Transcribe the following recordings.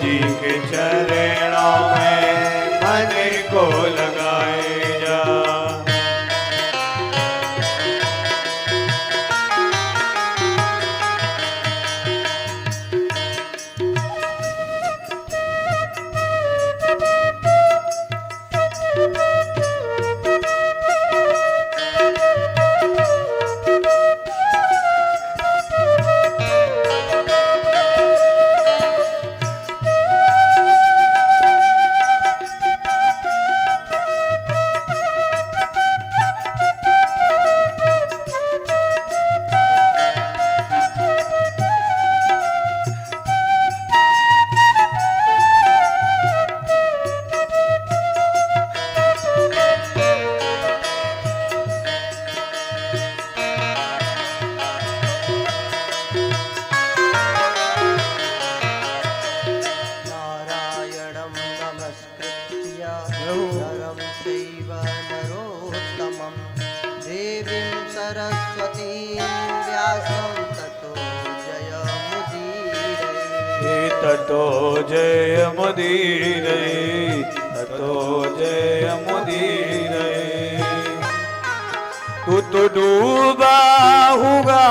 जी के चरणों में मन को लगाए जा। नारायणं नमस्कृत्य नरं चैव नरोत्तमं देवीं सरस्वतीं व्यासं ततो जयमुदीरये। ततो जयमुदीरये, ततो जयमुदीरये। तू तो डूबा होगा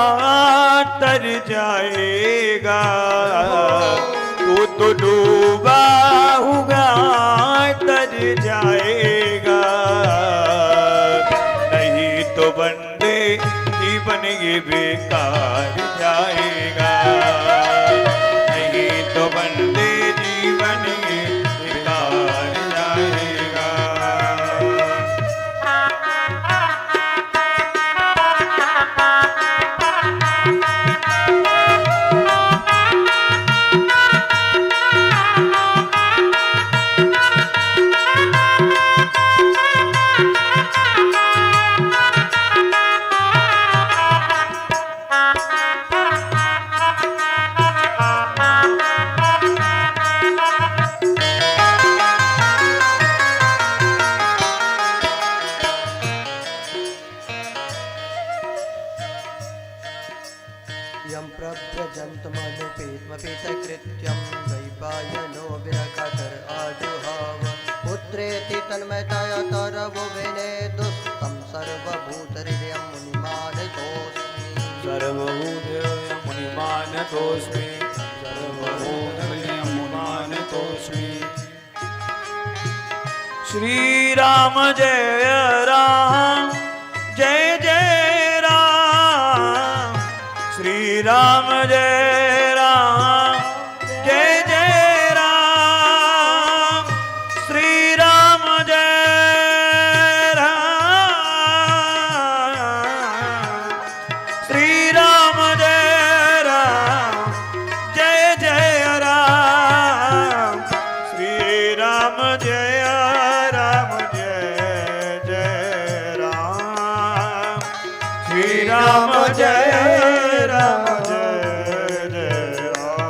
तर जाएगा, तू तो डूबा होगा तर जाएगा। नहीं तो बंदे जीवन ये बेकार जाएगा, नहीं तो बंदे जीवन ये बेकार जाएगा। यं प्रव्रजन्तमनुपेतमपेतकृत्यं वैपायनो विरकतर आजुहाव पुत्रेति तन्मयतया तरवुविने दुस्तं सर्वभूतहृदयं मुनिमानतोऽस्मि। सर्वभूतहृदयं मुनिमानतोऽस्मि, सर्वभूतहृदयं मुनिमानतोऽस्मि। श्री राम जय राम, जय जय राम। श्री राम जय राम, जय जय राम। श्री राम जय राम, श्री राम जय राम, जय जय राम। श्री राम जय राम, जय जय राम। श्री राम जय राम, जय जय राम।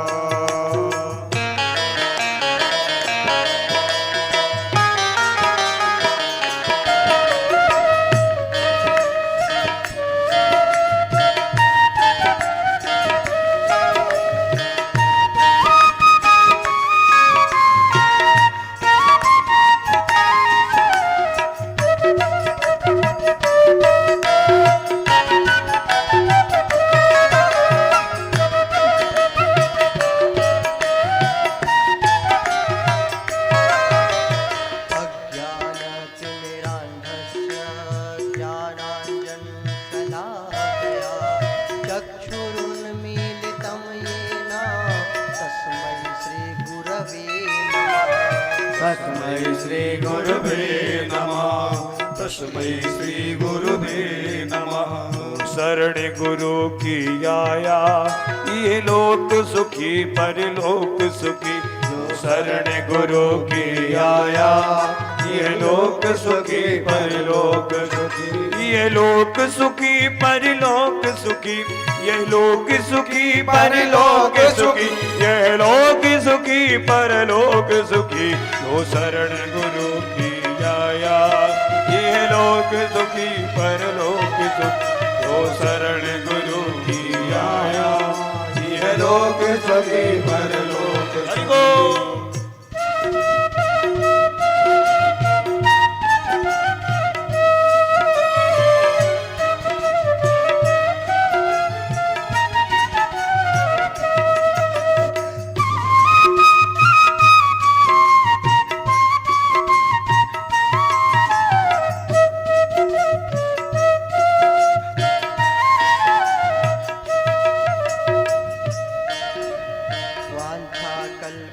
अज्ञानतिमिरान्धस्य ज्ञानाञ्जनशलाकया चक्षुरुन्मीलितं येन तस्मै श्रीगुरवे नमः। तस्मै श्री गुरुवे नमः, तस्मै श्री गुरुवे नमः। शरण गुरु की आया ये लोक सुखी परलोक सुखी। शरण गुरु की आया ये लोक सुखी परलोक सुखी। ये लोक सुखी परलोक सुखी, ये लोक सुखी परलोक सुखी, ये लोक सुखी परलोक सुखी। जो शरण गुरु की आया ये लोक सुखी परलोक सुखी। जो शरण गुरु की आया ये लोक सुखी परलोक सुखी।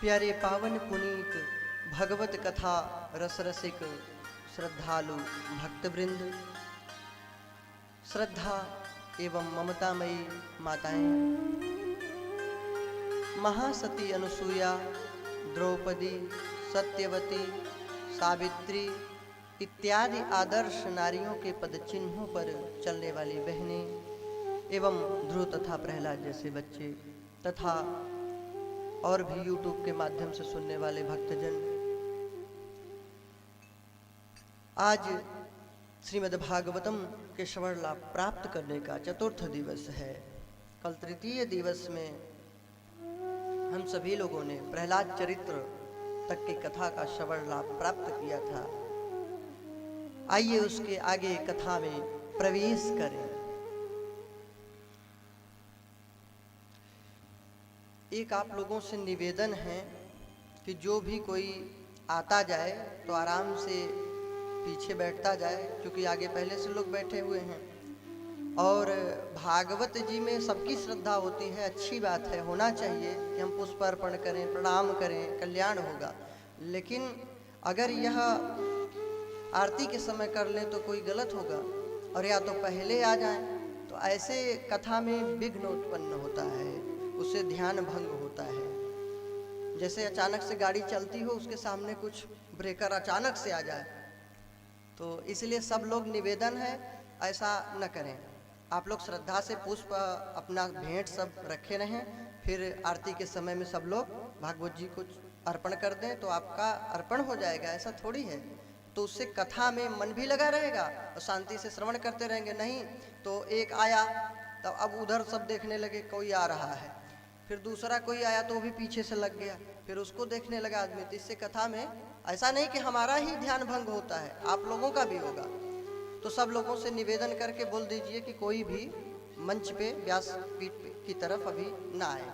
प्यारे पावन पुनीत भगवत कथा रस रसिक श्रद्धालु भक्तवृंद, श्रद्धा एवं ममतामयी माताएं, महासती अनुसूया, द्रौपदी, सत्यवती, सावित्री इत्यादि आदर्श नारियों के पदचिन्हों पर चलने वाली बहनें एवं ध्रुव तथा प्रहलाद जैसे बच्चे तथा और भी YouTube के माध्यम से सुनने वाले भक्तजन, आज श्रीमद् भागवतम के श्रवण लाभ प्राप्त करने का चतुर्थ दिवस है। कल तृतीय दिवस में हम सभी लोगों ने प्रहलाद चरित्र तक की कथा का श्रवण लाभ प्राप्त किया था। आइए उसके आगे कथा में प्रवेश करें। एक आप लोगों से निवेदन है कि जो भी कोई आता जाए तो आराम से पीछे बैठता जाए, क्योंकि आगे पहले से लोग बैठे हुए हैं। और भागवत जी में सबकी श्रद्धा होती है, अच्छी बात है, होना चाहिए कि हम पुष्प अर्पण करें, प्रणाम करें, कल्याण होगा। लेकिन अगर यह आरती के समय कर लें तो कोई गलत होगा, और या तो पहले आ जाएं, तो ऐसे कथा में विघ्न उत्पन्न होता है, उससे ध्यान भंग होता है। जैसे अचानक से गाड़ी चलती हो, उसके सामने कुछ ब्रेकर अचानक से आ जाए, तो इसलिए सब लोग निवेदन है ऐसा न करें। आप लोग श्रद्धा से पुष्प अपना भेंट सब रखे रहें, फिर आरती के समय में सब लोग भागवत जी को अर्पण कर दें तो आपका अर्पण हो जाएगा। ऐसा थोड़ी है, तो उससे कथा में मन भी लगा रहेगा और शांति से श्रवण करते रहेंगे। नहीं तो एक आया तब अब उधर सब देखने लगे कोई आ रहा है, फिर दूसरा कोई आया तो वो भी पीछे से लग गया, फिर उसको देखने लगा आदमी। तो इससे कथा में ऐसा नहीं कि हमारा ही ध्यान भंग होता है, आप लोगों का भी होगा। तो सब लोगों से निवेदन करके बोल दीजिए कि कोई भी मंच पे व्यास पीठ की तरफ अभी ना आए,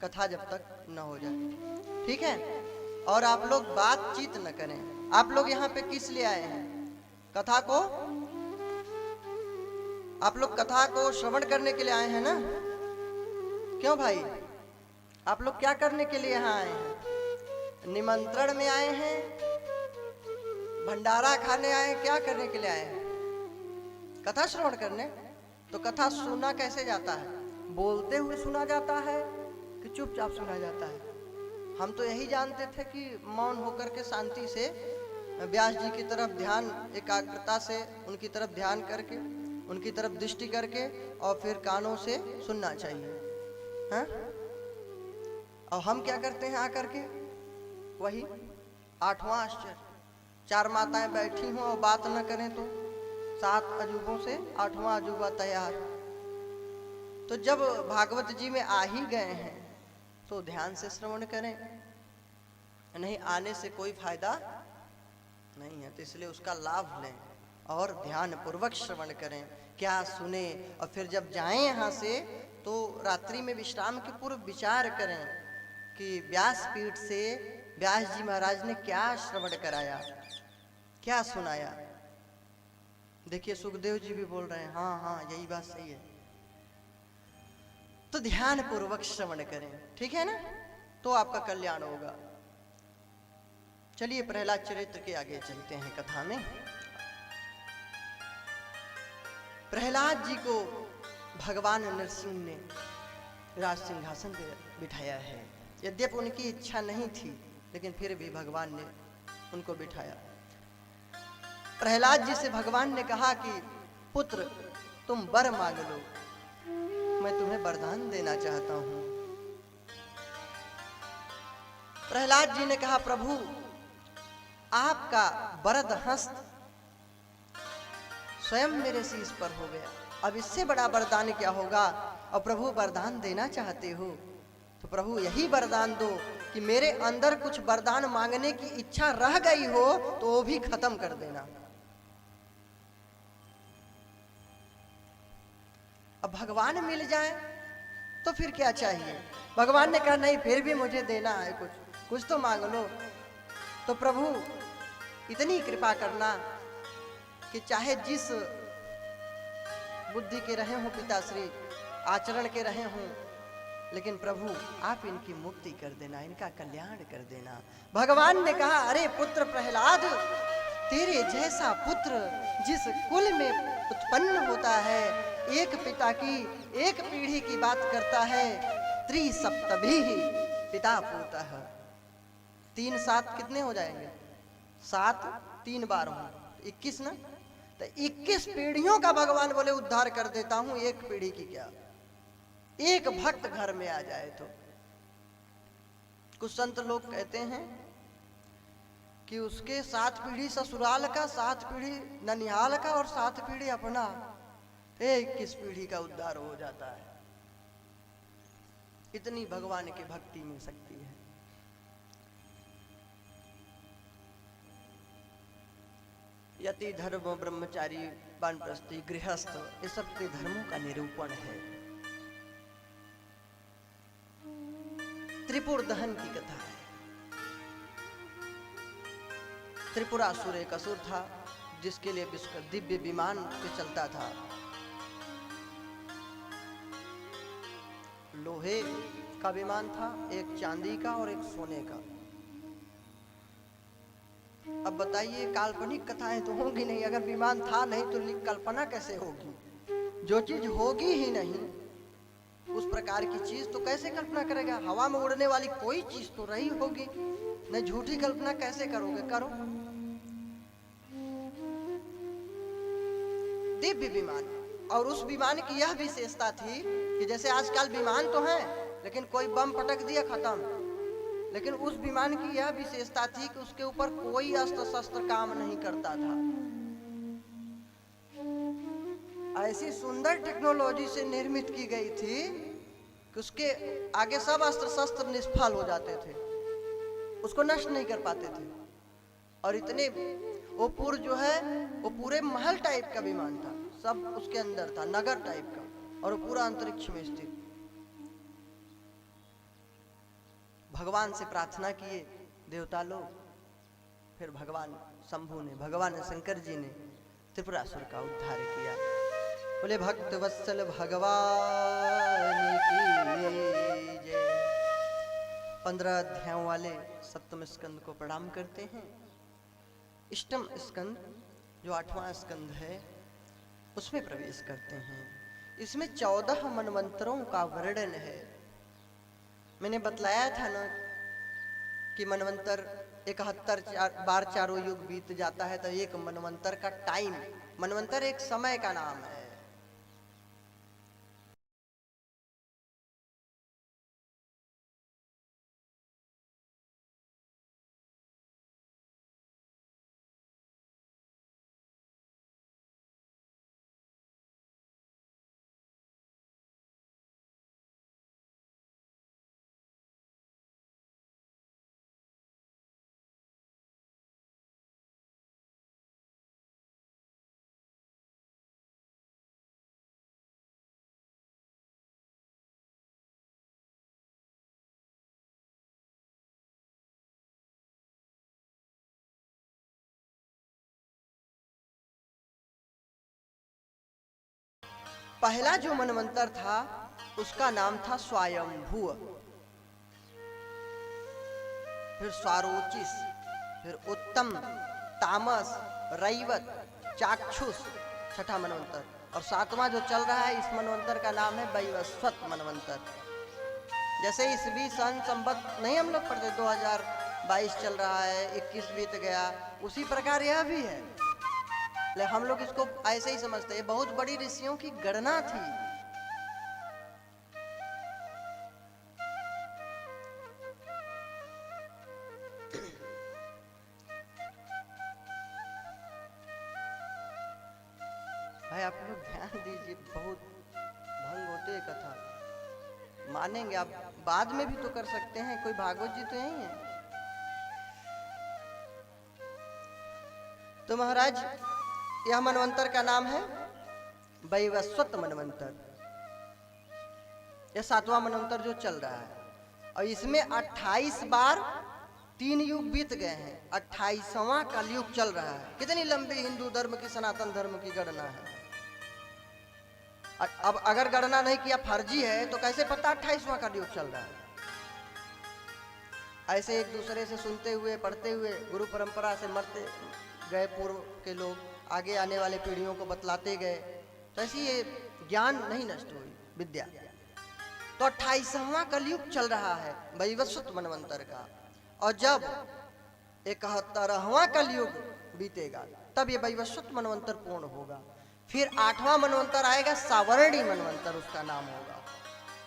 कथा जब तक न हो जाए, ठीक है। और आप लोग बातचीत न करें। आप लोग यहाँ पे किस लिए आए हैं? कथा को, आप लोग कथा को श्रवण करने के लिए आए हैं ना? क्यों भाई, आप लोग क्या करने के लिए यहाँ आए हैं? निमंत्रण में आए हैं, भंडारा खाने आए हैं, क्या करने के लिए आए हैं? कथा श्रवण करने। तो कथा सुना कैसे जाता है? बोलते हुए सुना जाता है कि चुपचाप सुना जाता है? हम तो यही जानते थे कि मौन होकर के शांति से व्यास जी की तरफ ध्यान, एकाग्रता से उनकी तरफ ध्यान करके, उनकी तरफ दृष्टि करके और फिर कानों से सुनना चाहिए, हाँ? और हम क्या करते हैं आकर के? वही आठवां आश्चर्य, चार माताएं बैठी हों और बात न करें तो 7 अजूबों से 8वां अजूबा तैयार। तो जब भागवत जी में आ ही गए हैं तो ध्यान से श्रवण करें, नहीं आने से कोई फायदा नहीं है। तो इसलिए उसका लाभ लें और ध्यान पूर्वक श्रवण करें, क्या सुने। और फिर जब जाएं यहाँ से तो रात्रि में विश्राम के पूर्व विचार करें कि व्यास पीठ से व्यास जी महाराज ने क्या श्रवण कराया, क्या सुनाया। देखिए सुखदेव जी भी बोल रहे हैं हाँ हाँ यही बात सही है। तो ध्यान पूर्वक श्रवण करें, ठीक है ना, तो आपका कल्याण होगा। चलिए प्रहलाद चरित्र के आगे चलते हैं कथा में। प्रहलाद जी को भगवान नरसिंह ने राज सिंहासन पर बिठाया है। यद्यपि उनकी इच्छा नहीं थी, लेकिन फिर भी भगवान ने उनको बिठाया। प्रहलाद जी से भगवान ने कहा कि पुत्र तुम वर मांग लो, मैं तुम्हें वरदान देना चाहता हूं। प्रहलाद जी ने कहा प्रभु आपका वरद हस्त स्वयं मेरे शीश पर हो गया, अब इससे बड़ा वरदान क्या होगा। और प्रभु वरदान देना चाहते हो तो प्रभु यही वरदान दो कि मेरे अंदर कुछ वरदान मांगने की इच्छा रह गई हो तो वो भी खत्म कर देना। अब भगवान मिल जाए तो फिर क्या चाहिए। भगवान ने कहा नहीं फिर भी मुझे देना है, कुछ तो मांग लो। तो प्रभु इतनी कृपा करना कि चाहे जिस बुद्धि के रहे हों पिताश्री, आचरण के रहे हों, लेकिन प्रभु आप इनकी मुक्ति कर देना, इनका कल्याण कर देना। भगवान ने कहा, अरे पुत्र प्रहलाद, तेरे जैसा पुत्र जिस कुल में उत्पन्न होता है, एक पिता की एक पीढ़ी की बात करता है, त्रिसप्तभी पिता पूता है। 3 7 कितने हो जाएंगे? 7 3 बार हो 21 ना, तो 21 पीढ़ियों का भगवान बोले उद्धार कर देता हूं, एक पीढ़ी की क्या, एक भक्त घर में आ जाए तो। कुछ संत लोग कहते हैं कि उसके 7 पीढ़ी ससुराल का, 7 पीढ़ी ननिहाल का और 7 पीढ़ी अपना, 21 पीढ़ी का उद्धार हो जाता है। इतनी भगवान की भक्ति में शक्ति है। यति धर्म, ब्रह्मचारी, वानप्रस्थी, गृहस्थ, ये सब के धर्मों का निरूपण है। त्रिपुर दहन की कथा है। त्रिपुरासुर एक असुर था जिसके लिए दिव्य विमान पे चलता था। लोहे का विमान था, एक चांदी का और एक सोने का। अब बताइए, काल्पनिक कथाएं तो होंगी नहीं, अगर विमान था नहीं तो कल्पना कैसे होगी? जो चीज होगी ही नहीं उस प्रकार की चीज तो कैसे कल्पना करेगा? हवा में उड़ने वाली कोई चीज तो रही होगी, नहीं झूठी कल्पना कैसे करोगे? करो। दिव्य विमान, और उस विमान की यह विशेषता थी कि जैसे आजकल विमान तो है लेकिन कोई बम पटक दिया खत्म, लेकिन उस विमान की यह विशेषता थी कि उसके ऊपर कोई अस्त्र शस्त्र काम नहीं करता था। ऐसी सुंदर टेक्नोलॉजी से निर्मित की गई थी कि उसके आगे सब अस्त्र शस्त्र निष्फल हो जाते थे, उसको नष्ट नहीं कर पाते थे। और इतने वो जो है वो पूरे महल टाइप का विमान था, सब उसके अंदर था, नगर टाइप का, और वो पूरा अंतरिक्ष में स्थित। भगवान से प्रार्थना किए देवता लोग, फिर भगवान शंभु ने, भगवान शंकर जी ने त्रिपुरासुर का उद्धार किया। बोले भक्त वत्सल भगवान की जय। 15 अध्यायों वाले सप्तम स्कंद को प्रणाम करते हैं। अष्टम स्कंद जो 8वां स्कंद है उसमें प्रवेश करते हैं। इसमें 14 मनवंतरों का वर्णन है। मैंने बतलाया था ना कि मनवंतर 71 बार चारों युग बीत जाता है तो एक मनवंतर का टाइम, मनवंतर एक समय का नाम है। पहला जो मनवंतर था उसका नाम था स्वयंभू, फिर स्वारोचिस, फिर उत्तम, तामस, रैवत, चाक्षुष, छठा मनवंतर, और 7वां जो चल रहा है इस मनवंतर का नाम है वैवस्वत मनवंतर। जैसे ईस्वी सन संवत नहीं हम लोग पढ़ते, 2022 चल रहा है, 21 बीत गया, उसी प्रकार यह भी है। हम लोग इसको ऐसे ही समझते हैं, बहुत बड़ी ऋषियों की गणना थी। भाई आप लोग ध्यान दीजिए, बहुत भंग होते है कथा, मानेंगे आप, बाद में भी तो कर सकते हैं, कोई भागवत जी तो यही है। तो महाराज यह मनवंतर का नाम है वैवस्वत मनवंतर। यह 7वां मनवंतर जो चल रहा है, और इसमें 28 बार 3 युग बीत गए हैं, 28वां कलयुग चल रहा है। कितनी लंबी हिंदू धर्म की, सनातन धर्म की गणना है। अब अगर गणना नहीं किया फर्जी है तो कैसे पता 28वां कलयुग चल रहा है? ऐसे एक दूसरे से सुनते हुए पढ़ते हुए गुरु परंपरा से मरते गए पूर्व के लोग, आगे आने वाले पीढ़ियों को बतलाते गए, तो ऐसी ये ज्ञान नहीं नष्ट हुई विद्या। तो 28वां कलयुग चल रहा है वैवस्वत मनवंतर का, और जब 71वां कलयुग बीतेगा तब ये वैवस्वत मनवंतर पूर्ण होगा। फिर 8वां मनवंतर आएगा, सावर्णी मनवंतर उसका नाम होगा,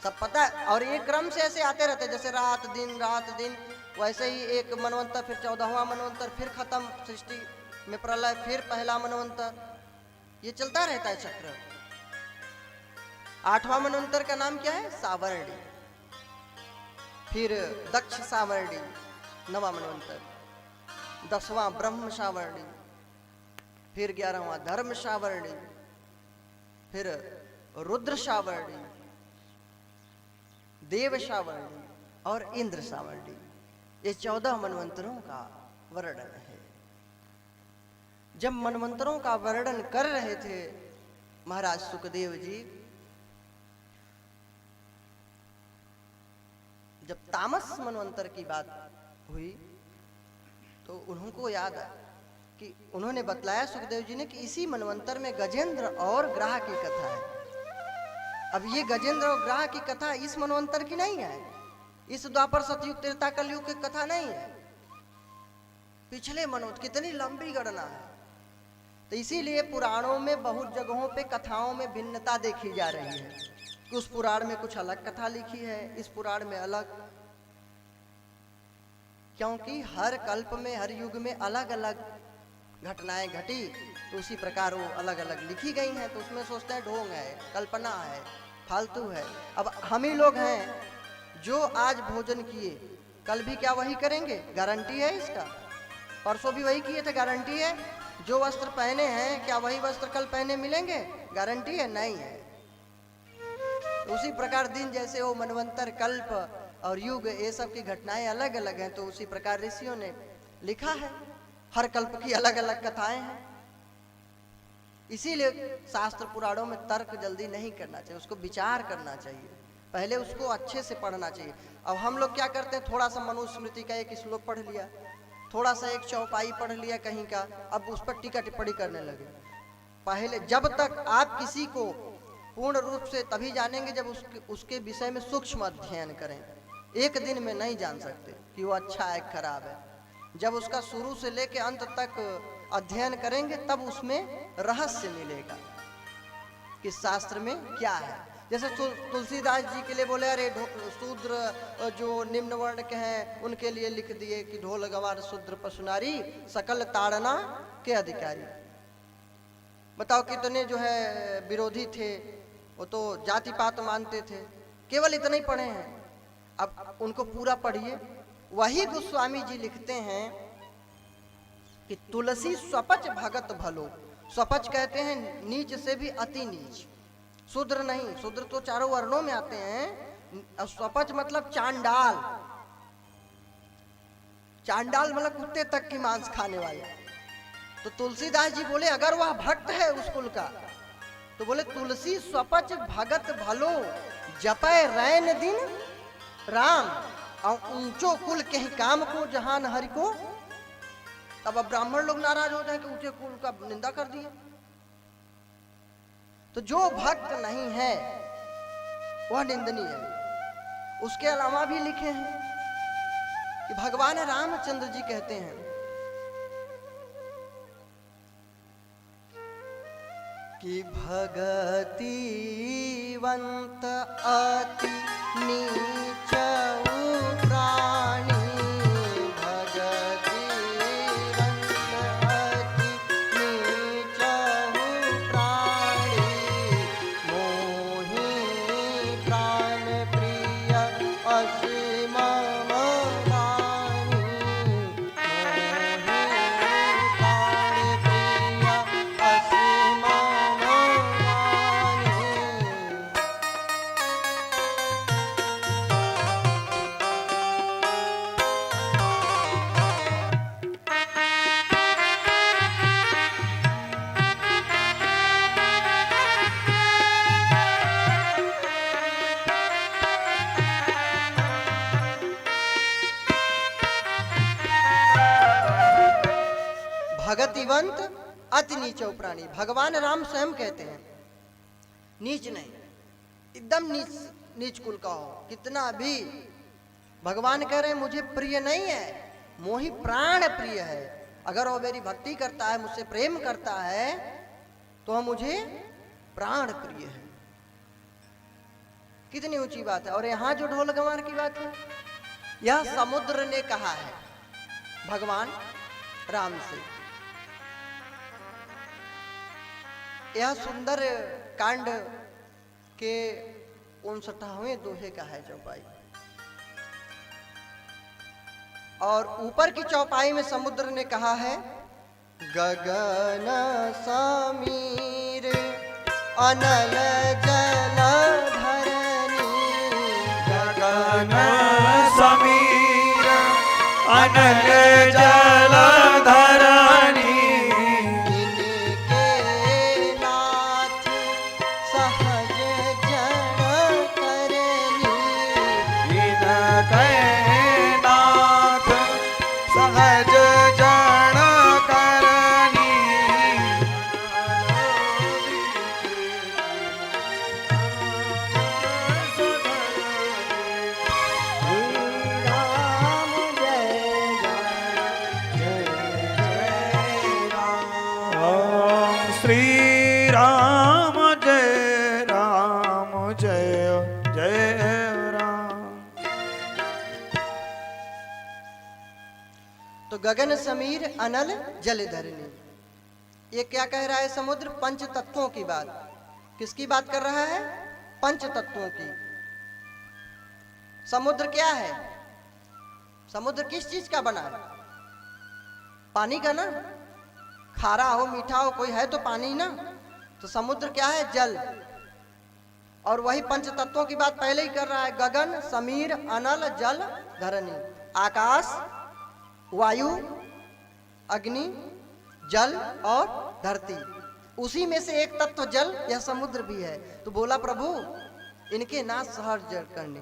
सब पता है। और ये क्रम से ऐसे आते रहते, जैसे रात दिन, वैसे ही एक मनवंतर, फिर 14वां मनवंतर, फिर खत्म सृष्टि में प्रलय, फिर पहला मनवंतर, ये चलता रहता है चक्र। 8वां मनवंतर का नाम क्या है? सावर्णी। फिर दक्ष सावर्णी 9वां मनवंतर, 10वां ब्रह्म सावर्णी, फिर 11वां धर्म सावर्णी, फिर रुद्र सावर्णी, देव सावर्णी और इंद्र सावर्णी। ये 14 मनवंतरों का वर्णन है। जब मनवंतरों का वर्णन कर रहे थे महाराज सुखदेव जी, जब तामस मनवंतर की बात हुई तो उनको याद आया कि उन्होंने बतलाया सुखदेव जी ने कि इसी मनवंतर में गजेंद्र और ग्रह की कथा है। अब ये गजेंद्र और ग्रह की कथा इस मनवंतर की नहीं है, इस द्वापर सतयुग त्रेता कलयुग की कथा नहीं है, पिछले मनवंतर। कितनी लंबी गणना है। तो इसीलिए पुराणों में बहुत जगहों पे कथाओं में भिन्नता देखी जा रही है कि उस पुराण में कुछ अलग कथा लिखी है, इस पुराण में अलग, क्योंकि हर कल्प में हर युग में अलग अलग घटनाएं घटी, तो उसी प्रकार वो अलग अलग लिखी गई हैं। तो उसमें सोचते हैं ढोंग है, कल्पना है, फालतू है। अब हम ही लोग हैं जो आज भोजन किए, कल भी क्या वही करेंगे? गारंटी है इसका? परसों भी वही किए थे, गारंटी है? जो वस्त्र पहने हैं क्या वही वस्त्र कल पहने मिलेंगे? गारंटी है? नहीं है। तो उसी प्रकार दिन जैसे हो, मनवंतर, कल्प और युग, ये सब की घटनाएं अलग अलग हैं, तो उसी प्रकार ऋषियों ने लिखा है। हर कल्प की अलग अलग कथाएं हैं। इसीलिए शास्त्र पुराणों में तर्क जल्दी नहीं करना चाहिए, उसको विचार करना चाहिए, पहले उसको अच्छे से पढ़ना चाहिए। अब हम लोग क्या करते हैं, थोड़ा सा मनुस्मृति का एक श्लोक पढ़ लिया, थोड़ा सा एक चौपाई पढ़ लिया कहीं का, अब उस पर टीका टिप्पणी करने लगे। पहले जब तक आप किसी को पूर्ण रूप से तभी जानेंगे जब उसके विषय में सूक्ष्म अध्ययन करें। एक दिन में नहीं जान सकते कि वो अच्छा है खराब है। जब उसका शुरू से लेके अंत तक अध्ययन करेंगे तब उसमें रहस्य मिलेगा कि शास्त्र में क्या है। जैसे तुलसीदास जी के लिए बोले, अरे शूद्र जो निम्न वर्ण के हैं उनके लिए लिख दिए कि ढोल गंवार शूद्र पशुनारी सकल ताड़ना के अधिकारी। बताओ कितने जो है विरोधी थे, वो तो जाति पात मानते थे, केवल इतने ही पढ़े हैं। अब उनको पूरा पढ़िए। वही गोस्वामी जी लिखते हैं कि तुलसी स्वपच भगत भलो। स्वपच कहते हैं नीच से भी अति नीच, शूद्र नहीं। शूद्र तो चारों वर्णों में आते हैं। स्वपच मतलब चांडाल। चांडाल मतलब कुत्ते तक की मांस खाने वाले। तो तुलसीदास जी बोले अगर वह भक्त है उस कुल का, तो बोले तुलसी स्वपच भगत भलो जपय रैन दिन राम, और ऊंचो कुल के ही काम को जहान हरि को। तब अब ब्राह्मण लोग नाराज हो जाए कि ऊंचे कुल का निंदा कर दिया। तो जो भक्त नहीं है वह निंदनीय है। उसके अलावा भी लिखे हैं कि भगवान रामचंद्र जी कहते हैं कि भगतिवंत अति नीच प्राणी, भगतिवंत अति नीचो प्राणी। भगवान राम स्वयं कहते हैं नीच नहीं, एकदम नीच नीच कुल का हो, कितना भी भगवान कह रहे हैं मुझे प्रिय नहीं है, मोहि प्राण प्रिय है। अगर वो मेरी भक्ति करता है, मुझसे प्रेम करता है, तो वह मुझे प्राण प्रिय है। कितनी ऊंची बात है। और यहां जो ढोल गंवार की बात है, यह समुद्र ने कहा है भगवान राम से। यह सुंदर कांड के 59वें दोहे का है चौपाई। और ऊपर की चौपाई में समुद्र ने कहा है गगन समीर अनल जल धरनी। गगन समीर अनल जल धरनी। इनके नाथ सहज जन करनी। इनके नाथ सहज जन करनी। राम जय जय जय राम। ओम श्री राम जय जय राम। तो गगन समीर अनल जल धरनी, ये क्या कह रहा है समुद्र? पंच तत्वों की बात। किसकी बात कर रहा है? पंच तत्वों की। समुद्र क्या है? समुद्र किस चीज का बना है? पानी का ना। खारा हो मीठा हो कोई है तो पानी ना। तो समुद्र क्या है? जल। और वही पंच तत्वों की बात पहले ही कर रहा है। गगन समीर अनल जल धरनी। आकाश, वायु, अग्नि, जल और धरती। उसी में से एक तत्व जल, यह समुद्र भी है। तो बोला प्रभु इनके नाथ सहज जल करने।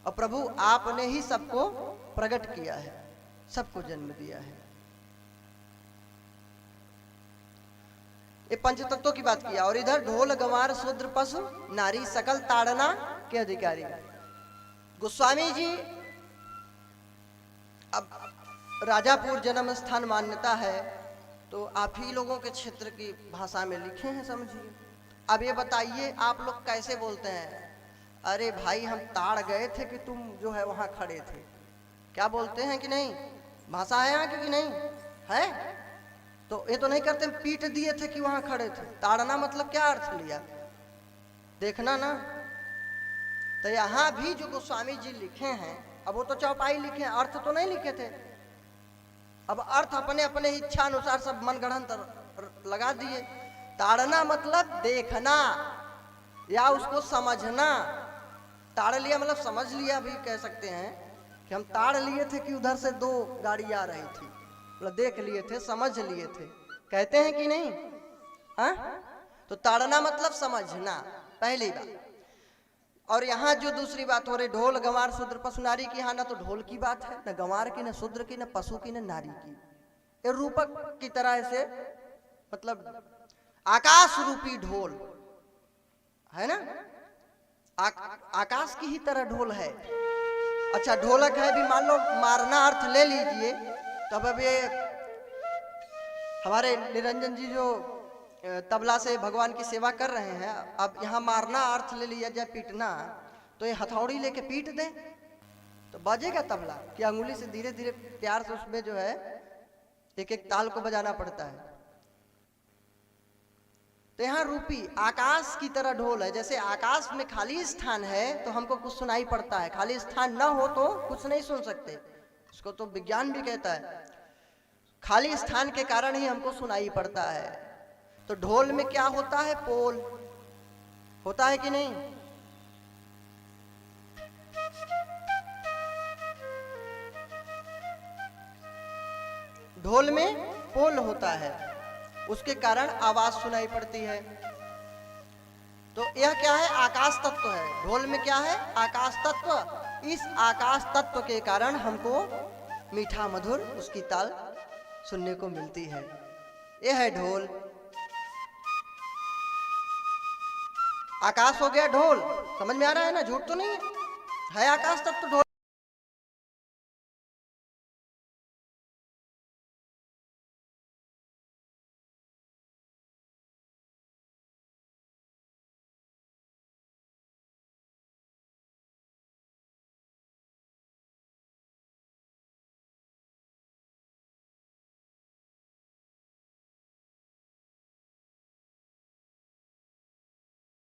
और प्रभु आपने ही सबको प्रकट किया है, सबको जन्म दिया है। ये पंच तत्वों की बात किया। और इधर ढोल गंवार शूद्र पशु नारी सकल ताड़ना के अधिकारी। गोस्वामी जी, अब राजापुर जन्म स्थान मान्यता है तो आप ही लोगों के क्षेत्र की भाषा में लिखे हैं, समझिए। अब ये बताइए आप लोग कैसे बोलते हैं? अरे भाई हम ताड़ गए थे कि तुम जो है वहां खड़े थे। क्या बोलते हैं कि नहीं? भाषा है यहाँ की कि नहीं है? तो ये तो नहीं करते पीट दिए थे कि वहां खड़े थे। ताड़ना मतलब क्या अर्थ लिया? देखना ना। तो यहाँ भी जो गोस्वामी जी लिखे हैं, अब वो तो चौपाई लिखे हैं, अर्थ तो नहीं लिखे थे। अब अर्थ अपने अपने इच्छा अनुसार सब मनगढ़ंत लगा दिए। ताड़ना मतलब देखना या उसको समझना। ताड़ लिया मतलब समझ लिया भी कह सकते हैं कि हम ताड़ लिए थे कि उधर से दो गाड़ी आ रही थी, मतलब देख लिए थे, समझ लिए थे, कहते हैं कि नहीं? हाँ? तो ताड़ना मतलब समझना, पहली बात। और यहाँ जो दूसरी बात हो रही, ढोल गंवार शूद्र पशु नारी की, यहाँ ना तो ढोल की बात है, न गंवार की, न शूद्र की, न पशु की, न नारी की। ये रूपक की तरह से, मतलब आकाश रूपी ढोल है ना। आकाश की ही तरह ढोल है। अच्छा ढोलक है भी, मान लो मारना अर्थ ले लीजिए। तब अब ये हमारे निरंजन जी जो तबला से भगवान की सेवा कर रहे हैं, अब यहाँ मारना अर्थ ले लिया जाए पीटना, तो ये हथौड़ी लेके पीट दे तो बजेगा तबला कि अंगुली से धीरे धीरे प्यार से उसमें जो है एक एक ताल को बजाना पड़ता है। तो यहाँ रूपी आकाश की तरह ढोल है। जैसे आकाश में खाली स्थान है तो हमको कुछ सुनाई पड़ता है, खाली स्थान ना हो तो कुछ नहीं सुन सकते। इसको तो विज्ञान भी कहता है, खाली स्थान के कारण ही हमको सुनाई पड़ता है। तो ढोल में क्या होता है? पोल होता है कि नहीं? ढोल में पोल होता है, उसके कारण आवाज सुनाई पड़ती है। तो यह क्या है? आकाश तत्व है। ढोल में क्या है? आकाश तत्व। इस आकाश तत्व के कारण हमको मीठा मधुर उसकी ताल सुनने को मिलती है। ये है ढोल। आकाश हो गया ढोल, समझ में आ रहा है ना, झूठ तो नहीं है आकाश तक तो ढोल।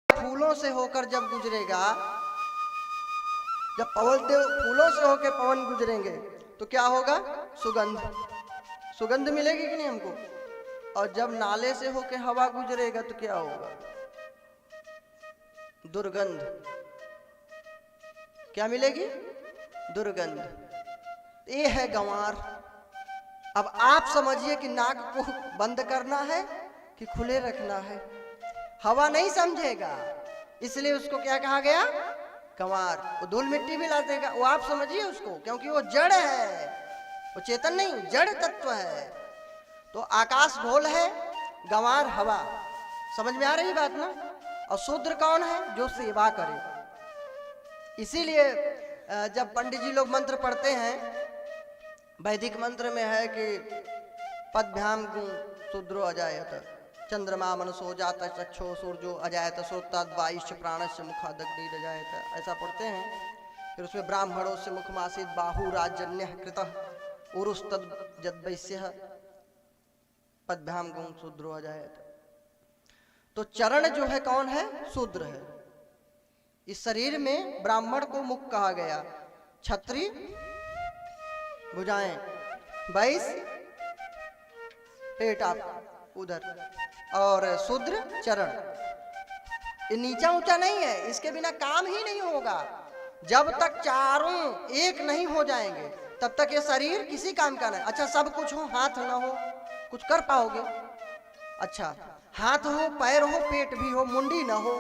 फूलों से होकर जब गुजरेगा, जब पवन देव फूलों से होकर पवन गुजरेंगे तो क्या होगा? सुगंध, सुगंध मिलेगी कि नहीं हमको। और जब नाले से होकर हवा गुजरेगा तो क्या होगा? दुर्गंध। क्या मिलेगी? दुर्गंध। ये है गंवार। अब आप समझिए कि नाक को बंद करना है कि खुले रखना है। हवा नहीं समझेगा, इसलिए उसको क्या कहा गया? गंवार। वो धूल मिट्टी भी ला देगा, वो आप समझिए उसको, क्योंकि वो जड़ है, वो चेतन नहीं, जड़ तत्व है। तो आकाश ढोल है, गंवार हवा। समझ में आ रही बात ना। और शूद्र कौन है? जो सेवा करे। इसीलिए जब पंडित जी लोग मंत्र पढ़ते हैं, वैदिक मंत्र में है कि पदभ्याम शूद्रो अजायत, चंद्रमा मनसो जाता चक्षो सूर्यो अजायत, श्रोताद्वायुश्च प्राणस्य मुखादग्निर अजायत, ऐसा पढ़ते हैं। फिर उसमें ब्राह्मणों से मुखमासीत बाहु राजन्य कृतः उरुस्तद जद्वैश्य पदभ्याम गुण शूद्रो अजायत। तो चरण जो है कौन है? शूद्र है। इस शरीर में ब्राह्मण को मुख कहा गया, क्षत्रिय भुजाएं, वैश्य पेट आप उधर, और शूद्र चरण। ये नीचा ऊंचा नहीं है, इसके बिना काम ही नहीं होगा। जब तक चारों एक नहीं हो जाएंगे तब तक ये शरीर किसी काम का नहीं। अच्छा सब कुछ हो, हाथ ना हो, कुछ कर पाओगे? अच्छा हाथ हो, पैर हो, पेट भी हो, मुंडी ना हो,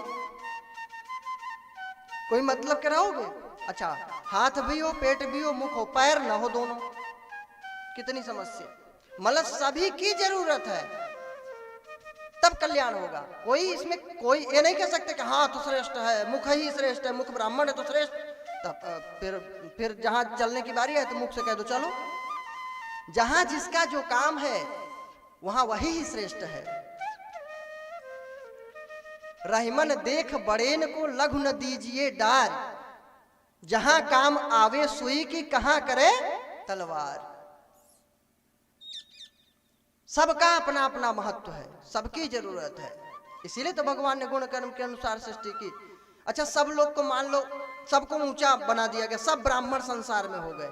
कोई मतलब के रहोगे? अच्छा हाथ भी हो, पेट भी हो, मुख हो, पैर ना हो, दोनों, कितनी समस्या। मतलब सभी की जरूरत है, तब कल्याण होगा। कोई इसमें कोई ये नहीं कह सकते कि हाथ तो श्रेष्ठ है, मुख ही श्रेष्ठ है, मुख ब्राह्मण है तो श्रेष्ठ। तब फिर जहां चलने की बारी है तो मुख से कह दो चलो। जहां जिसका जो काम है वहां वही ही श्रेष्ठ है। रहमन देख बड़ेन को लघु न दीजिए डार, जहां काम आवे सुई की कहां करे तलवार। सबका अपना अपना महत्व है, सबकी जरूरत है, इसीलिए तो भगवान ने गुण कर्म के अनुसार सृष्टि की। अच्छा सब लोग को मान लो, सबको ऊंचा बना दिया गया, सब ब्राह्मण संसार में हो गए,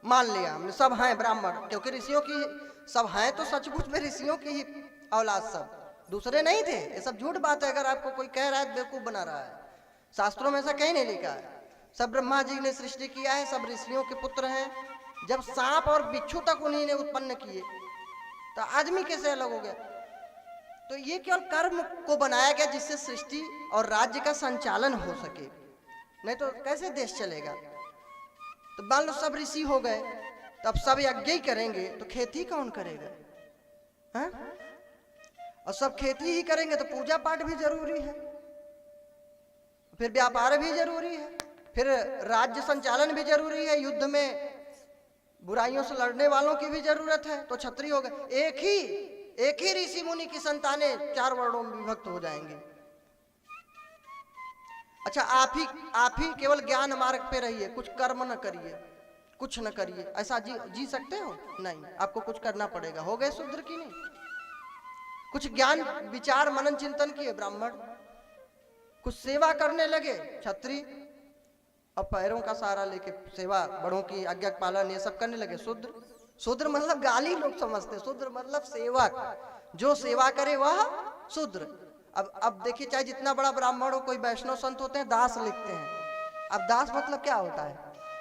मान लिया हमने सब हैं ब्राह्मण, क्योंकि ऋषियों की सब हैं तो सचमुच में ऋषियों की ही औलाद, सब दूसरे नहीं थे। ये सब झूठ बात है, अगर आपको कोई कह रहा है बेवकूफ बना रहा है। शास्त्रों में ऐसा कहीं नहीं लिखा है। सब ब्रह्मा जी ने सृष्टि किया है, सब ऋषियों के पुत्र हैं। जब सांप और बिच्छू तक उन्हीं ने उत्पन्न किए तो आदमी कैसे अलग हो गया? तो ये केवल कर्म को बनाया गया जिससे सृष्टि और राज्य का संचालन हो सके, नहीं तो कैसे देश चलेगा? तो मान लो सब ऋषि हो गए, तो अब सब यज्ञ ही करेंगे तो खेती कौन करेगा? हाँ? और सब खेती ही करेंगे तो पूजा पाठ भी जरूरी है, फिर व्यापार भी जरूरी है, फिर राज्य संचालन भी जरूरी है, युद्ध में बुराइयों से लड़ने वालों की भी जरूरत है। तो क्षत्रिय हो गए, एक ही ऋषि मुनि की संतानें 4 वर्णों में विभक्त हो जाएंगे। अच्छा आप ही केवल ज्ञान मार्ग पे रहिए, कुछ कर्म न करिए, कुछ न करिए, ऐसा जी सकते हो? नहीं, आपको कुछ करना पड़ेगा। हो गए शूद्र की नहीं? कुछ ज्ञान विचार मनन चिंतन किए ब्राह्मण, कुछ सेवा करने लगे क्षत्रिय, और पैरों का सहारा लेके सेवा, बड़ों की आज्ञा पालन ये सब करने लगे शूद्र। शूद्र मतलब गाली लोग समझते, शूद्र मतलब सेवक, जो सेवा करे वह शूद्र। अब देखिए, चाहे जितना बड़ा ब्राह्मण हो, कोई वैष्णव संत होते हैं दास लिखते हैं। अब दास मतलब क्या होता है?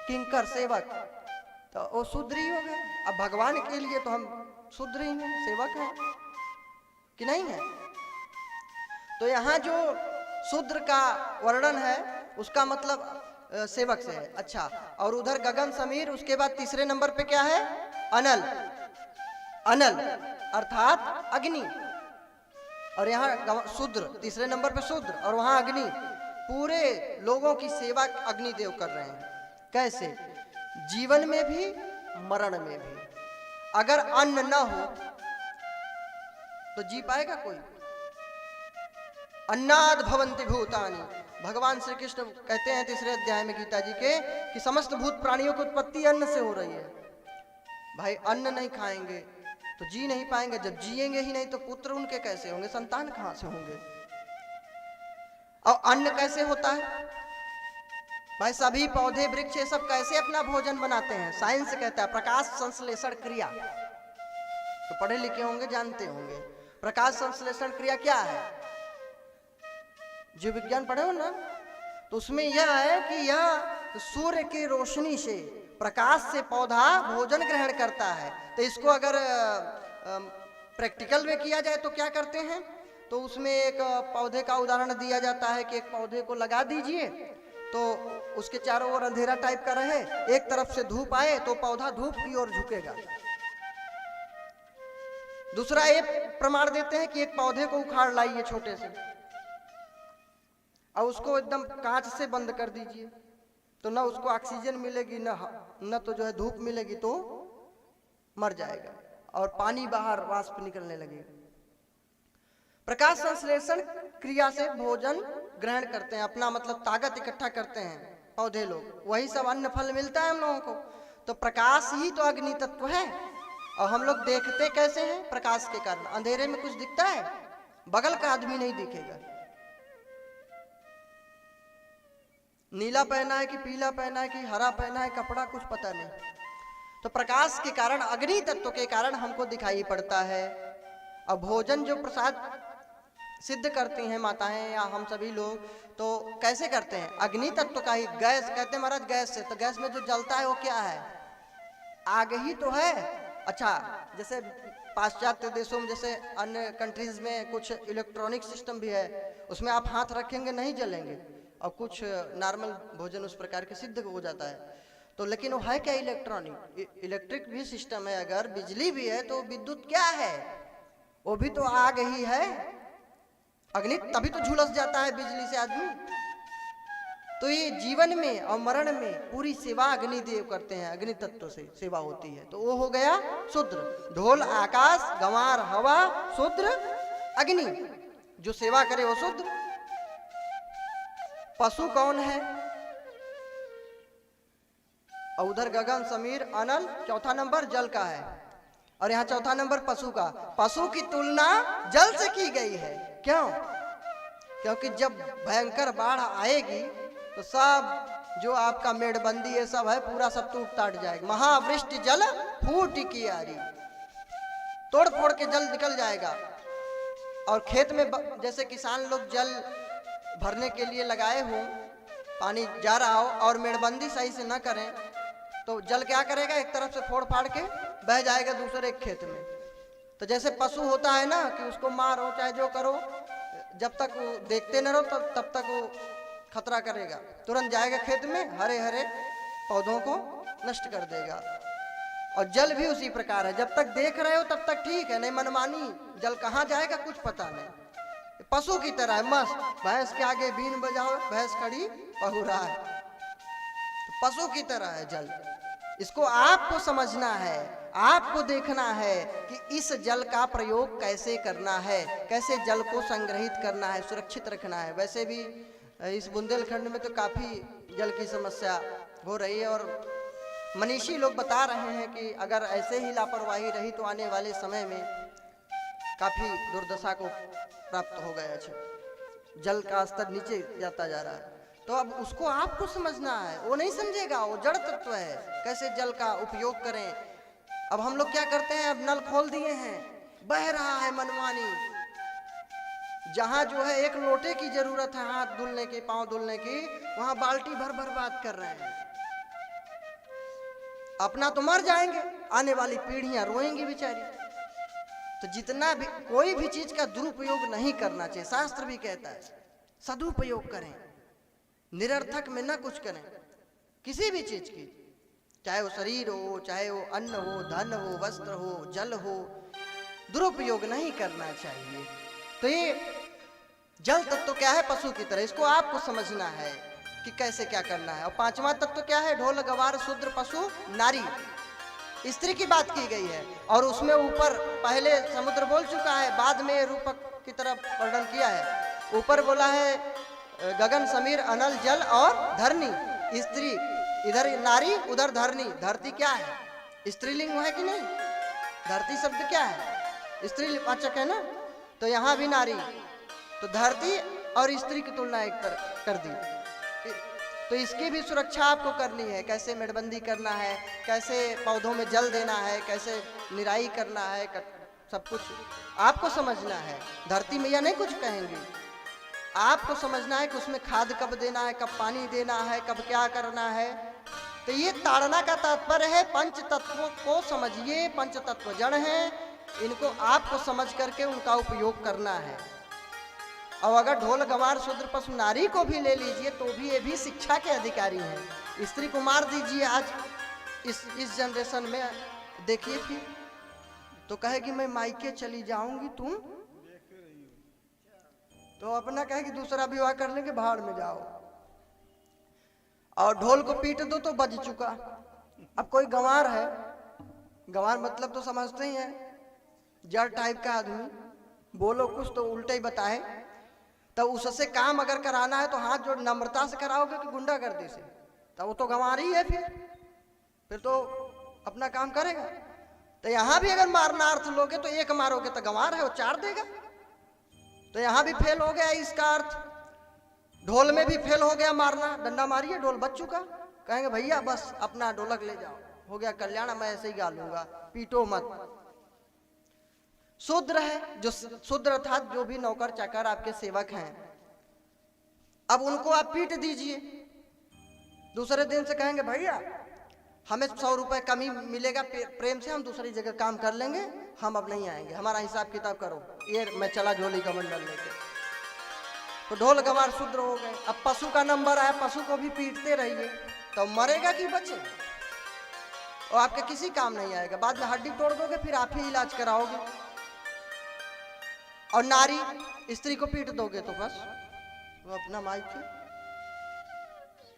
किंकर, सेवक, तो वो शूद्र ही हो गए। अब भगवान के लिए तो हम शूद्र ही हैं, सेवक हैं कि नहीं है? तो यहाँ जो शूद्र का वर्णन है उसका मतलब सेवक से है। अच्छा, और उधर गगन समीर, उसके बाद तीसरे नंबर पे क्या है? अनल। अनल अर्थात अग्नि, और यहाँ शूद्र, तीसरे नंबर पे शूद्र और वहां अग्नि। पूरे लोगों की सेवा अग्निदेव कर रहे हैं। कैसे? जीवन में भी मरण में भी। अगर अन्न न हो तो जी पाएगा कोई? अन्नाद भवन्ति भूतानि, भगवान श्री कृष्ण कहते हैं तीसरे अध्याय में गीता जी के कि समस्त भूत प्राणियों की उत्पत्ति अन्न से हो रही है। भाई अन्न नहीं खाएंगे तो जी नहीं पाएंगे। जब जिएंगे ही नहीं तो पुत्र उनके कैसे होंगे, संतान कहां से होंगे? और अन्न कैसे होता है भाई? सभी पौधे वृक्ष ये सब कैसे अपना भोजन बनाते हैं? साइंस कहता है प्रकाश संश्लेषण क्रिया। तो पढ़े लिखे होंगे, जानते होंगे प्रकाश संश्लेषण क्रिया क्या है। जीव विज्ञान पढ़े हो ना, तो उसमें यह है कि यह सूर्य की रोशनी से, प्रकाश से पौधा भोजन ग्रहण करता है। तो इसको अगर प्रैक्टिकल में किया जाए तो क्या करते हैं, तो उसमें एक पौधे का उदाहरण दिया जाता है कि एक पौधे को लगा दीजिए तो उसके चारों ओर अंधेरा टाइप का रहे, एक तरफ से धूप आए तो पौधा धूप की ओर झुकेगा। दूसरा एक प्रमाण देते हैं कि एक पौधे को उखाड़ लाइए छोटे से और उसको एकदम कांच से बंद कर दीजिए, तो ना उसको ऑक्सीजन मिलेगी न तो जो है धूप मिलेगी, तो मर जाएगा और पानी बाहर वाष्प निकलने लगेगा। प्रकाश संश्लेषण क्रिया से भोजन ग्रहण करते हैं, अपना मतलब ताकत इकट्ठा करते हैं पौधे लोग, वही सब अन्न फल मिलता है हम लोगों को। तो प्रकाश ही तो अग्नि तत्व है। और हम लोग देखते कैसे हैं? प्रकाश के कारण। अंधेरे में कुछ दिखता है? बगल का आदमी नहीं दिखेगा। नीला पहना है कि पीला पहना है कि हरा पहना है, कपड़ा कुछ पता नहीं। तो प्रकाश के कारण, अग्नि तत्व के कारण हमको दिखाई पड़ता है। और भोजन जो प्रसाद सिद्ध करती हैं माताएं या हम सभी लोग, तो कैसे करते हैं? अग्नि तत्व का ही। गैस कहते हैं महाराज गैस से, तो गैस में जो जलता है वो क्या है? आग ही तो है। अच्छा, जैसे पाश्चात्य देशों में, जैसे अन्य कंट्रीज में कुछ इलेक्ट्रॉनिक सिस्टम भी है, उसमें आप हाथ रखेंगे नहीं जलेंगे, और कुछ नॉर्मल भोजन उस प्रकार के सिद्ध हो जाता है। तो लेकिन वो है क्या? इलेक्ट्रॉनिक, इलेक्ट्रिक भी सिस्टम है। अगर बिजली भी है तो विद्युत क्या है? वो भी तो आग ही है। अग्नि तभी तो झुलस जाता है बिजली से आदमी। तो ये जीवन में और मरण में पूरी सेवा अग्निदेव करते हैं, अग्नि तत्व से सेवा होती है। तो वो हो गया शूद्र। ढोल आकाश, गंवार हवा, शूद्र अग्नि। जो सेवा करे वो शूद्र। पशु कौन है? और उधर गगन समीर अनल, चौथा नंबर जल का है, और यहाँ चौथा नंबर पशु का। पशु की तुलना जल से की गई है। क्यों? क्योंकि जब भयंकर बाढ़ आएगी तो सब जो आपका मेड़बंदी ये सब है पूरा सब टूट टाट जाएगा। महावृष्टि जल फूट की आरी, तोड़ फोड़ के जल निकल जाएगा। और खेत में जैसे किसान लोग जल भरने के लिए लगाए हों, पानी जा रहा हो और मेड़बंदी सही से न करें तो जल क्या करेगा? एक तरफ से फोड़ फाड़ के बह जाएगा दूसरे खेत में। तो जैसे पशु होता है ना कि उसको मारो चाहे जो करो, जब तक वो देखते न रहो तब तक वो खतरा करेगा, तुरंत जाएगा खेत में, हरे हरे पौधों को नष्ट कर देगा। और जल भी उसी प्रकार है, जब तक देख रहे हो तब तक ठीक है, नहीं मनमानी जल कहाँ जाएगा कुछ पता नहीं। पशु की तरह है, मस्त। भैंस के आगे बीन बजाओ, भैंस खड़ी पहुरा है। तो पशु की तरह है जल। इसको आपको समझना है, आपको देखना है कि इस जल का प्रयोग कैसे करना है, कैसे जल को संग्रहित करना है, सुरक्षित रखना है। वैसे भी इस बुंदेलखंड में तो काफी जल की समस्या हो रही है, और मनीषी लोग बता रहे हैं कि अगर ऐसे ही लापरवाही रही तो आने वाले समय में काफी दुर्दशा को प्राप्त हो गया है। जल का स्तर नीचे जाता जा रहा है। तो अब उसको आपको समझना है, वो नहीं समझेगा, वो जड़ तत्व है। कैसे जल का उपयोग करें। अब हम लोग क्या करते हैं? अब नल खोल दिए हैं, बह रहा है मनमानी। जहां जो है एक लोटे की जरूरत है हाथ धुलने की, पांव धुलने की, वहां बाल्टी भर भर बात कर रहे हैं। अपना तो मर जाएंगे, आने वाली पीढ़ियां रोएंगी बेचारी। तो जितना भी कोई भी चीज का दुरुपयोग नहीं करना चाहिए। शास्त्र भी कहता है सदुपयोग करें, निरर्थक में ना कुछ करें किसी भी चीज की। चाहे वो शरीर हो, चाहे वो अन्न हो, धन हो, वस्त्र हो, जल हो, दुरुपयोग नहीं करना चाहिए। तो ये जल तत्व क्या है? पशु की तरह, इसको आपको समझना है कि कैसे क्या करना है। और पांचवा तत्व क्या है? ढोल गवार शूद्र पशु नारी, स्त्री की बात की गई है। और उसमें ऊपर पहले समुद्र बोल चुका है, बाद में रूपक की तरफ वर्णन किया है। ऊपर बोला है गगन समीर अनल जल और धरनी, स्त्री इधर नारी उधर धरनी। धरती क्या है? स्त्रीलिंग है कि नहीं? धरती शब्द क्या है? स्त्रीवाचक है ना। तो यहाँ भी नारी, तो धरती और स्त्री की तुलना एक तरह कर दी। तो इसकी भी सुरक्षा आपको करनी है। कैसे मेड़बंदी करना है, कैसे पौधों में जल देना है, कैसे निराई करना है, सब कुछ आपको समझना है। धरती मैया नहीं कुछ कहेंगी, आपको समझना है कि उसमें खाद कब देना है, कब पानी देना है, कब क्या करना है। तो ये ताड़ना का तात्पर्य है पंच तत्वों को समझिए। पंच तत्व जड़ हैं, इनको आपको समझ करके उनका उपयोग करना है। और अगर ढोल गंवार शूद्र पशु नारी को भी ले लीजिए तो भी ये भी शिक्षा के अधिकारी हैं। स्त्री को मार दीजिए आज इस जनरेशन में, देखिए फिर तो कहेगी मैं मायके चली जाऊंगी, तुम तो अपना कहेगी दूसरा विवाह कर लेंगे, भाड़ में जाओ। और ढोल को पीट दो तो बज चुका। अब कोई गंवार है, गंवार मतलब तो समझते ही हैं, जड़ टाइप का आदमी, बोलो कुछ तो उल्टे ही बताए। तो उससे काम अगर कराना है तो हाथ जोड़ नम्रता से कराओगे कि गुंडागर्दी से? तो वो तो गंवार ही है, फिर तो अपना काम करेगा। तो यहाँ भी अगर मारना अर्थ लोगे तो एक मारोगे तो गंवार है, वो चार देगा। तो यहाँ भी फेल हो गया इसका अर्थ। ढोल में भी फेल हो गया मारना, डंडा मारिए ढोल बच चुका। कहेंगे भैया बस अपना ढोलक ले जाओ, हो गया कल्याण, मैं ऐसे ही गा लूंगा, पीटो मत। शूद्र है, जो शूद्र अर्थात जो भी नौकर चाकर आपके सेवक हैं, अब उनको आप पीट दीजिए। दूसरे दिन से कहेंगे भैया हमें 100 रुपए कमी मिलेगा, प्रेम से हम दूसरी जगह काम कर लेंगे, हम अब नहीं आएंगे, हमारा हिसाब किताब करो, ये मैं चला झोली का मंडल लेके। तो ढोल गंवार शूद्र हो गए। अब पशु का नंबर आया, पशु को भी पीटते रहिए तो मरेगा कि बचे? और आपके किसी काम नहीं आएगा, बाद में हड्डी तोड़ दोगे, फिर आप ही इलाज कराओगे। और नारी स्त्री को पीट दोगे तो बस वो अपना मायके।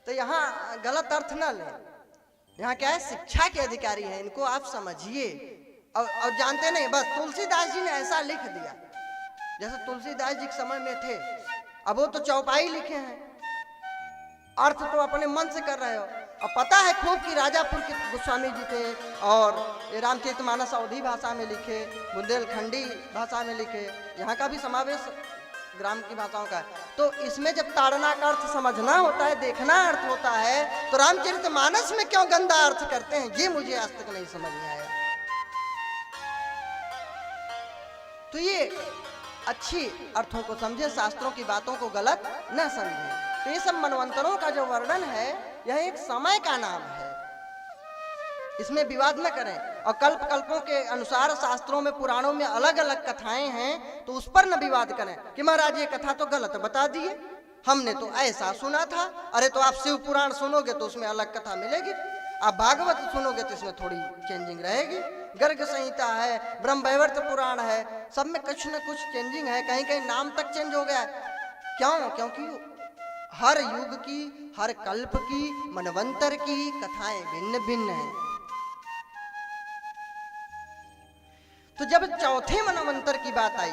तो यहाँ गलत अर्थ ना ले, यहाँ क्या है, शिक्षा के अधिकारी हैं, इनको आप समझिए। और जानते नहीं, बस तुलसीदास जी ने ऐसा लिख दिया, जैसे तुलसीदास जी के समय में थे। अब वो तो चौपाई लिखे हैं, अर्थ तो अपने मन से कर रहे हो। अब पता है खूब कि राजापुर के गोस्वामी जी थे, और रामचरितमानस अवधी भाषा में लिखे, बुंदेलखंडी भाषा में लिखे, यहाँ का भी समावेश ग्राम की भाषाओं का है। तो इसमें जब ताड़ना का अर्थ समझना होता है, देखना अर्थ होता है, तो रामचरितमानस में क्यों गंदा अर्थ करते हैं, ये मुझे आज तक नहीं समझ में आया। तो ये अच्छी अर्थों को समझे, शास्त्रों की बातों को गलत न समझे। तो ये सब मनवंतरों का जो वर्णन है, यह एक समय का नाम है, इसमें विवाद न करें। और कल्प कल्पों के अनुसार शास्त्रों में, पुराणों में अलग अलग कथाएं हैं, तो उस पर न विवाद करें कि महाराज ये कथा तो गलत बता दिए, हमने तो ऐसा सुना था। अरे तो आप शिव पुराण सुनोगे तो उसमें अलग कथा मिलेगी, आप भागवत सुनोगे तो इसमें थोड़ी चेंजिंग रहेगी। गर्ग संहिता है, ब्रह्म वैवर्त पुराण है, सब में कुछ न कुछ चेंजिंग है, कहीं कहीं नाम तक चेंज हो गया है। क्यों? क्योंकि हर युग की, हर कल्प की, मनवंतर की कथाएं भिन्न भिन्न हैं। तो जब चौथे मनवंतर की बात आई,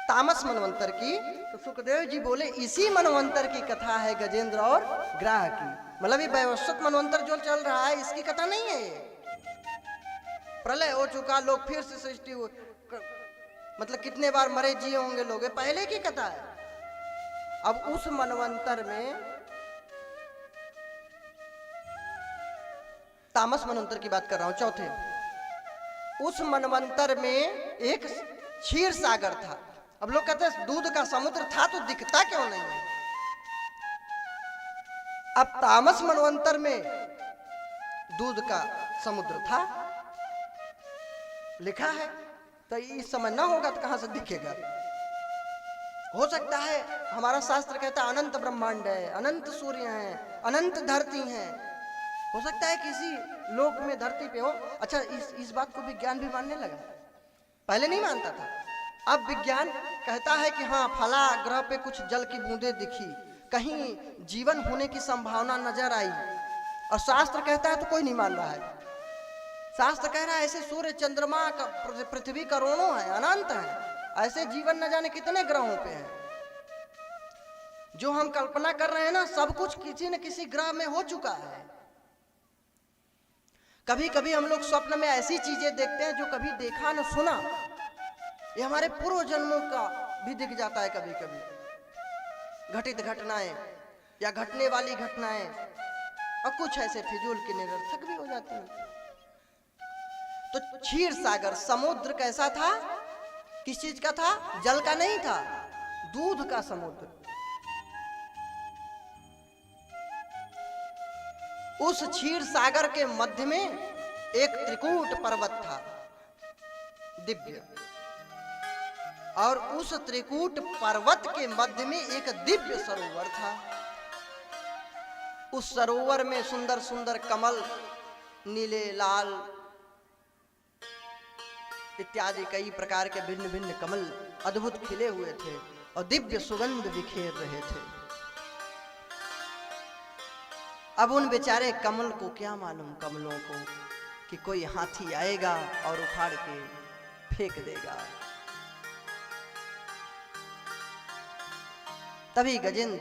तामस मनवंतर की, तो सुखदेव जी बोले इसी मनवंतर की कथा है गजेंद्र और ग्राह की। मतलब ये वैवस्वत मनवंतर जो चल रहा है, इसकी कथा नहीं है ये। प्रलय हो चुका, लोग फिर से सृष्टि हो, मतलब कितने बार मरे जिए होंगे लोग, पहले की कथा है। अब उस मनवंतर में, तामस मनवंतर की बात कर रहा हूं, चौथे, उस मनवंतर में एक क्षीर सागर था। अब लोग कहते हैं दूध का समुद्र था तो दिखता क्यों नहीं है? अब तामस मनवंतर में दूध का समुद्र था, लिखा है, तो इस समय ना होगा तो कहां से दिखेगा? हो सकता है हमारा शास्त्र कहता है अनंत ब्रह्मांड है, अनंत सूर्य हैं, अनंत धरती हैं, हो सकता है किसी लोक में धरती पे हो। अच्छा, इस बात को विज्ञान भी मानने लगा, पहले नहीं मानता था। अब विज्ञान कहता है कि हाँ, फला ग्रह पे कुछ जल की बूंदें दिखी, कहीं जीवन होने की संभावना नजर आई। और शास्त्र कहता है तो कोई नहीं मान रहा है। शास्त्र कह रहा है ऐसे सूर्य चंद्रमा का पृथ्वी करोड़ों है, अनंत है, ऐसे जीवन न जाने कितने ग्रहों पे हैं। जो हम कल्पना कर रहे हैं ना, सब कुछ किसी न किसी ग्रह में हो चुका है। कभी कभी हम लोग स्वप्न में ऐसी चीजें देखते हैं जो कभी देखा न सुना, ये हमारे पूर्व जन्मों का भी दिख जाता है। कभी कभी घटित घटनाएं या घटने वाली घटनाएं, और कुछ ऐसे फिजूल के निरर्थक भी हो जाते हैं। तो क्षीर सागर समुद्र कैसा था? किस चीज का था? जल का नहीं था, दूध का समुद्र। उस क्षीर सागर के मध्य में एक त्रिकूट पर्वत था, दिव्य। और उस त्रिकूट पर्वत के मध्य में एक दिव्य सरोवर था। उस सरोवर में सुंदर सुंदर कमल, नीले, लाल इत्यादि कई प्रकार के भिन्न भिन्न कमल अद्भुत खिले हुए थे और दिव्य सुगंध बिखेर रहे थे। अब उन बेचारे कमल को क्या मालूम, कमलों को, कि कोई हाथी आएगा और उखाड़ के फेंक देगा। तभी गजेंद्र,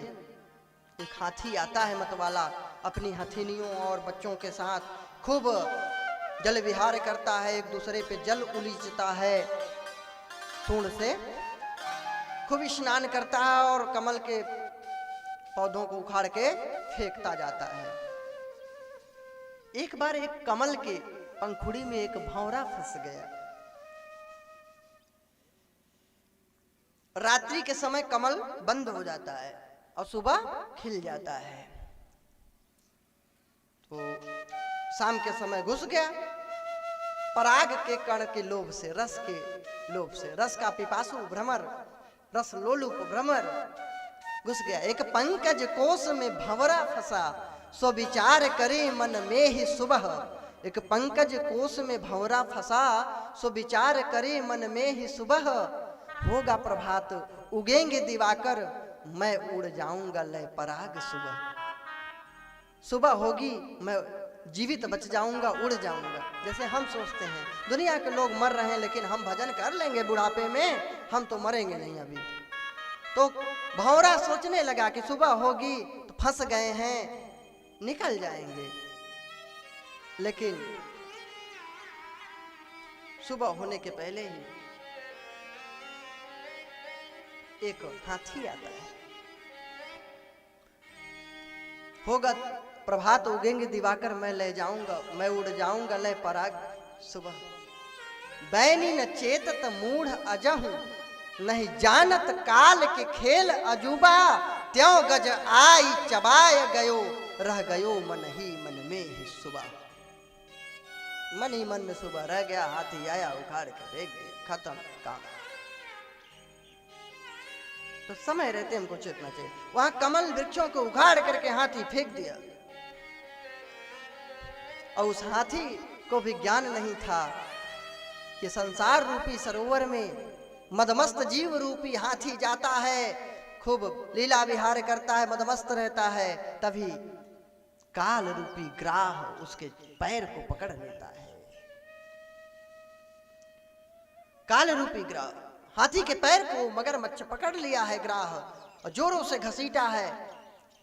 एक हाथी आता है मतवाला, अपनी हथिनियों और बच्चों के साथ खूब जल विहार करता है, एक दूसरे पे जल उलीचता है, सूंड से खूब स्नान करता है और कमल के पौधों को उखाड़ के फेंकता जाता है। एक बार एक कमल के पंखुड़ी में एक भंवरा फंस गया। रात्रि के समय कमल बंद हो जाता है और सुबह खिल जाता है। तो शाम के समय घुस गया, पराग के कण के लोभ से, रस के लोभ से, रस का पिपासु भ्रमर, रस लोलुप भ्रमर घुस गया। एक पंकज कोश में भंवरा फंसा, सो विचार करे मन में ही सुबह। एक पंकज कोश में भंवरा फंसा, सो विचार करे मन में ही सुबह। होगा प्रभात, उगेंगे दिवाकर, मैं उड़ जाऊंगा लय पराग सुबह। सुबह होगी, मैं जीवित बच जाऊंगा, उड़ जाऊंगा। जैसे हम सोचते हैं दुनिया के लोग मर रहे हैं, लेकिन हम भजन कर लेंगे बुढ़ापे में, हम तो मरेंगे नहीं अभी। तो भंवरा सोचने लगा कि सुबह होगी तो फंस गए हैं, निकल जाएंगे। लेकिन सुबह होने के पहले ही एक हाथी आता है। होगा प्रभात, उगेंगे दिवाकर, मैं ले जाऊंगा, मैं उड़ जाऊंगा लय पराग सुबह। बैनी न चेतत मूढ़ अजहू, नहीं जानत काल के खेल अजूबा। त्यों गज आई चबाय गयो, रह गयो मन ही मन में ही सुबह। मन ही मन में सुबह रह गया, हाथी आया उखाड़ के फेंक दिया, खत्म काम। तो समय रहते हमको चेतना चाहिए। वहां कमल वृक्षों को उखाड़ करके हाथी फेंक दिया, और उस हाथी को भी ज्ञान नहीं था कि संसार रूपी सरोवर में मदमस्त जीव रूपी हाथी जाता है, खूब लीला विहार करता है, मदमस्त रहता है। तभी काल रूपी ग्राह उसके पैर को पकड़ लेता है। काल रूपी ग्राह हाथी के पैर को मगरमच्छ पकड़ लिया है ग्राह, और जोरों से घसीटा है।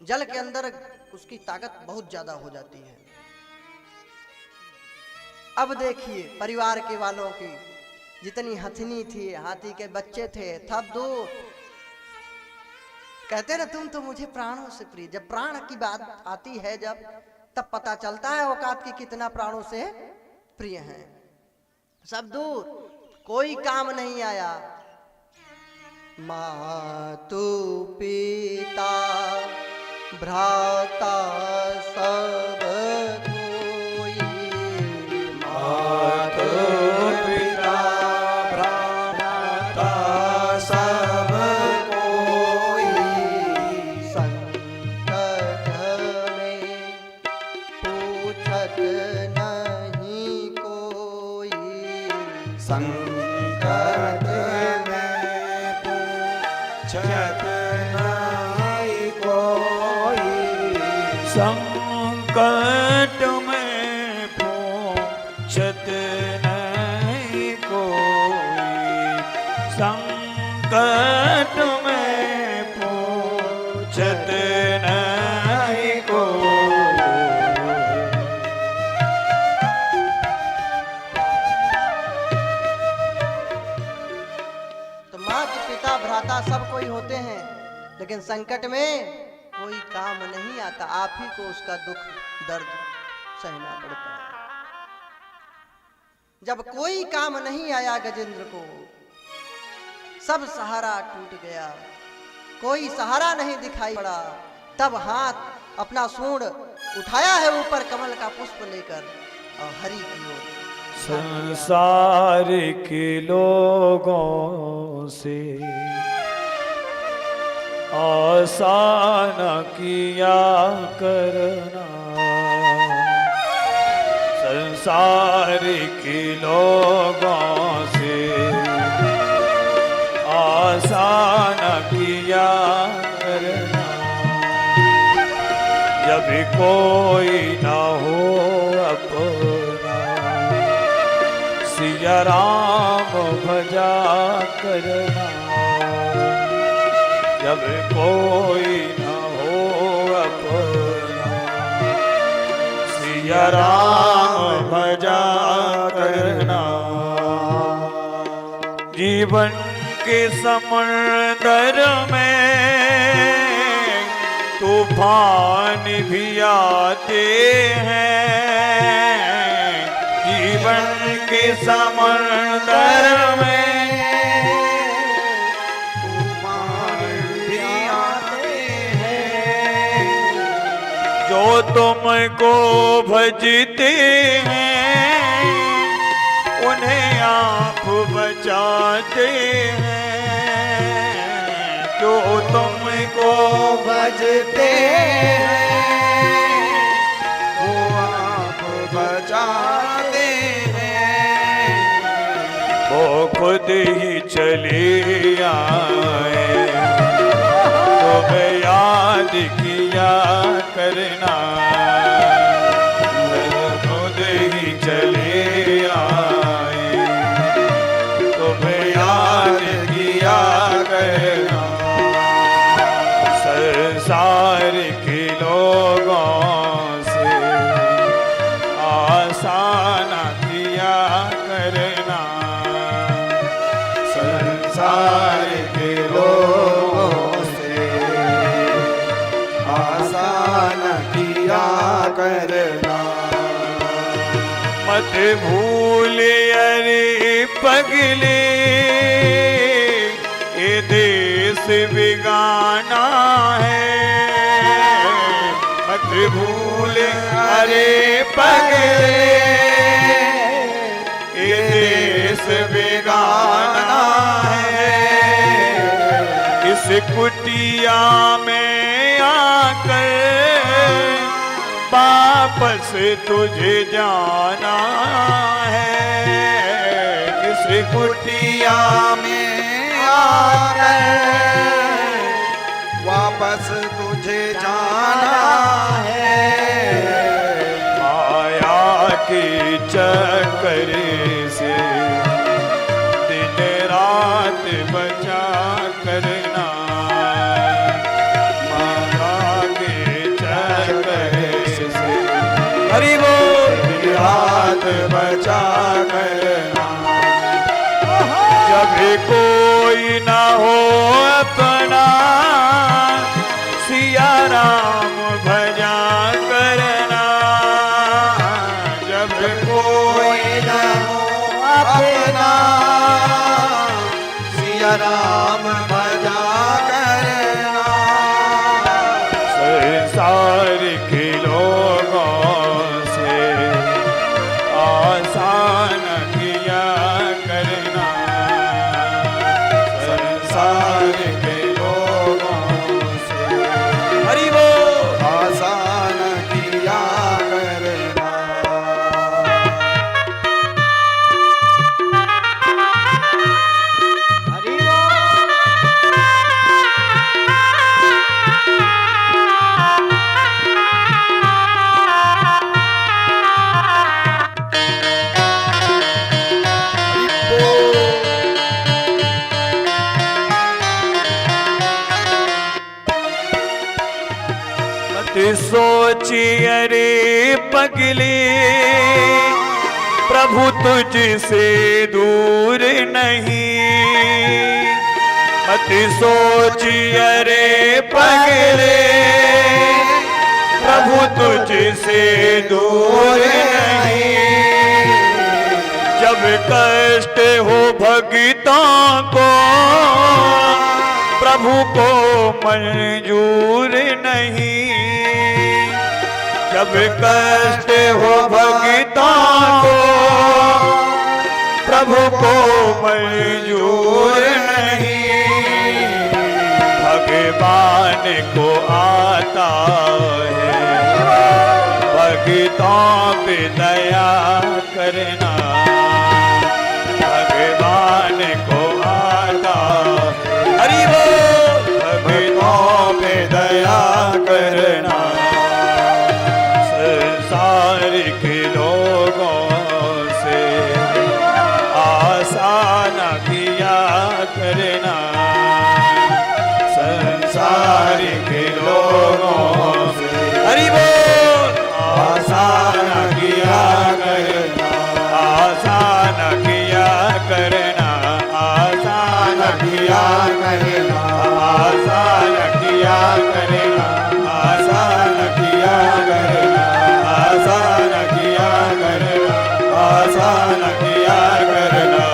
जल के अंदर उसकी ताकत बहुत ज्यादा हो जाती है। अब देखिए परिवार के वालों की जितनी हथिनी थी, हाथी के बच्चे थे, सब दूर। कहते ना तुम तो मुझे प्राणों से प्रिय। जब प्राण की बात आती है जब, तब पता चलता है औकात की कितना प्राणों से प्रिय हैं। सब दूर, कोई काम नहीं आया। मातु पिता भ्राता सब कोई, मातु पिता भ्राता सब कोई, संकट में पूछ संकट में पूछत नहीं कोई, संकट में पूछत नहीं कोई, संकट में पूछत नहीं कोई। तो माता पिता भ्राता सब कोई होते हैं, लेकिन संकट में कोई काम नहीं आता। आप ही को उसका दुख दर्द सहना पड़ता है। जब कोई काम नहीं आया गजेंद्र को, सब सहारा टूट गया, कोई सहारा नहीं दिखाई पड़ा, तब हाथ अपना सूंड उठाया है ऊपर कमल का पुष्प लेकर और हरि की ओर। संसार के लोगों से आसान किया करना, संसार के लोगों से आसान किया करना। जब कोई ना हो अपना, सिया राम भजा करना। जब कोई ना हो अपना, सिया राम भजा करना। जीवन के समंदर में तूफान भी आते हैं, जीवन के समंदर में तूफान भी आते हैं, जो तुमको भजते हैं उन्हें आप बचाते हैं। जो तुमको भजते हैं वो आप बचाते हैं, वो खुद ही चले आए, तुम्हें याद किया करना। खुद ही चले आए, तुम्हें याद किया करना। संसार के लोगों से आसान किया करना, संसार के लोगों से आसान किया करना। मत भूल अरे पगले, ये देश बेगाना है। मत भूल अरे पगले, ये देश बेगाना है। इस कुटिया में आकर वापस तुझे जाना है। इस कुटिया में आकर वापस तुझे जाना है। माया के चक्कर से दिन रात बचा करना, माया के चक्कर से हरि बोल रात बचा करना। जब कोई ना हो अपना, सिया राम भजा करना। जब कोई न हो अपना, सिया राम भजा करना। संसार के लोगों से आसान किया करना, संसार के लोगों से हरि बोल आसान किया करना। सोची अरे पगली प्रभु तुझसे दूर नहीं। मत सोची अरे पगले प्रभु तुझसे दूर नहीं। जब कष्ट हो भक्तों को प्रभु को मंजूर नहीं। जब कष्ट हो भक्तों को प्रभु को मंजूर नहीं। भगवान को आता है भक्तों पे दया करना। भगवान को आता हरि बोल भक्तों पे दया करना। संसार के लोगों से आशा न किया करना। संसार के लोगों से हरि बोल आशा न किया करना। आशा न किया करना। आशा न किया करना। आशा न किया करना। आशा न किया करना। आशा न किया करना। आशा न किया करना।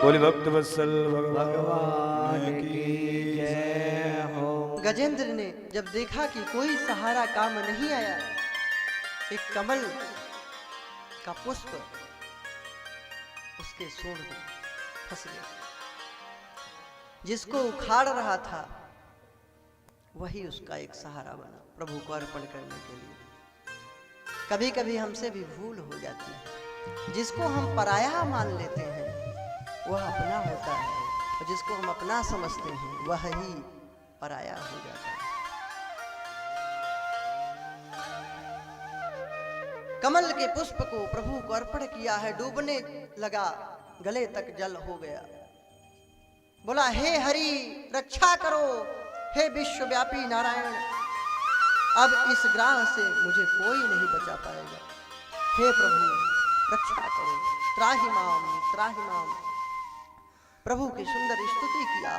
बोले भक्त वत्सल भगवान की जय हो। गजेंद्र ने जब देखा कि कोई सहारा काम नहीं आया, एक कमल का पुष्प उसके सूंड में फंस गया। जिसको उखाड़ रहा था वही उसका एक सहारा बना प्रभु को अर्पण करने के लिए। कभी कभी हमसे भी भूल हो जाती है। जिसको हम पराया मान लेते हैं वह अपना होता है, और जिसको हम अपना समझते हैं वह ही पराया हो जाता है। कमल के पुष्प को प्रभु को अर्पण किया है, डूबने लगा, गले तक जल हो गया। बोला हे हरि रक्षा करो, हे विश्वव्यापी नारायण, अब इस ग्राह से मुझे कोई नहीं बचा पाएगा। हे प्रभु रक्षा करो, त्राहि माम त्राहि माम। प्रभु की सुंदर स्तुति किया।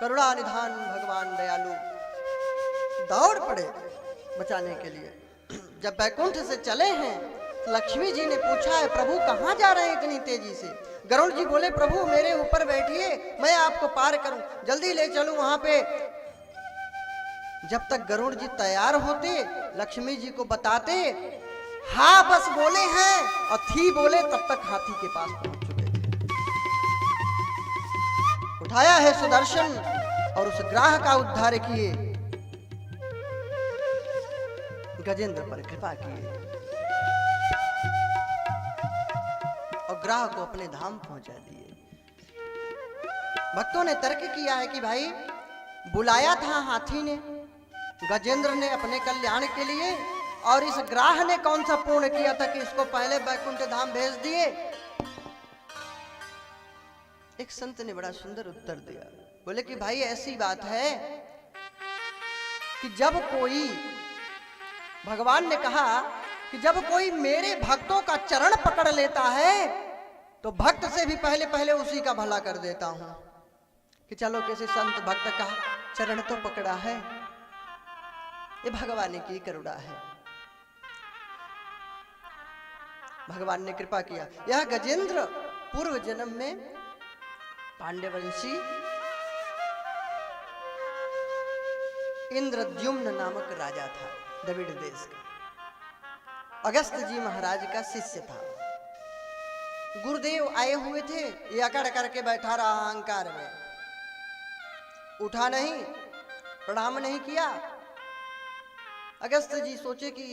करुणा निधान भगवान दयालु दौड़ पड़े बचाने के लिए। जब बैकुंठ से चले हैं तो लक्ष्मी जी ने पूछा है प्रभु कहाँ जा रहे हैं इतनी तेजी से। गरुड़ जी बोले प्रभु मेरे ऊपर बैठिए, मैं आपको पार करूं, जल्दी ले चलूं वहां पे। जब तक गरुड़ जी तैयार होते लक्ष्मी जी को बताते, हाँ बस बोले हैं और थी बोले, तब तक हाथी के पास पहुंच चुके थे। उठाया है सुदर्शन और उस ग्राह का उद्धार किए, गजेंद्र पर कृपा किए और ग्राह को अपने धाम पहुंचा दिए। भक्तों ने तर्क किया है कि भाई बुलाया था हाथी ने गजेंद्र ने अपने कल्याण के लिए, और इस ग्राह ने कौन सा पूर्ण किया था कि इसको पहले बैकुंठ धाम भेज दिए। एक संत ने बड़ा सुंदर उत्तर दिया, बोले कि भाई ऐसी बात है कि जब कोई, भगवान ने कहा कि जब कोई मेरे भक्तों का चरण पकड़ लेता है तो भक्त से भी पहले पहले उसी का भला कर देता हूं। कि चलो किसी संत भक्त का चरण तो पकड़ा है, ये भगवान की करुणा है। भगवान ने कृपा किया। यह गजेंद्र पूर्व जन्म में पांड्यवंशी इंद्रद्युम्न नामक राजा था, द्रविड़ देश का। अगस्त जी महाराज का शिष्य था। गुरुदेव आए हुए थे, ये अकड़ करके बैठा रहा अहंकार में, उठा नहीं, प्रणाम नहीं किया। अगस्त जी सोचे कि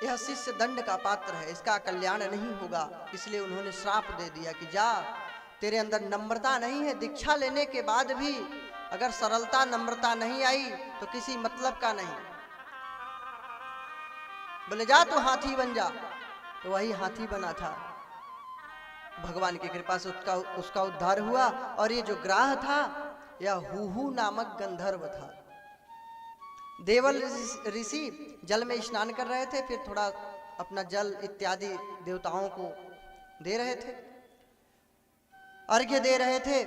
यह शिष्य दंड का पात्र है, इसका कल्याण नहीं होगा, इसलिए उन्होंने श्राप दे दिया कि जा, तेरे अंदर नम्रता नहीं है, दीक्षा लेने के बाद भी अगर सरलता नम्रता नहीं आई तो किसी मतलब का नहीं। बोले जा तो हाथी बन जा, तो वही हाथी बना था। भगवान की कृपा से उसका उद्धार हुआ, और ये जो ग्राह था यह हुहु नामक गंधर्व था। देवल ऋषि जल में स्नान कर रहे थे, फिर थोड़ा अपना जल इत्यादि देवताओं को दे रहे थे, अर्घ्य दे रहे थे।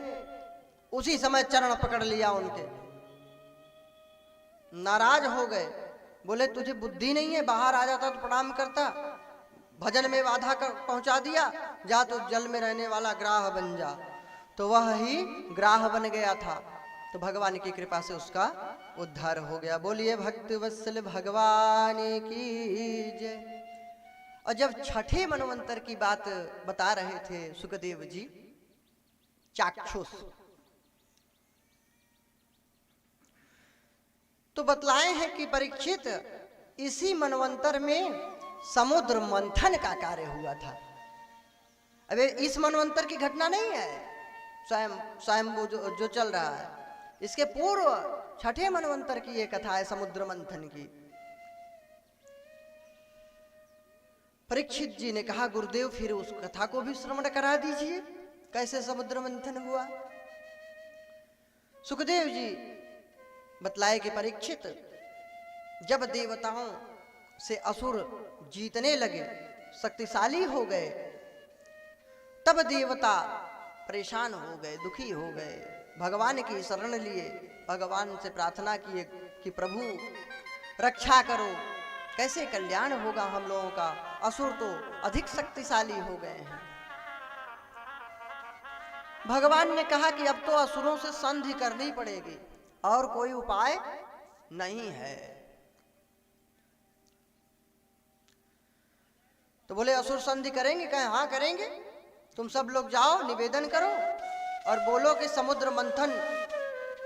उसी समय चरण पकड़ लिया उनके, नाराज हो गए, बोले तुझे बुद्धि नहीं है, बाहर आ जाता तो प्रणाम करता, भजन में बाधा पहुंचा दिया, जा तो जल में रहने वाला ग्राह बन जा। तो वह ही ग्राह बन गया था। तो भगवान की कृपा से उसका उद्धार हो गया। बोलिए भक्त वत्सल भगवान की जय। और जब छठे मनवंतर की बात बता रहे थे सुखदेव जी चाक्षुष, तो बतलाए हैं कि परीक्षित इसी मनवंतर में समुद्र मंथन का कार्य हुआ था। अबे इस मनवंतर की घटना नहीं है, स्वयं जो चल रहा है, इसके पूर्व छठे मनवंतर की ये कथा है समुद्र मंथन की। परीक्षित जी ने कहा गुरुदेव फिर उस कथा को भी श्रवण करा दीजिए, कैसे समुद्र मंथन हुआ। सुखदेव जी बतलाए कि परीक्षित जब देवताओं से असुर जीतने लगे, शक्तिशाली हो गए, तब देवता परेशान हो गए, दुखी हो गए, भगवान की शरण लिए, भगवान से प्रार्थना किए कि प्रभु रक्षा करो, कैसे कल्याण होगा हम लोगों का, असुर तो अधिक शक्तिशाली हो गए हैं। भगवान ने कहा कि अब तो असुरों से संधि करनी पड़ेगी और कोई उपाय नहीं है। तो बोले असुर संधि करेंगे? कहें हाँ करेंगे, तुम सब लोग जाओ निवेदन करो और बोलो कि समुद्र मंथन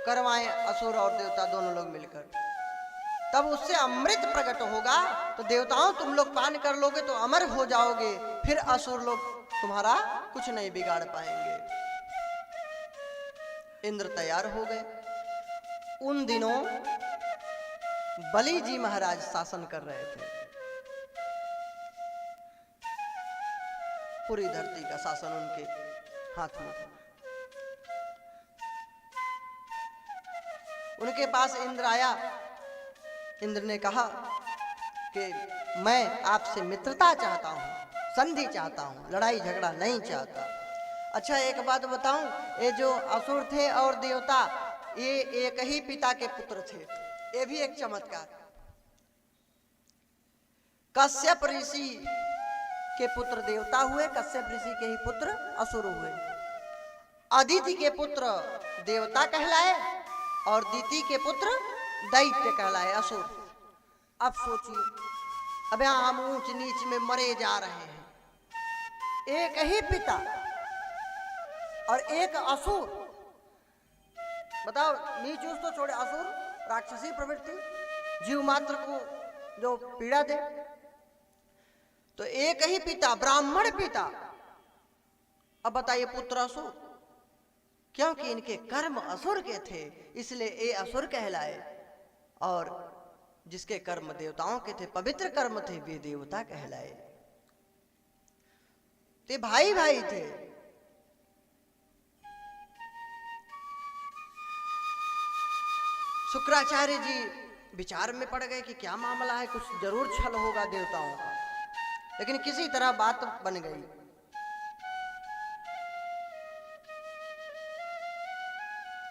करवाएं असुर और देवता दोनों लोग मिलकर, तब उससे अमृत प्रकट होगा, तो देवताओं तुम लोग पान कर लोगे तो अमर हो जाओगे, फिर असुर लोग तुम्हारा कुछ नहीं बिगाड़ पाएंगे। इंद्र तैयार हो गए। उन दिनों बलि जी महाराज शासन कर रहे थे, पूरी धरती का शासन उनके हाथ में था। उनके पास इंद्र आया। इंद्र ने कहा कि मैं आपसे मित्रता चाहता हूं, संधि चाहता हूं, लड़ाई झगड़ा नहीं चाहता। अच्छा एक बात बताऊं, ये जो असुर थे और देवता ये एक ही पिता के पुत्र थे, ये भी एक चमत्कार। कश्यप ऋषि के पुत्र देवता हुए, कश्यप ऋषि के ही पुत्र असुर हुए। अदिति के पुत्र देवता कहलाए और दिति के पुत्र दैत्य कहलाए असुर। अब सोचिए, अब यहां हम ऊंच नीच में मरे जा रहे हैं, एक ही पिता और एक असुर। बताओ, नीच ऊंच तो छोड़े, असुर राक्षसी प्रवृत्ति, जीव मात्र को जो पीड़ा दे, तो एक ही पिता, ब्राह्मण पिता। अब बताइए पुत्र असुर, क्योंकि इनके कर्म असुर के थे इसलिए ये असुर कहलाए, और जिसके कर्म देवताओं के थे, पवित्र कर्म थे, वे देवता कहलाए। ते भाई भाई थे। शुक्राचार्य जी विचार में पड़ गए कि क्या मामला है, कुछ जरूर छल होगा देवताओं का, लेकिन किसी तरह बात बन गई।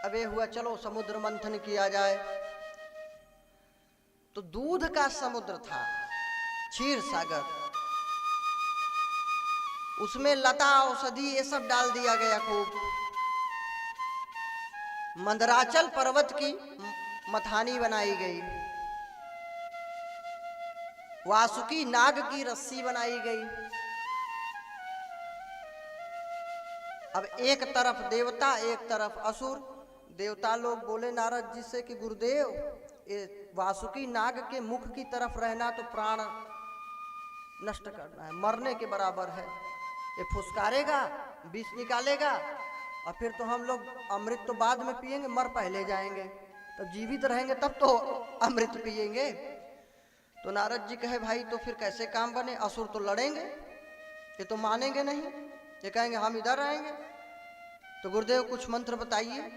अब ये हुआ चलो समुद्र मंथन किया जाए। तो दूध का समुद्र था, क्षीर सागर, उसमें लता औषधि ये सब डाल दिया गया खूब। मंदराचल पर्वत की मथानी बनाई गई, वासुकी नाग की रस्सी बनाई गई। अब एक तरफ देवता एक तरफ असुर। देवता लोग बोले नारद जी से कि गुरुदेव, ये वासुकी नाग के मुख की तरफ रहना तो प्राण नष्ट करना है, मरने के बराबर है। ये फुसकारेगा, विष निकालेगा, और फिर तो हम लोग अमृत तो बाद में पिएंगे, मर पहले जाएंगे, तब जीवित रहेंगे तब तो अमृत पिएंगे। तो नारद जी कहे भाई तो फिर कैसे काम बने, असुर तो लड़ेंगे, ये तो मानेंगे नहीं, ये कहेंगे हम इधर रहेंगे। तो गुरुदेव कुछ मंत्र बताइए।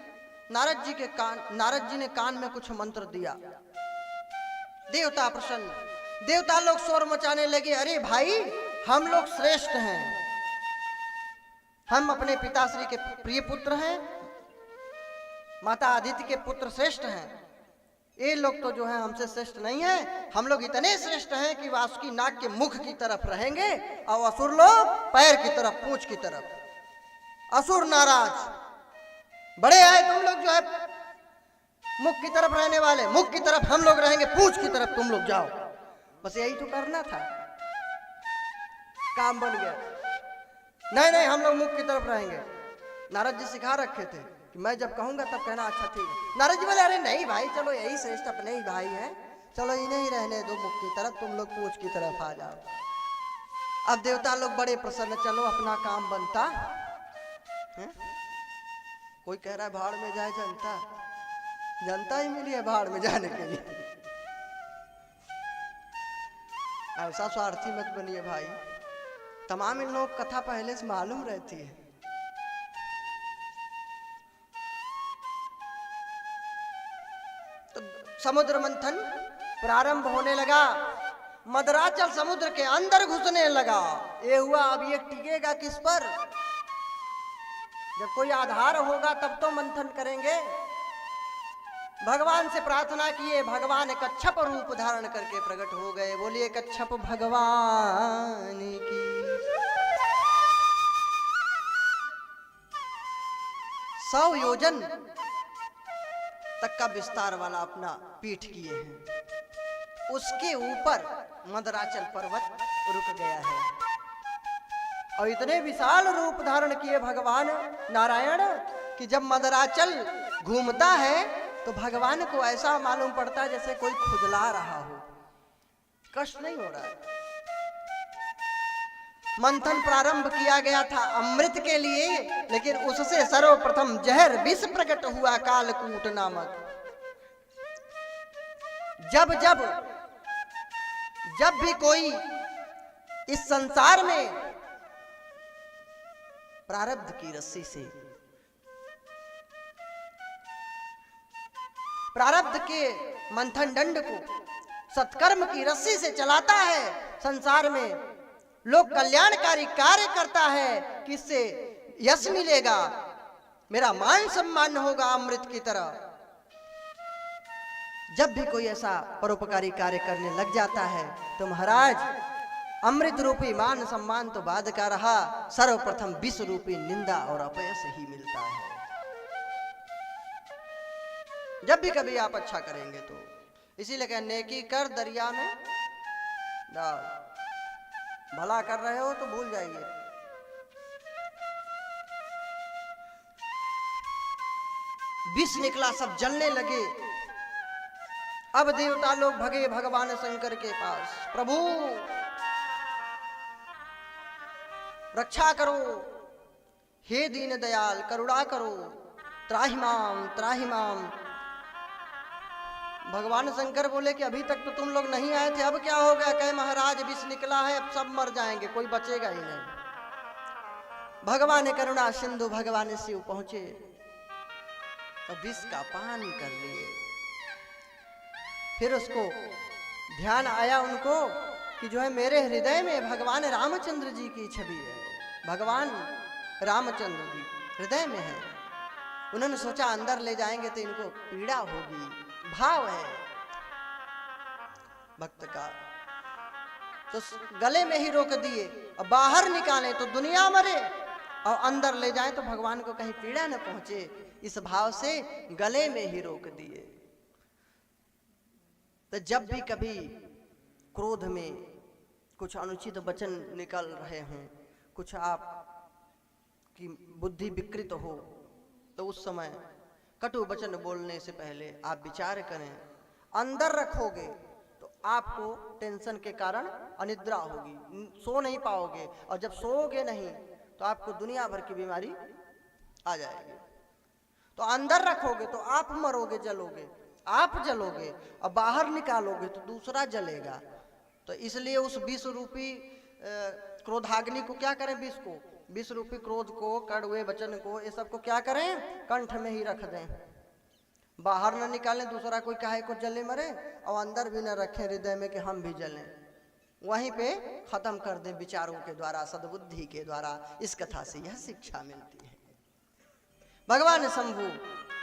नारद जी ने कान में कुछ मंत्र दिया। देवता प्रसन्न, देवता लोग शोर मचाने लगे, अरे भाई हम लोग श्रेष्ठ हैं, हम अपने पिताश्री के प्रिय पुत्र हैं, माता आदित्य के पुत्र श्रेष्ठ हैं, ये लोग तो जो है हमसे श्रेष्ठ नहीं है, हम लोग इतने श्रेष्ठ हैं कि वासुकी नाग के मुख की तरफ रहेंगे और असुर लोग पैर की तरफ, पूंछ की तरफ। असुर नाराज, बड़े आए तुम लोग जो है मुख की तरफ रहने वाले, मुख की तरफ हम लोग रहेंगे, पूंछ की तरफ तुम लोग जाओ। बस यही तो करना था, काम बन गया। नहीं नहीं हम लोग मुख की तरफ रहेंगे। नारद जी सिखा रखे थे कि मैं जब कहूंगा तब कहना, अच्छा ठीक है। नारद जी बोले अरे नहीं भाई चलो यही श्रेष्ठ अपने ही भाई हैं, चलो इन्हें ही रहने दो मुख की तरफ, तुम लोग पूंछ की तरफ आ जाओ। अब देवता लोग बड़े प्रसन्न, चलो अपना काम बनता है? कोई कह रहा है भाड़ में जाए जनता, जनता ही मिली है भाड़ में जाने के लिए। ऐसा स्वार्थी मत बनिए भाई, तमाम इन लोग कथा पहले से मालूम रहती है। तो समुद्र मंथन प्रारंभ होने लगा, मदराचल समुद्र के अंदर घुसने लगा। ये हुआ, अब ये टिकेगा किस पर? जब कोई आधार होगा तब तो मंथन करेंगे। भगवान से प्रार्थना किए, भगवान कच्छप रूप धारण करके प्रकट हो गए। बोलिए कच्छप भगवान की। 100 योजन तक का विस्तार वाला अपना पीठ किए हैं। उसके ऊपर मदराचल पर्वत रुक गया है और इतने विशाल रूप धारण किए भगवान नारायण कि जब मदराचल घूमता है तो भगवान को ऐसा मालूम पड़ता है जैसे कोई खुजला रहा हो, कष्ट नहीं हो रहा है। मंथन प्रारंभ किया गया था अमृत के लिए, लेकिन उससे सर्वप्रथम जहर विष प्रकट हुआ कालकूट नामक। जब भी कोई इस संसार में प्रारब्ध की रस्सी से, प्रारब्ध के मंथन दंड को सत्कर्म की रस्सी से चलाता है, संसार में लोक कल्याणकारी कार्य करता है कि इससे यश मिलेगा, मेरा मान सम्मान होगा अमृत की तरह। जब भी कोई ऐसा परोपकारी कार्य करने लग जाता है तो महाराज अमृत रूपी मान सम्मान तो बाद का रहा, सर्वप्रथम विष रूपी निंदा और अपयश ही मिलता है। जब भी कभी आप अच्छा करेंगे तो इसीलिए कह, नेकी कर दरिया में डाल, भला कर रहे हो तो भूल जाइए। विष निकला, सब जलने लगे। अब देवता लोग भगे भगवान शंकर के पास, प्रभु रक्षा करो, हे दीन दयाल करुणा करो, त्राहि माम त्राहि माम। भगवान शंकर बोले कि अभी तक तो तुम लोग नहीं आए थे, अब क्या हो गया? कहे महाराज विष निकला है, अब सब मर जाएंगे, कोई बचेगा ही नहीं। भगवान करुणा सिंधु भगवान शिव पहुंचे तो विष का पान कर लिए। फिर उसको ध्यान आया उनको कि जो है मेरे हृदय में भगवान रामचंद्र जी की छवि है, भगवान रामचंद्र जी हृदय में है। उन्होंने सोचा अंदर ले जाएंगे तो इनको पीड़ा होगी, भाव है भक्त का, तो गले में ही रोक दिए। और बाहर निकालें तो दुनिया मरे और अंदर ले जाएं तो भगवान को कहीं पीड़ा न पहुंचे, इस भाव से गले में ही रोक दिए। तो जब भी कभी क्रोध में कुछ अनुचित वचन निकल रहे हों, कुछ आप की बुद्धि विकृत हो, तो उस समय कटु वचन बोलने से पहले आप विचार करें। अंदर रखोगे तो आपको टेंशन के कारण अनिद्रा होगी, सो नहीं पाओगे, और जब सोओगे नहीं तो आपको दुनिया भर की बीमारी आ जाएगी। तो अंदर रखोगे तो आप मरोगे, जलोगे, आप जलोगे, और बाहर निकालोगे तो दूसरा जलेगा। तो इसलिए उस विष रूपी क्रोधाग्नि को क्या करें? विष को, विष रूपी क्रोध को, कड़वे वचन को, ये सब को क्या करें? कंठ में ही रख दें। बाहर न निकालें, दूसरा कोई काहे को जले मरे, और अंदर भी न रखें हृदय में कि हम भी जलें। वहीं पे खत्म कर दें विचारों के द्वारा, सद्बुद्धि के द्वारा। इस कथा से यह शिक्षा मिलती है। भगवान शंभु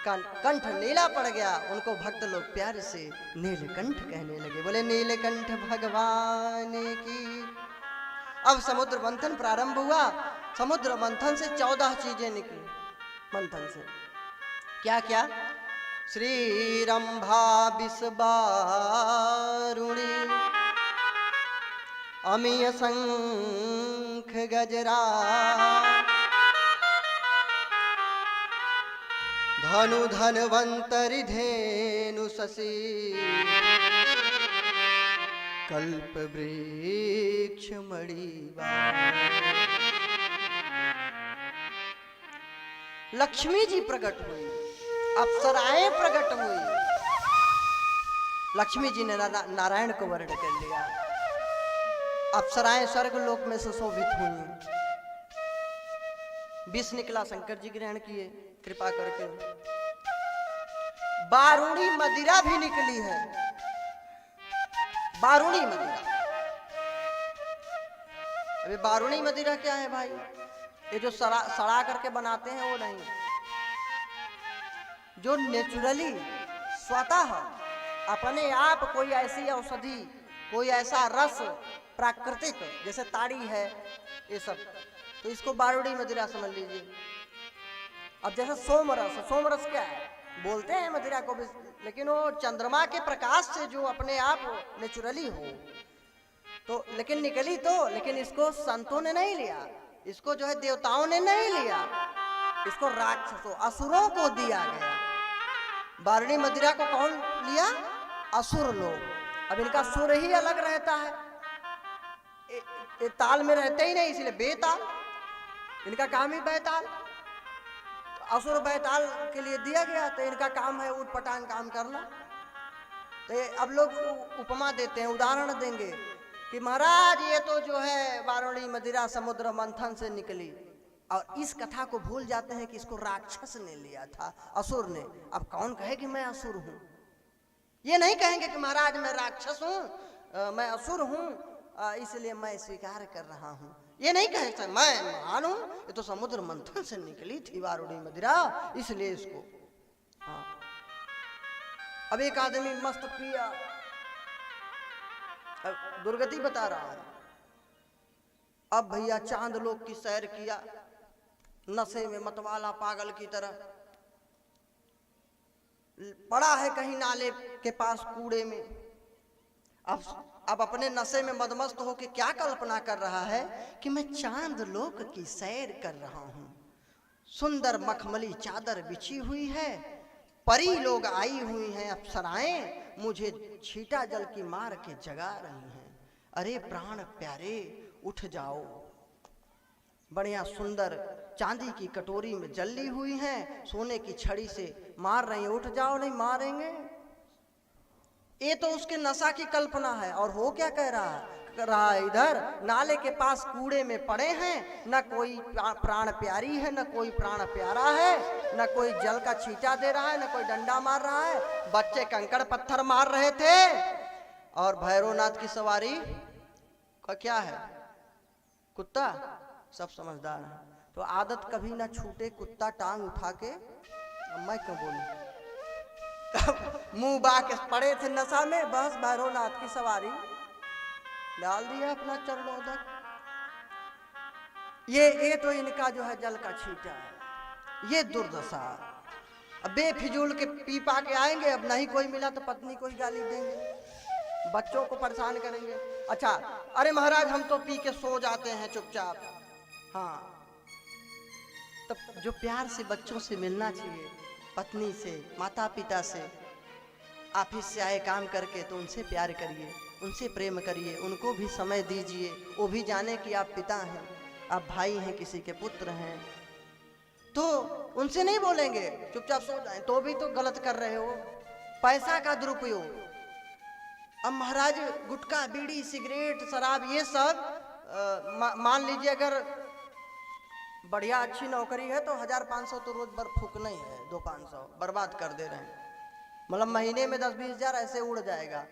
कंठ नीला पड़ गया, उनको भक्त लोग प्यार से नीलकंठ कहने लगे। बोले नीलकंठ भगवान की। अब समुद्र मंथन प्रारंभ हुआ। समुद्र मंथन से 14 चीजें निकली। मंथन से क्या क्या? श्री रंभा विषवारुणी, अमीय शंख गजरा, धनु धनवंतरि धेनु शशि, कल्प वृक्ष मणिवा। लक्ष्मी जी प्रकट हुई, अप्सराएं प्रकट हुई। लक्ष्मी जी ने नारायण को वर्ण कर लिया। अप्सराएं स्वर्ग लोक में सुशोभित हुई। विष निकला, शंकर जी ग्रहण किए कृपा करके। बारूणी मदिरा भी निकली है। बारूणी मदिरा। अभी बारूणी मदिरा क्या है भाई? ये जो सड़ा करके बनाते हैं वो नहीं, जो नेचुरली स्वतः अपने आप कोई ऐसी औषधि, कोई ऐसा रस प्राकृतिक, जैसे ताड़ी है ये सब, तो इसको बारूणी मदिरा समझ लीजिए। अब जैसे सोमरस, सोमरस क्या है? बोलते हैं मदिरा को भी, लेकिन वो चंद्रमा के प्रकाश से जो अपने आप नेचुरली हो तो, लेकिन निकली तो, लेकिन इसको संतों ने नहीं लिया, इसको जो है देवताओं ने नहीं लिया, इसको राक्षसों असुरों को दिया गया। बारूणी मदिरा को कौन लिया? असुर लोग। अब इनका सुर ही अलग रहता है, ये ताल में रहते ही नहीं, इसलिए बेताल, इनका काम ही बेताल। असुर बैताल के लिए दिया गया, तो इनका काम है उटपटांग काम करना। तो अब लोग उपमा देते हैं, उदाहरण देंगे कि महाराज ये तो जो है बारूणी मदिरा समुद्र मंथन से निकली, और इस कथा को भूल जाते हैं कि इसको राक्षस ने लिया था, असुर ने। अब कौन कहे कि मैं असुर हूं? ये नहीं कहेंगे कि महाराज मैं राक्षस हूं, मैं असुर हूं, इसलिए मैं स्वीकार कर रहा हूं। ये नहीं कहे मैं महान हूं, ये तो समुद्र मंथन से निकली थी बारूणी मदिरा, इसलिए इसको। हाँ। अब एक आदमी मस्त पिया, अब दुर्गति बता रहा हूं। अब भैया चांद लोग की सैर किया, नशे में मतवाला पागल की तरह पड़ा है कहीं नाले के पास कूड़े में। अब अपने नशे में मदमस्त होकर क्या कल्पना कर रहा है कि मैं चांद लोक की सैर कर रहा हूं। सुंदर मखमली चादर बिछी हुई है, परी लोग आई हुई हैं, अप्सराएं मुझे छीटा जल की मार के जगा रही हैं। अरे प्राण प्यारे उठ जाओ, बढ़िया सुंदर चांदी की कटोरी में जली हुई हैं, सोने की छड़ी से मार रही हैं, उठ जाओ नहीं मारेंगे। ये तो उसके नशा की कल्पना है। और वो क्या कह रहा है? इधर नाले के पास कूड़े में पड़े हैं, न कोई प्राण प्यारी है, न कोई प्राण प्यारा है, न कोई जल का छींटा दे रहा है, न कोई डंडा मार रहा है। बच्चे कंकड़ पत्थर मार रहे थे। और भैरवनाथ की सवारी का क्या है? कुत्ता। सब समझदार है, तो आदत कभी ना छूटे कुत्ता टांग उठा के। मैं क्यों बोलूं? मुंह बा के पड़े थे नशा में, बस भैरवनाथ की सवारी डाल दिया अपना चरणोदक। ये तो इनका जो है जल का छींटा है। ये दुर्दशा। अब बेफिजूल के पी पा के आएंगे, अब नहीं कोई मिला तो पत्नी को ही गाली देंगे, बच्चों को परेशान करेंगे। अच्छा, अरे महाराज हम तो पी के सो जाते हैं चुपचाप। हाँ, तब जो प्यार से बच्चों से मिलना चाहिए, पत्नी से, माता पिता से, ऑफिस से आए काम करके तो उनसे प्यार करिए, उनसे प्रेम करिए, उनको भी समय दीजिए। वो भी जाने कि आप पिता हैं, आप भाई हैं, किसी के पुत्र हैं। तो उनसे नहीं बोलेंगे चुपचाप सो जाएं, तो भी तो गलत कर रहे हो। पैसा का दुरुपयोग। अब महाराज गुटखा, बीड़ी, सिगरेट, शराब, ये सब मान लीजिए अगर बढ़िया अच्छी नौकरी है तो 1500 तो रोज फूकना ही है, 200-500 बर्बाद कर दे रहे हैं। मतलब महीने में 10-20 हजार ऐसे उड़ जाएगा।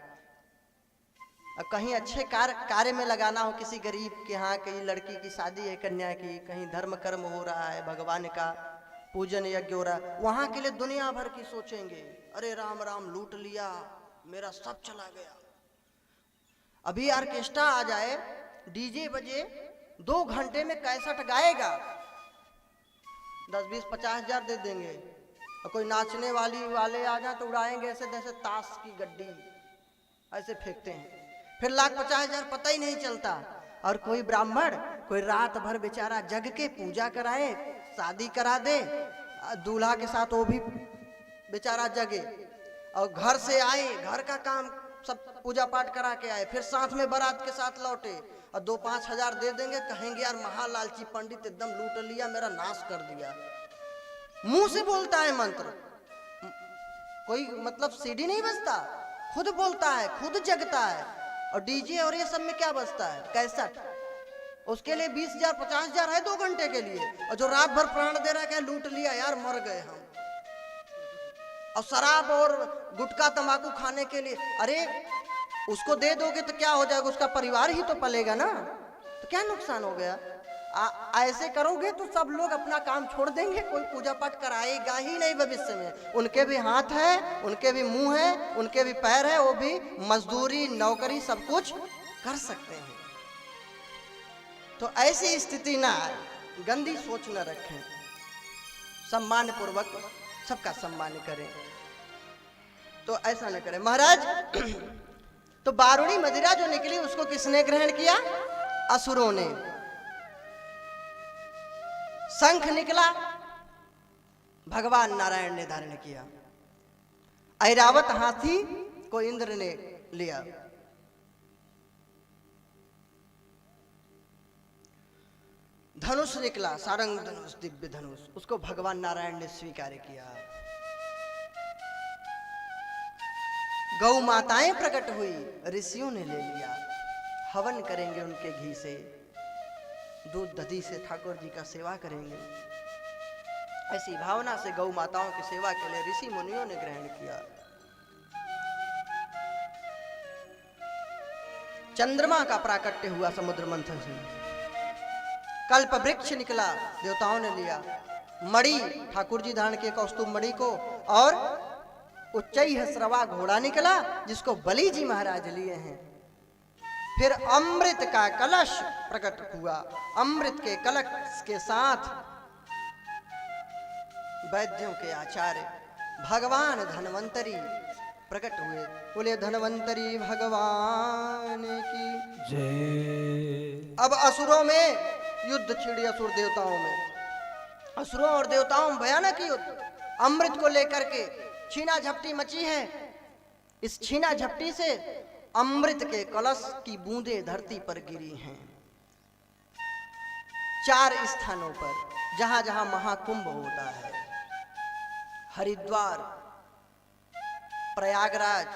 अब कहीं अच्छे कार्य में लगाना हो, किसी गरीब के यहाँ कहीं लड़की की शादी है, कन्या की, कहीं धर्म कर्म हो रहा है, भगवान का पूजन यज्ञ हो रहा है, वहां के लिए दुनिया भर की सोचेंगे, अरे राम राम लूट लिया, मेरा सब चला गया। अभी ऑर्केस्ट्रा आ जाए, डीजे बजे, 2 घंटे में कैसेट गाएगा, 10-20-50 हजार दे देंगे। और कोई नाचने वाले आ जाए तो उड़ाएंगे ऐसे जैसे ताश की गड्डी, ऐसे फेंकते हैं, फिर 1,50,000 पता ही नहीं चलता। और कोई ब्राह्मण कोई रात भर बेचारा जग के पूजा कराए, शादी करा दे दूल्हा के साथ, वो भी बेचारा जगे, और घर से आए, घर का काम सब पूजा पाठ करा के आए, फिर साथ में बारात के साथ लौटे, और 2-5 हजार दे देंगे, कहेंगे यार महालालची पंडित एकदम लूट लिया, मेरा नाश कर दिया। मुंह से बोलता है मंत्र, कोई मतलब सीडी नहीं बजता, खुद बोलता है, खुद जगता है। और डीजे और ये सब में क्या बजता है? कैसेट। उसके लिए 20,000 50,000 है 2 घंटे के लिए, और जो रात भर प्राण दे रहा है, क्या लूट लिया यार, मर गए हम। और शराब और गुटखा तंबाकू खाने के लिए, अरे उसको दे दोगे तो क्या हो जाएगा, उसका परिवार ही तो पलेगा ना, तो क्या नुकसान हो गया। ऐसे करोगे तो सब लोग अपना काम छोड़ देंगे, कोई पूजा पाठ कराएगा ही नहीं भविष्य में। उनके भी हाथ है, उनके भी मुंह है, उनके भी पैर है, वो भी मजदूरी नौकरी सब कुछ कर सकते हैं। तो ऐसी स्थिति ना आए, गंदी सोच न रखें, सम्मान पूर्वक सबका सम्मान करें, तो ऐसा न करें। महाराज तो बारूणी मदिरा जो निकली उसको किसने ग्रहण किया? असुरों ने। शंख निकला, भगवान नारायण ने धारण किया। ऐरावत हाथी को इंद्र ने लिया। धनुष निकला, सारंग धनुष, दिव्य धनुष, उसको भगवान नारायण ने स्वीकार किया। गौ माताएं प्रकट हुई, ऋषियों ने ले लिया, हवन करेंगे उनके घी से, दूध दधी से ठाकुर जी का सेवा करेंगे। ऐसी भावना से गौ माताओं की सेवा के लिए ऋषि मुनियों ने ग्रहण किया। चंद्रमा का प्राकट्य हुआ समुद्र मंथन से, कल्प वृक्ष निकला, देवताओं ने लिया। मणि ठाकुर जी धारण किए, कौस्तुभ मणि को, और उच्चैः श्रवा घोड़ा निकला, जिसको बलि जी महाराज लिए हैं। फिर अमृत का कलश प्रकट हुआ, अमृत के कलश के साथ वैद्यों के आचार्य भगवान धन्वंतरी प्रकट हुए। बोले धन्वंतरी भगवान की जय। अब असुरों में युद्ध छिड़ी, असुर देवताओं में, असुरों और देवताओं में भयानक युद्ध, अमृत को लेकर के छीना झपटी मची है। इस छीना झपटी से अमृत के कलश की बूंदें धरती पर गिरी हैं। 4 स्थानों पर जहां जहां महाकुंभ होता है, हरिद्वार, प्रयागराज,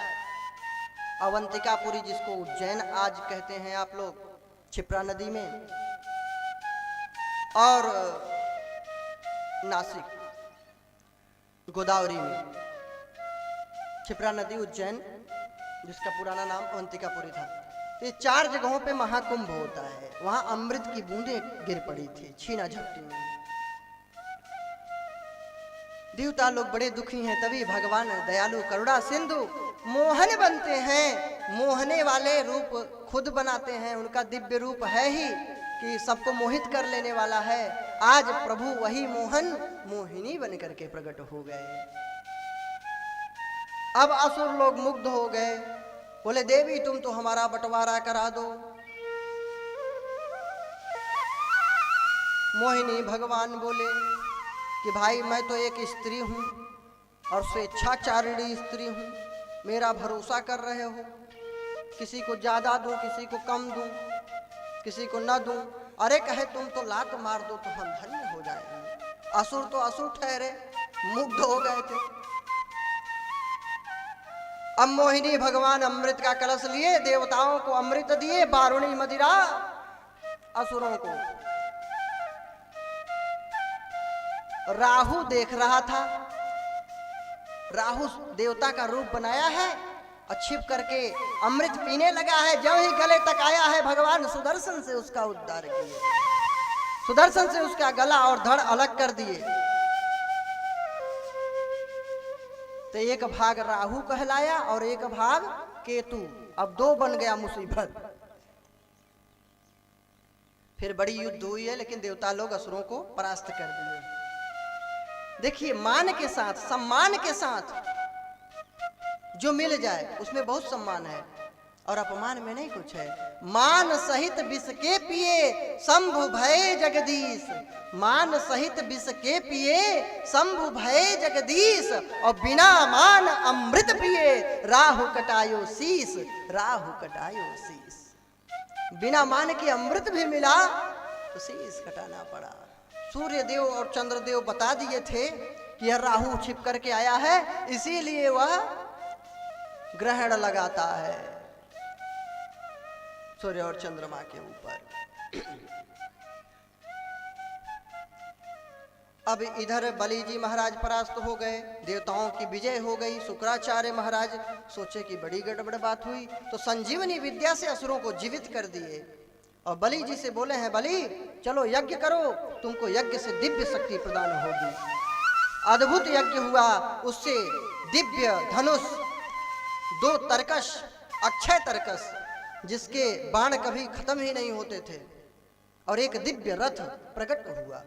अवंतिकापुरी जिसको उज्जैन आज कहते हैं आप लोग, क्षिप्रा नदी में, और नासिक गोदावरी में। क्षिप्रा नदी उज्जैन, जिसका पुराना नाम अवंतिकापुरी था। ये 4 जगहों पे महाकुंभ होता है, वहां अमृत की बूंदें गिर पड़ी थी छीना झपटी में। देवता लोग बड़े दुखी हैं, तभी भगवान दयालु करुणा सिंधु मोहन बनते हैं, मोहने वाले रूप खुद बनाते हैं। उनका दिव्य रूप है ही कि सबको मोहित कर लेने वाला है। आज प्रभु वही मोहन मोहिनी बन करके प्रकट हो गए। अब असुर लोग मुग्ध हो गए, बोले देवी तुम तो हमारा बंटवारा करा दो। मोहिनी भगवान बोले कि भाई मैं तो एक स्त्री हूं और स्वेच्छाचारिणी स्त्री हूं, मेरा भरोसा कर रहे हो, किसी को ज्यादा दूं, किसी को कम दूं, किसी को न दूं। अरे कहे तुम तो लात मार दो तो हम धन्य हो जाएंगे। असुर तो असुर ठहरे, मुग्ध हो गए थे। अब मोहिनी भगवान अमृत का कलश लिए, देवताओं को अमृत दिए, बारूणी मदिरा असुरों को। राहु देख रहा था राहु देवता का रूप बनाया है और छिप करके अमृत पीने लगा है। जो ही गले तक आया है भगवान सुदर्शन से उसका उद्धार किए, सुदर्शन से उसका गला और धड़ अलग कर दिए। तो एक भाग राहु कहलाया और एक भाग केतु, अब दो बन गया मुसीबत। फिर बड़ी युद्ध हुई है, लेकिन देवता लोग असुरों को परास्त कर दिए। देखिए, मान के साथ, सम्मान के साथ जो मिल जाए उसमें बहुत सम्मान है और अपमान में नहीं कुछ है। मान सहित विष के पिए शंभु भय जगदीश, मान सहित विष के पिए शंभु भय जगदीश, और बिना मान अमृत पिए राहु कटायो शीस, राहु कटायो शीस। बिना मान के अमृत भी मिला तो शीस कटाना पड़ा। सूर्य देव और चंद्रदेव बता दिए थे कि यह राहु छिप करके आया है, इसीलिए वह ग्रहण लगाता है सूर्य और चंद्रमा के ऊपर। अब इधर बलि जी महाराज परास्त हो गए, देवताओं की विजय हो गई। शुक्राचार्य महाराज सोचे कि बड़ी गड़बड़ बात हुई, तो संजीवनी विद्या से असुरों को जीवित कर दिए और बलि जी से बोले हैं, बलि चलो यज्ञ करो, तुमको यज्ञ से दिव्य शक्ति प्रदान होगी। अद्भुत यज्ञ हुआ, उससे दिव्य धनुष, 2 तरकश, अक्षय तरकस जिसके बाण कभी खत्म ही नहीं होते थे, और एक दिव्य रथ प्रकट हुआ।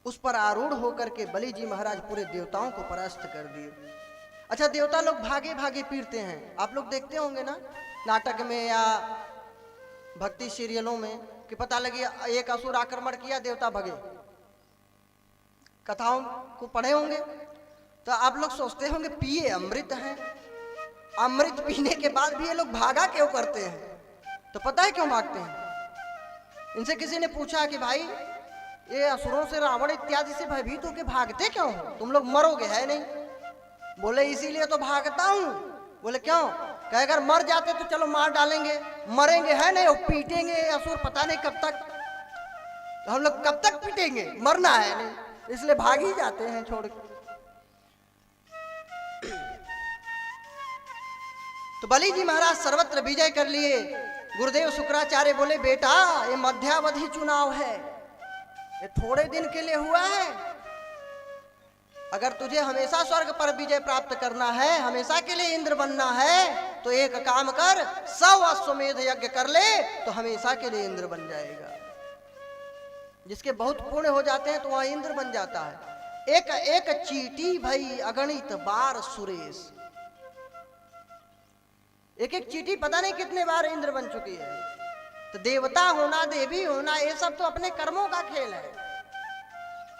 उस पर आरूढ़ होकर के बलि जी महाराज पूरे देवताओं को परास्त कर दिए। अच्छा, देवता लोग भागे भागे पीटते हैं, आप लोग देखते होंगे ना नाटक में या भक्ति सीरियलों में, कि पता लगे एक असुर आक्रमण किया, देवता भगे। कथाओं को पढ़े होंगे तो आप लोग सोचते होंगे पिए अमृत है, अमृत पीने के बाद भी ये लोग भागा क्यों करते हैं? तो पता है क्यों भागते हैं? इनसे किसी ने पूछा कि भाई ये असुरों से, रावण इत्यादि से भयभीत होकर भागते क्यों हो? तुम लोग मरोगे है नहीं? बोले इसीलिए तो भागता हूं। बोले क्यों? कहे अगर मर जाते तो चलो मार डालेंगे, मरेंगे है नहीं, और पीटेंगे असुर पता नहीं कब तक, तो हम लोग कब तक पीटेंगे, मरना है नहीं, इसलिए भाग ही जाते हैं छोड़ के। तो बलि जी महाराज सर्वत्र विजय कर लिए। गुरुदेव शुक्राचार्य बोले, बेटा ये मध्यावधि चुनाव है, ये थोड़े दिन के लिए हुआ है। अगर तुझे हमेशा स्वर्ग पर विजय प्राप्त करना है, हमेशा के लिए इंद्र बनना है, तो एक काम कर, 100 अश्वमेध यज्ञ कर ले, तो हमेशा के लिए इंद्र बन जाएगा। जिसके बहुत पुण्य हो जाते हैं तो वह इंद्र बन जाता है। एक एक चीटी भई अगणित बार सुरेश, एक एक चीटी पता नहीं कितने बार इंद्र बन चुकी है। तो देवता होना, देवी होना, ये सब तो अपने कर्मों का खेल है।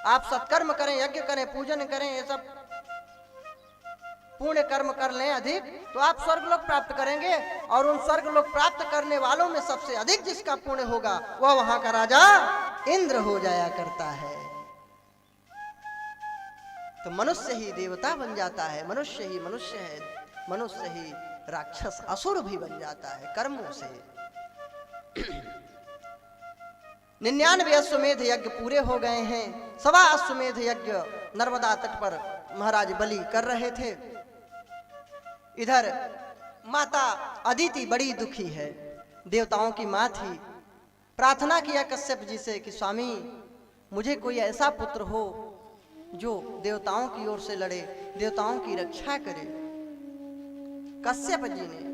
आप सत्कर्म करें, यज्ञ करें, पूजन करें, ये सब पुण्य कर्म कर लें अधिक, तो आप स्वर्गलोक प्राप्त करेंगे। और उन स्वर्गलोक प्राप्त करने वालों में सबसे अधिक जिसका पुण्य होगा वह वहां का राजा इंद्र हो जाया करता है। तो मनुष्य ही देवता बन जाता है, मनुष्य ही मनुष्य है, मनुष्य ही राक्षस असुर भी बन जाता है कर्मों से। 99 अश्वमेध यज्ञ पूरे हो गए हैं। 1.25 अश्वमेध यज्ञ नर्मदा तट पर महाराज बलि कर रहे थे। इधर माता अदिति बड़ी दुखी है, देवताओं की माँ थी। प्रार्थना किया कश्यप जी से कि स्वामी मुझे कोई ऐसा पुत्र हो जो देवताओं की ओर से लड़े, देवताओं की रक्षा करे। कश्यप जी ने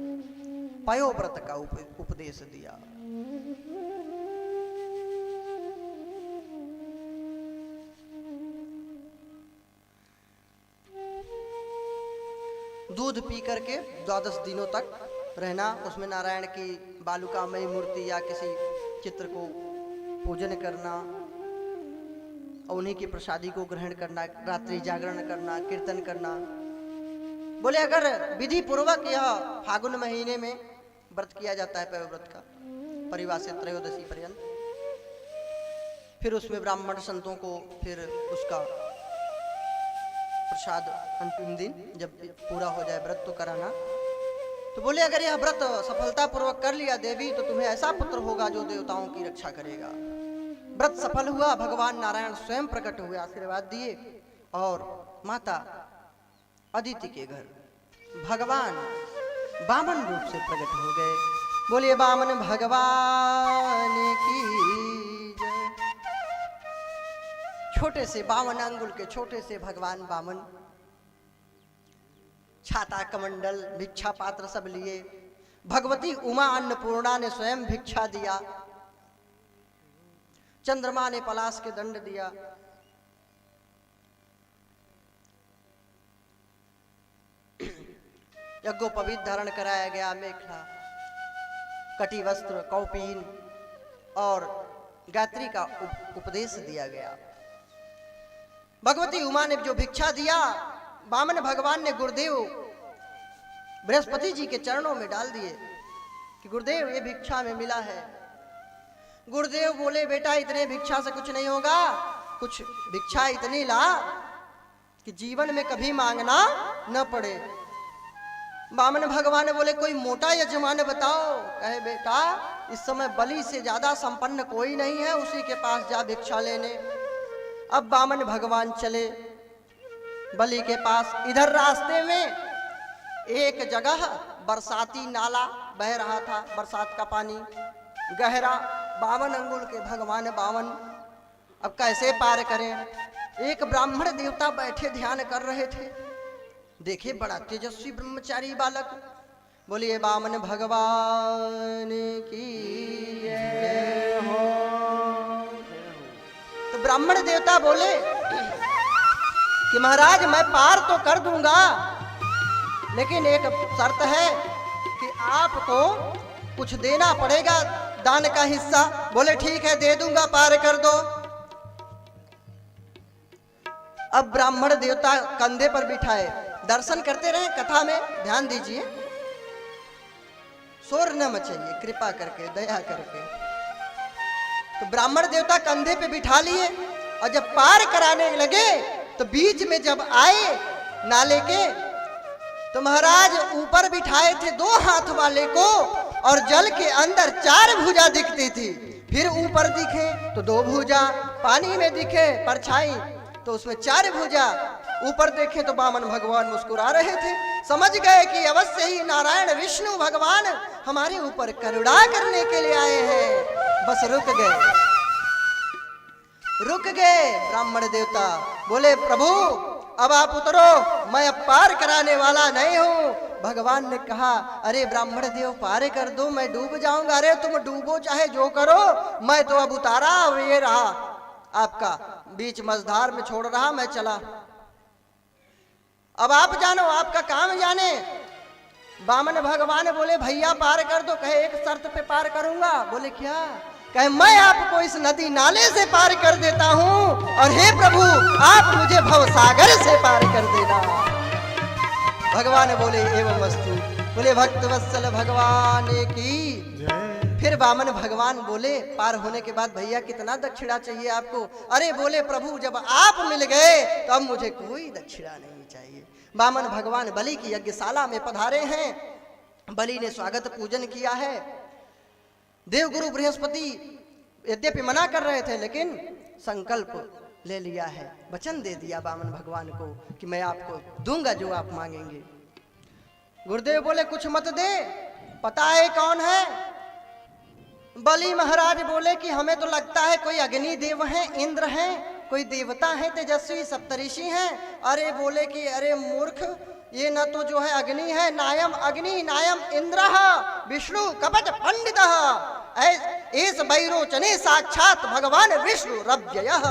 पयोव्रत का उपदेश दिया। दूध पी करके 12 दिनों तक रहना, उसमें नारायण की बालुकामयी मूर्ति या किसी चित्र को पूजन करना और उन्हीं की प्रसादी को ग्रहण करना, रात्रि जागरण करना, कीर्तन करना। बोले अगर विधि पूर्वक यह फागुन महीने में व्रत किया जाता है, पयोव्रत का, परिवार से त्रयोदशी पर्यंत, फिर उसमें ब्राह्मण संतों को फिर उसका प्रसाद अंतिम दिन जब पूरा हो जाए व्रत तो कराना। तो बोले अगर यह व्रत सफलता पूर्वक कर लिया देवी तो तुम्हें ऐसा पुत्र होगा जो देवताओं की रक्षा करेगा। व्रत सफल हुआ, भगवान नारायण स्वयं प्रकट हुए, आशीर्वाद दिए और माता अदिति के घर भगवान वामन रूप से प्रकट हो गए। बोलिए वामन भगवान की जय। छोटे से 52 अंगुल के छोटे से भगवान वामन, छाता कमंडल भिक्षा पात्र सब लिए। भगवती उमा अन्नपूर्णा ने स्वयं भिक्षा दिया, चंद्रमा ने पलाश के दंड दिया। यज्ञोपवीत धारण कराया गया, मेखला, कटी वस्त्र, कौपीन और गायत्री का उपदेश दिया गया। भगवती उमा ने जो भिक्षा दिया, वामन भगवान ने गुरुदेव बृहस्पति जी के चरणों में डाल दिए कि गुरुदेव ये भिक्षा में मिला है। गुरुदेव बोले बेटा इतने भिक्षा से कुछ नहीं होगा, कुछ भिक्षा इतनी ला कि जीवन में कभी मांगना न पड़े। वामन भगवान बोले कोई मोटा यजमान बताओ। कहे बेटा इस समय बलि से ज्यादा संपन्न कोई नहीं है, उसी के पास जा भिक्षा लेने। अब वामन भगवान चले बलि के पास। इधर रास्ते में एक जगह बरसाती नाला बह रहा था, बरसात का पानी गहरा, 52 अंगुल के भगवान वामन। अब कैसे पार करें? एक ब्राह्मण देवता बैठे ध्यान कर रहे थे, देखे बड़ा तेजस्वी ब्रह्मचारी बालक। बोलिए वामन भगवान की जय हो। तो ब्राह्मण देवता बोले कि महाराज मैं पार तो कर दूंगा, लेकिन एक शर्त है कि आपको कुछ देना पड़ेगा, दान का हिस्सा। बोले ठीक है दे दूंगा, पार कर दो। अब ब्राह्मण देवता कंधे पर बिठाए, दर्शन करते रहे, कथा में ध्यान दीजिए, शोर न मचाइए कृपा करके, दया करके। तो ब्राह्मण देवता कंधे पे बिठा लिए और जब पार कराने लगे तो बीच में जब आए नाले के, तो महाराज ऊपर बिठाए थे 2 हाथ वाले को और जल के अंदर 4 भुजा दिखती थी। फिर ऊपर दिखे तो 2 भुजा, पानी में दिखे परछाई तो उसमें 4 भुजा। ऊपर देखे तो वामन भगवान मुस्कुरा रहे थे। समझ गए कि अवश्य ही नारायण विष्णु भगवान हमारे ऊपर करुणा करने के लिए आए हैं। बस रुक गए ब्राह्मण देवता। बोले प्रभु अब आप उतरो, मैं अब पार कराने वाला नहीं हूँ। भगवान ने कहा अरे ब्राह्मण देव पार कर दो, मैं डूब जाऊंगा। अरे तुम डूबो चाहे जो करो, मैं तो अब उतारा, अब ये रहा आपका बीच मझधार में छोड़ रहा, मैं चला। अब आप जानो, आपका काम जाने। वामन भगवान बोले भैया पार कर दो। कहे एक शर्त पे पार करूंगा। बोले क्या? कहे मैं आपको इस नदी नाले से पार कर देता हूं और हे प्रभु आप मुझे भवसागर से पार कर देना। भगवान बोले एवं वस्तु। बोले भक्त वत्सल भगवान की जय। फिर वामन भगवान बोले पार होने के बाद भैया कितना दक्षिणा चाहिए आपको? अरे बोले प्रभु जब आप मिल गए तो अब मुझे कोई दक्षिणा नहीं चाहिए। वामन भगवान बलि की यज्ञशाला में पधारे हैं। बलि ने स्वागत पूजन किया है। देवगुरु बृहस्पति यद्यपि मना कर रहे थे लेकिन संकल्प ले लिया है, वचन दे दिया वामन भगवान को कि मैं आपको दूंगा जो आप मांगेंगे। गुरुदेव बोले कुछ मत दे, पता है कौन है? बलि महाराज बोले कि हमें तो लगता है कोई अग्नि देव है, इंद्र है, कोई देवता है, तेजस्वी सप्तऋषि हैं। अरे बोले कि अरे मूर्ख, ये न तो जो है अग्नि है, नायम अग्नि नायम इंद्र विष्णु कपट पंडित एस बैरोचने साक्षात भगवान विष्णु रव्ययः।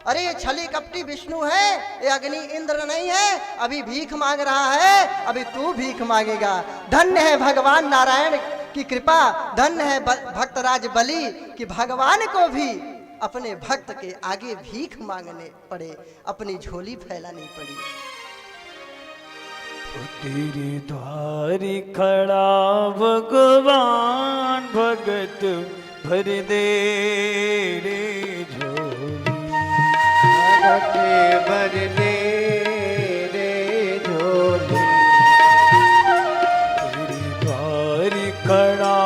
अरे ये छली कपटी विष्णु है, ये अग्नि इंद्र नहीं है। अभी भीख मांग रहा है, अभी तू भीख मांगेगा। धन्य है भगवान नारायण की कृपा, धन्य है भक्तराज बलि कि भगवान को भी अपने भक्त के आगे भीख मांगने पड़े, अपनी झोली फैलानी पड़ी। तेरे द्वारी खड़ा भगवान भगत भर दे रे झोली, भगत भर दे रे झोली। तेरे द्वारी खड़ा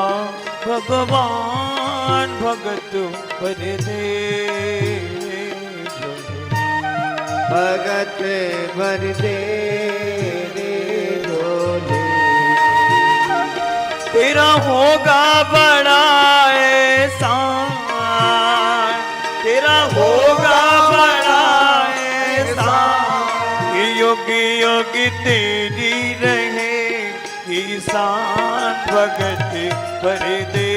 भगवान भगत भर दे रे झोली, भगत भर दे तेरा होगा बड़ा एहसान, तेरा होगा बड़ा एहसान। योगी योगी तेरी रहे ईशान, भगत पर दे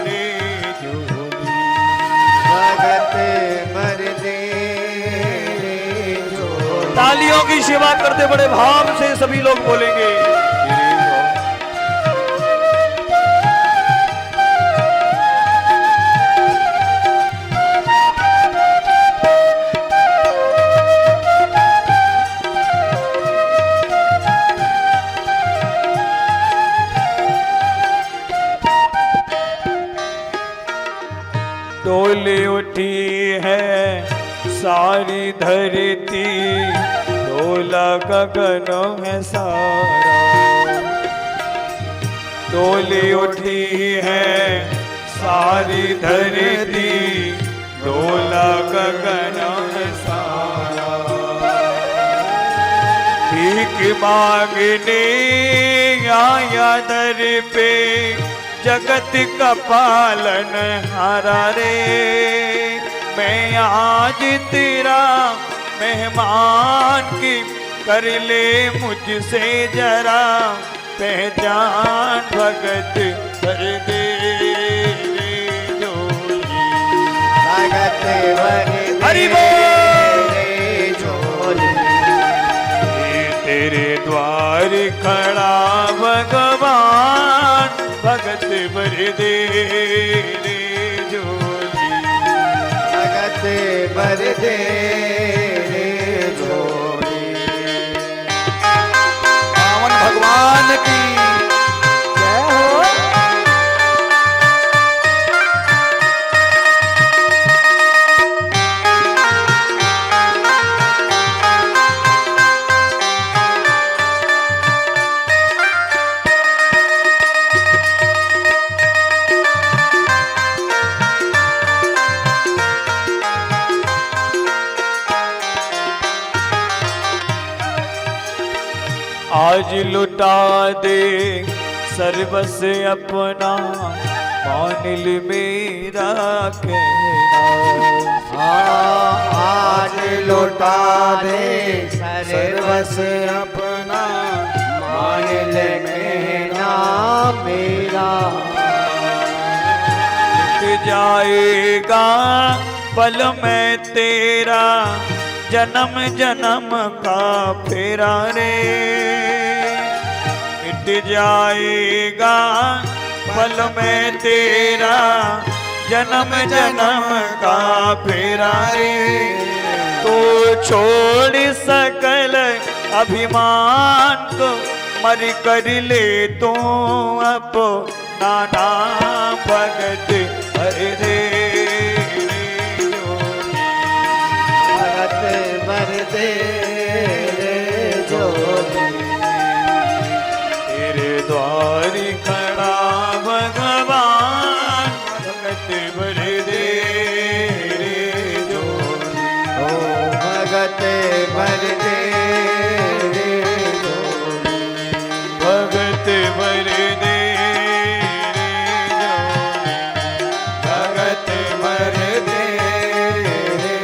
रे जोगी। भगत भर दे जोगी। तालियों की सेवा करते बड़े भाव से सभी लोग बोलेंगे। डोली उठी है सारी धरती, डोला गगन में सारा। डोली उठी है सारी धरती, डोला गगन में सारा। भीख मांगने आया दर पे, जगत का पालन हारा रे। मैं आज तेरा मेहमान की, कर ले मुझसे जरा पहचान। भगत भर दे रे जोगी। भगत भर दे हरि बोल रे जोगी। तेरे द्वार खड़ा भगवान, भगत भर दे रे जोगी। भगत भर दे रे जोगी। पावन भगवान की जय हो। आज लुटा दे सर्वस अपना, मान ले मेरा कहना। आज लौटा दे सर्वस अपना, मान ले कहना मेरा। मिट जाएगा पल में तेरा, जन्म जन्म का फेरा रे। मिट जाएगा पल में तेरा, जन्म जन्म का फेरा रे। तो छोड़ सकल अभिमान को, मर कर ले तू अपना नाम। भगत भर दे भगत भर दे रे जोगी। तेरे द्वार खड़ा भगवान, भगत भर दे रे जोगी। ओ भगत भर दे रे जोगी। भगत भर दे रे जोगी। भगत भर दे रे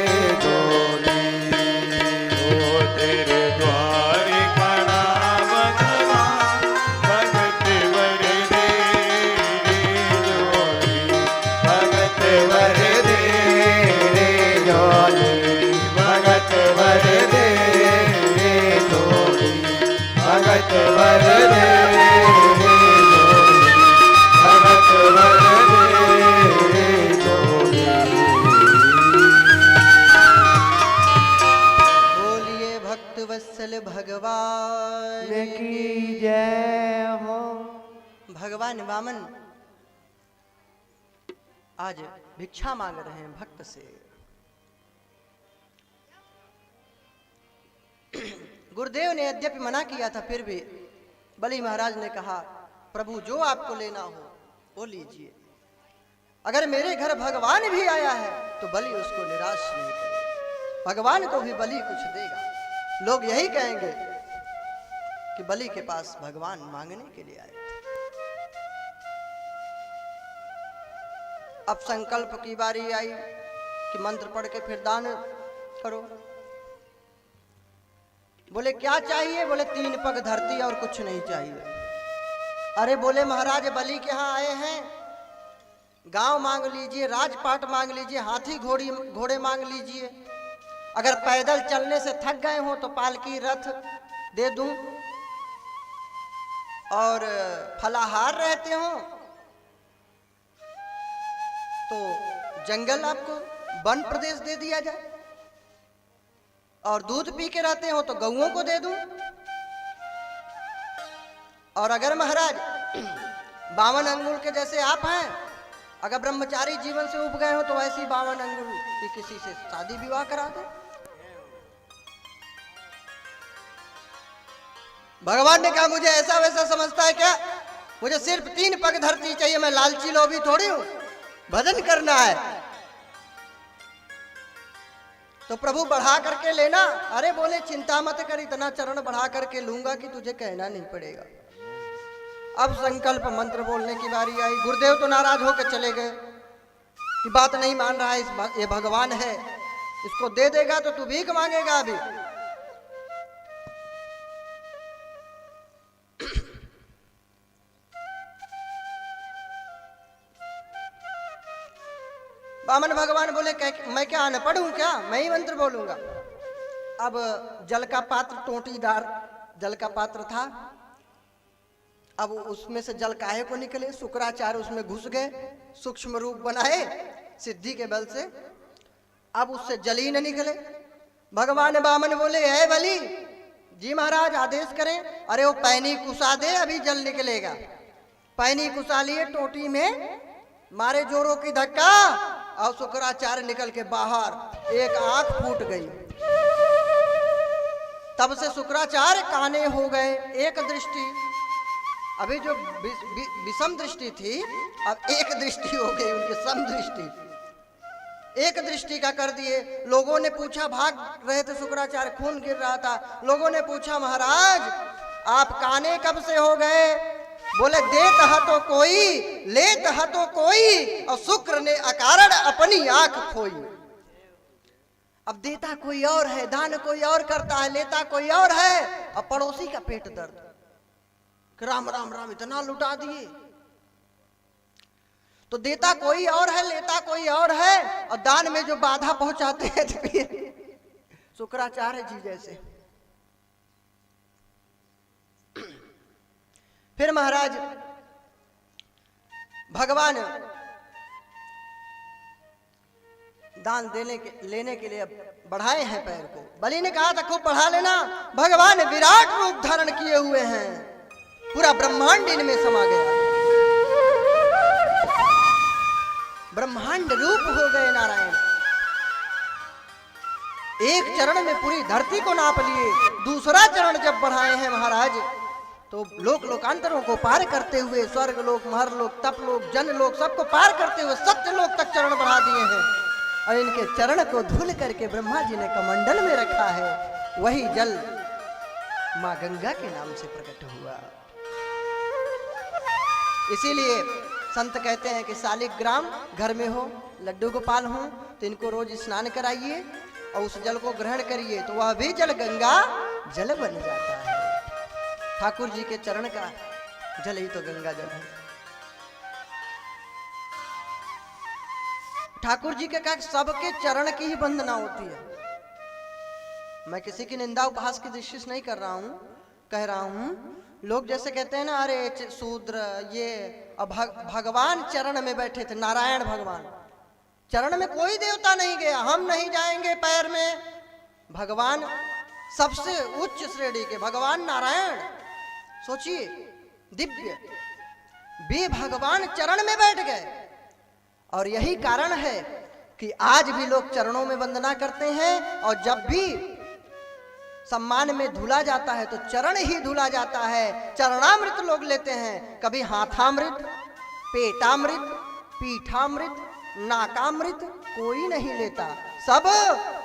जोगी। ओ तेरे द्वार खड़ा भगवान, भगत भर दे रे जोगी। भगत भर दे रे जोगी। भगत भर दे रे जोगी। भगत भर दे रे जोगी। भगत भर दे रे जोगी। बोलिए भक्त वत्सल भगवान की जय हो। भगवान वामन आज भिक्षा मांग रहे हैं भक्त से। गुरुदेव ने यद्यपि मना किया था, फिर भी बलि महाराज ने कहा, प्रभु जो आपको लेना हो वो लीजिए। अगर मेरे घर भगवान भी आया है तो बलि उसको निराश नहीं करेगा, भगवान को भी बलि कुछ देगा। लोग यही कहेंगे कि बलि के पास भगवान मांगने के लिए आए थे। अब संकल्प की बारी आई कि मंत्र पढ़ के फिर दान करो। बोले क्या चाहिए? बोले 3 पग धरती और कुछ नहीं चाहिए। अरे बोले महाराज बलि के यहाँ आए हैं, गांव मांग लीजिए, राजपाट मांग लीजिए, हाथी घोड़े मांग लीजिए, अगर पैदल चलने से थक गए हो तो पालकी रथ दे दूं, और फलाहार रहते हो तो जंगल आपको वन प्रदेश दे दिया जाए, और दूध पी के रहते हो तो गऊओं को दे दूं, और अगर महाराज 52 अंगुल के जैसे आप हैं, अगर ब्रह्मचारी जीवन से उब गए हो तो ऐसी 52 अंगुल की किसी से शादी विवाह करा दे। भगवान ने कहा मुझे ऐसा वैसा समझता है क्या? मुझे सिर्फ 3 पग धरती चाहिए, मैं लालची लोभी थोड़ी हूं, भजन करना है तो प्रभु बढ़ा करके लेना। अरे बोले चिंता मत कर, इतना चरण बढ़ा करके लूंगा कि तुझे कहना नहीं पड़ेगा। अब संकल्प मंत्र बोलने की बारी आई। गुरुदेव तो नाराज होकर चले गए कि बात नहीं मान रहा है, ये भगवान है, इसको दे देगा तो तू भीख मांगेगा अभी। वामन भगवान बोले मैं क्या अनपढ़ हूं क्या, मैं ही मंत्र बोलूंगा। अब जल का पात्र टोटीदार जल का पात्र था, अब उसमें से जल काहे को निकले? शुक्राचार्य उसमें घुस गए, सूक्ष्म रूप बनाए सिद्धि के बल से, अब उससे जल ही न निकले। भगवान वामन बोले है बलि जी महाराज आदेश करें। अरे वो पैनी कुसा दे, अभी जल निकलेगा। पैनी कुसा लिए, टोटी में मारे जोरों की धक्का, और शुक्राचार्य निकल के बाहर, एक आंख फूट गई। तब से शुक्राचार्य काने हो गए, एक दृष्टि, अभी जो विषम दृष्टि थी अब एक दृष्टि हो गई उनकी, सम दृष्टि, एक दृष्टि का कर दिए। लोगों ने पूछा, भाग रहे थे शुक्राचार्य, खून गिर रहा था, लोगों ने पूछा महाराज आप काने कब से हो गए? बोले देत है तो कोई, लेत है तो कोई, और शुक्र ने अकारण अपनी आंख खोई। अब देता कोई और है, दान कोई और करता है, लेता कोई और है, और पड़ोसी का पेट दर्द, राम राम राम इतना लुटा दिए। तो देता कोई और है, लेता कोई और है, और दान में जो बाधा पहुंचाते हैं तो फिर शुक्राचार्य जी जैसे। फिर महाराज भगवान दान लेने के लिए अब बढ़ाए हैं पैर को। बलि ने कहा था खूब बढ़ा लेना। भगवान विराट रूप धारण किए हुए हैं, पूरा ब्रह्मांड इनमें समा गया, ब्रह्मांड रूप हो गए नारायण। एक चरण में पूरी धरती को नाप लिए, दूसरा चरण जब बढ़ाए हैं महाराज तो लोकांतरों को पार करते हुए, स्वर्ग लोक, महर लोक, तप लोक, जन लोक, सबको पार करते हुए सत्य लोक तक चरण बढ़ा दिए हैं। और इनके चरण को धुल करके ब्रह्मा जी ने कमंडल में रखा है, वही जल मां गंगा के नाम से प्रकट हुआ। इसीलिए संत कहते हैं कि शालिग्राम घर में हो, लड्डू गोपाल हो तो इनको रोज स्नान कराइए और उस जल को ग्रहण करिए तो वह भी जल गंगा जल बन जाता है। ठाकुर जी के चरण का जल ही तो गंगा जल है। ठाकुर जी के कहा सबके चरण की ही वंदना होती है। मैं किसी की निंदा उपहास की दृष्टि से नहीं कर रहा हूं, कह रहा हूं लोग जैसे कहते हैं ना, अरे शूद्र ये, अब भगवान चरण में बैठे थे, नारायण भगवान चरण में कोई देवता नहीं गया, हम नहीं जाएंगे पैर में। भगवान सबसे उच्च श्रेणी के भगवान नारायण, सोचिए दिव्य, वे भगवान चरण में बैठ गए। और यही कारण है कि आज भी लोग चरणों में वंदना करते हैं, और जब भी सम्मान में धुला जाता है तो चरण ही धुला जाता है। चरणामृत लोग लेते हैं, कभी हाथामृत, पेटामृत, पीठामृत, नाकामृत कोई नहीं लेता, सब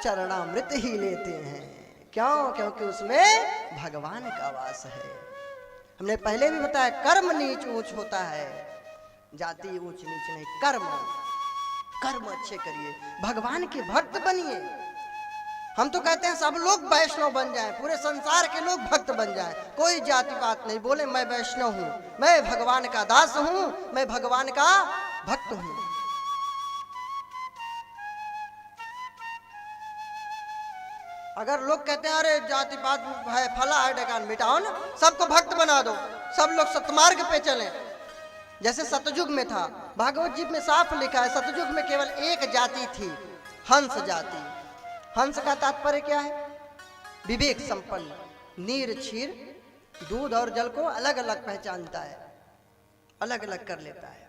चरणामृत ही लेते हैं। क्यों? क्योंकि उसमें भगवान का वास है। हमने पहले भी बताया कर्म नीच ऊंच होता है, जाति ऊंच नीच नहीं, कर्म। कर्म अच्छे करिए, भगवान के भक्त बनिए। हम तो कहते हैं सब लोग वैष्णव बन जाएं, पूरे संसार के लोग भक्त बन जाएं, कोई जाति पात नहीं, बोले मैं वैष्णव हूं, मैं भगवान का दास हूं, मैं भगवान का भक्त हूं। अगर लोग कहते हैं अरे जाति पात है, फला है, ढकान, मिटाओ ना, सबको भक्त बना दो, सब लोग सतमार्ग पे चलें। जैसे सतयुग में था, भागवत जी में साफ लिखा है, सतयुग में केवल एक जाति थी, हंस जाति। हंस का तात्पर्य क्या है? विवेक संपन्न, नीर क्षीर दूध और जल को अलग अलग पहचानता है, अलग अलग कर लेता है।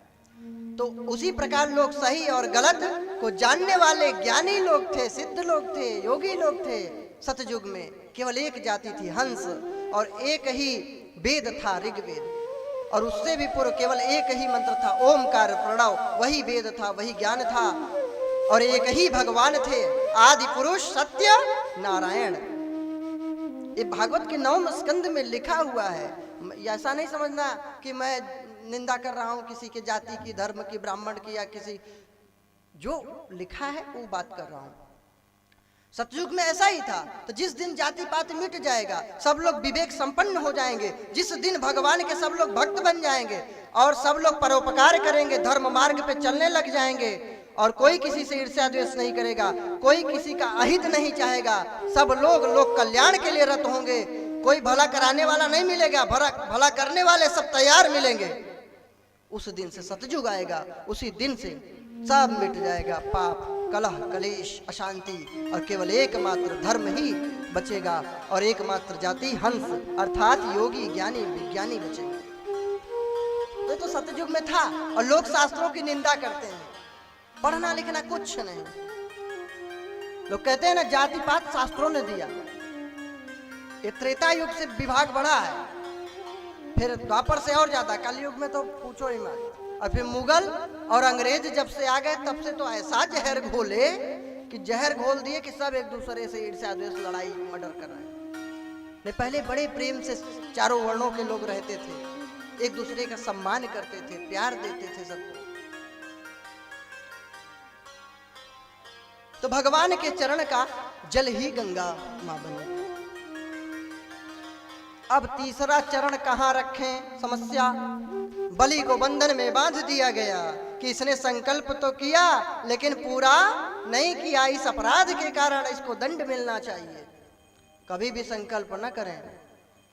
तो उसी प्रकार लोग सही और गलत को जानने वाले ज्ञानी लोग थे, सिद्ध लोग थे, योगी लोग थे। सतयुग में केवल एक जाति थी, हंस, और एक ही वेद था, ऋग्वेद, और उससे भी पूर्व केवल एक ही मंत्र था, ओमकार प्रणव, वही वेद था, वही ज्ञान था, और एक ही भगवान थे, आदि पुरुष सत्य नारायण। ये भागवत के 9वें स्कंद में लिखा हुआ है। ऐसा नहीं समझना कि मैं निंदा कर रहा हूं किसी के जाति की, धर्म की, ब्राह्मण की, या किसी, जो लिखा है वो बात कर रहा हूं। सतयुग में ऐसा ही था। तो जिस दिन जाति पात मिट जाएगा, सब लोग विवेक संपन्न हो जाएंगे, जिस दिन भगवान के सब लोग भक्त बन जाएंगे और सब लोग परोपकार करेंगे, धर्म मार्ग पे चलने लग जाएंगे, और कोई किसी से ईर्ष्या द्वेष नहीं करेगा, कोई किसी का अहित नहीं चाहेगा, सब लोग कल्याण के लिए रत होंगे, कोई भला कराने वाला नहीं मिलेगा, भला करने वाले सब तैयार मिलेंगे। उस दिन से सतयुग आएगा, उसी दिन से सब मिट जाएगा, पाप, कलह, कलेश, अशांति, और केवल एकमात्र धर्म ही बचेगा, और एकमात्र जाति हंस अर्थात योगी, ज्ञानी, विज्ञानी बचेंगे। तो सतयुग में था, और लोग शास्त्रों की निंदा करते हैं, पढ़ना लिखना कुछ नहीं। लोग कहते हैं ना जाति पात शास्त्रों ने दिया। ये त्रेता युग से विभाग बढ़ा है, फिर द्वापर से और ज्यादा, कलयुग में तो पूछो ही मत। और फिर मुगल और अंग्रेज जब से आ गए, तब से तो ऐसा जहर घोले कि जहर घोल दिए कि सब एक दूसरे से ईर्ष्या द्वेष, लड़ाई, मर्डर कर रहे हैं। नहीं, पहले बड़े प्रेम से चारों वर्णों के लोग रहते थे, एक दूसरे का सम्मान करते थे, प्यार देते थे सबको। तो भगवान के चरण का जल ही गंगा मां बने। अब तीसरा चरण कहां रखें? समस्या। बलि को बंधन में बांध दिया गया कि इसने संकल्प तो किया लेकिन पूरा नहीं किया, इस अपराध के कारण इसको दंड मिलना चाहिए। कभी भी संकल्प न करें,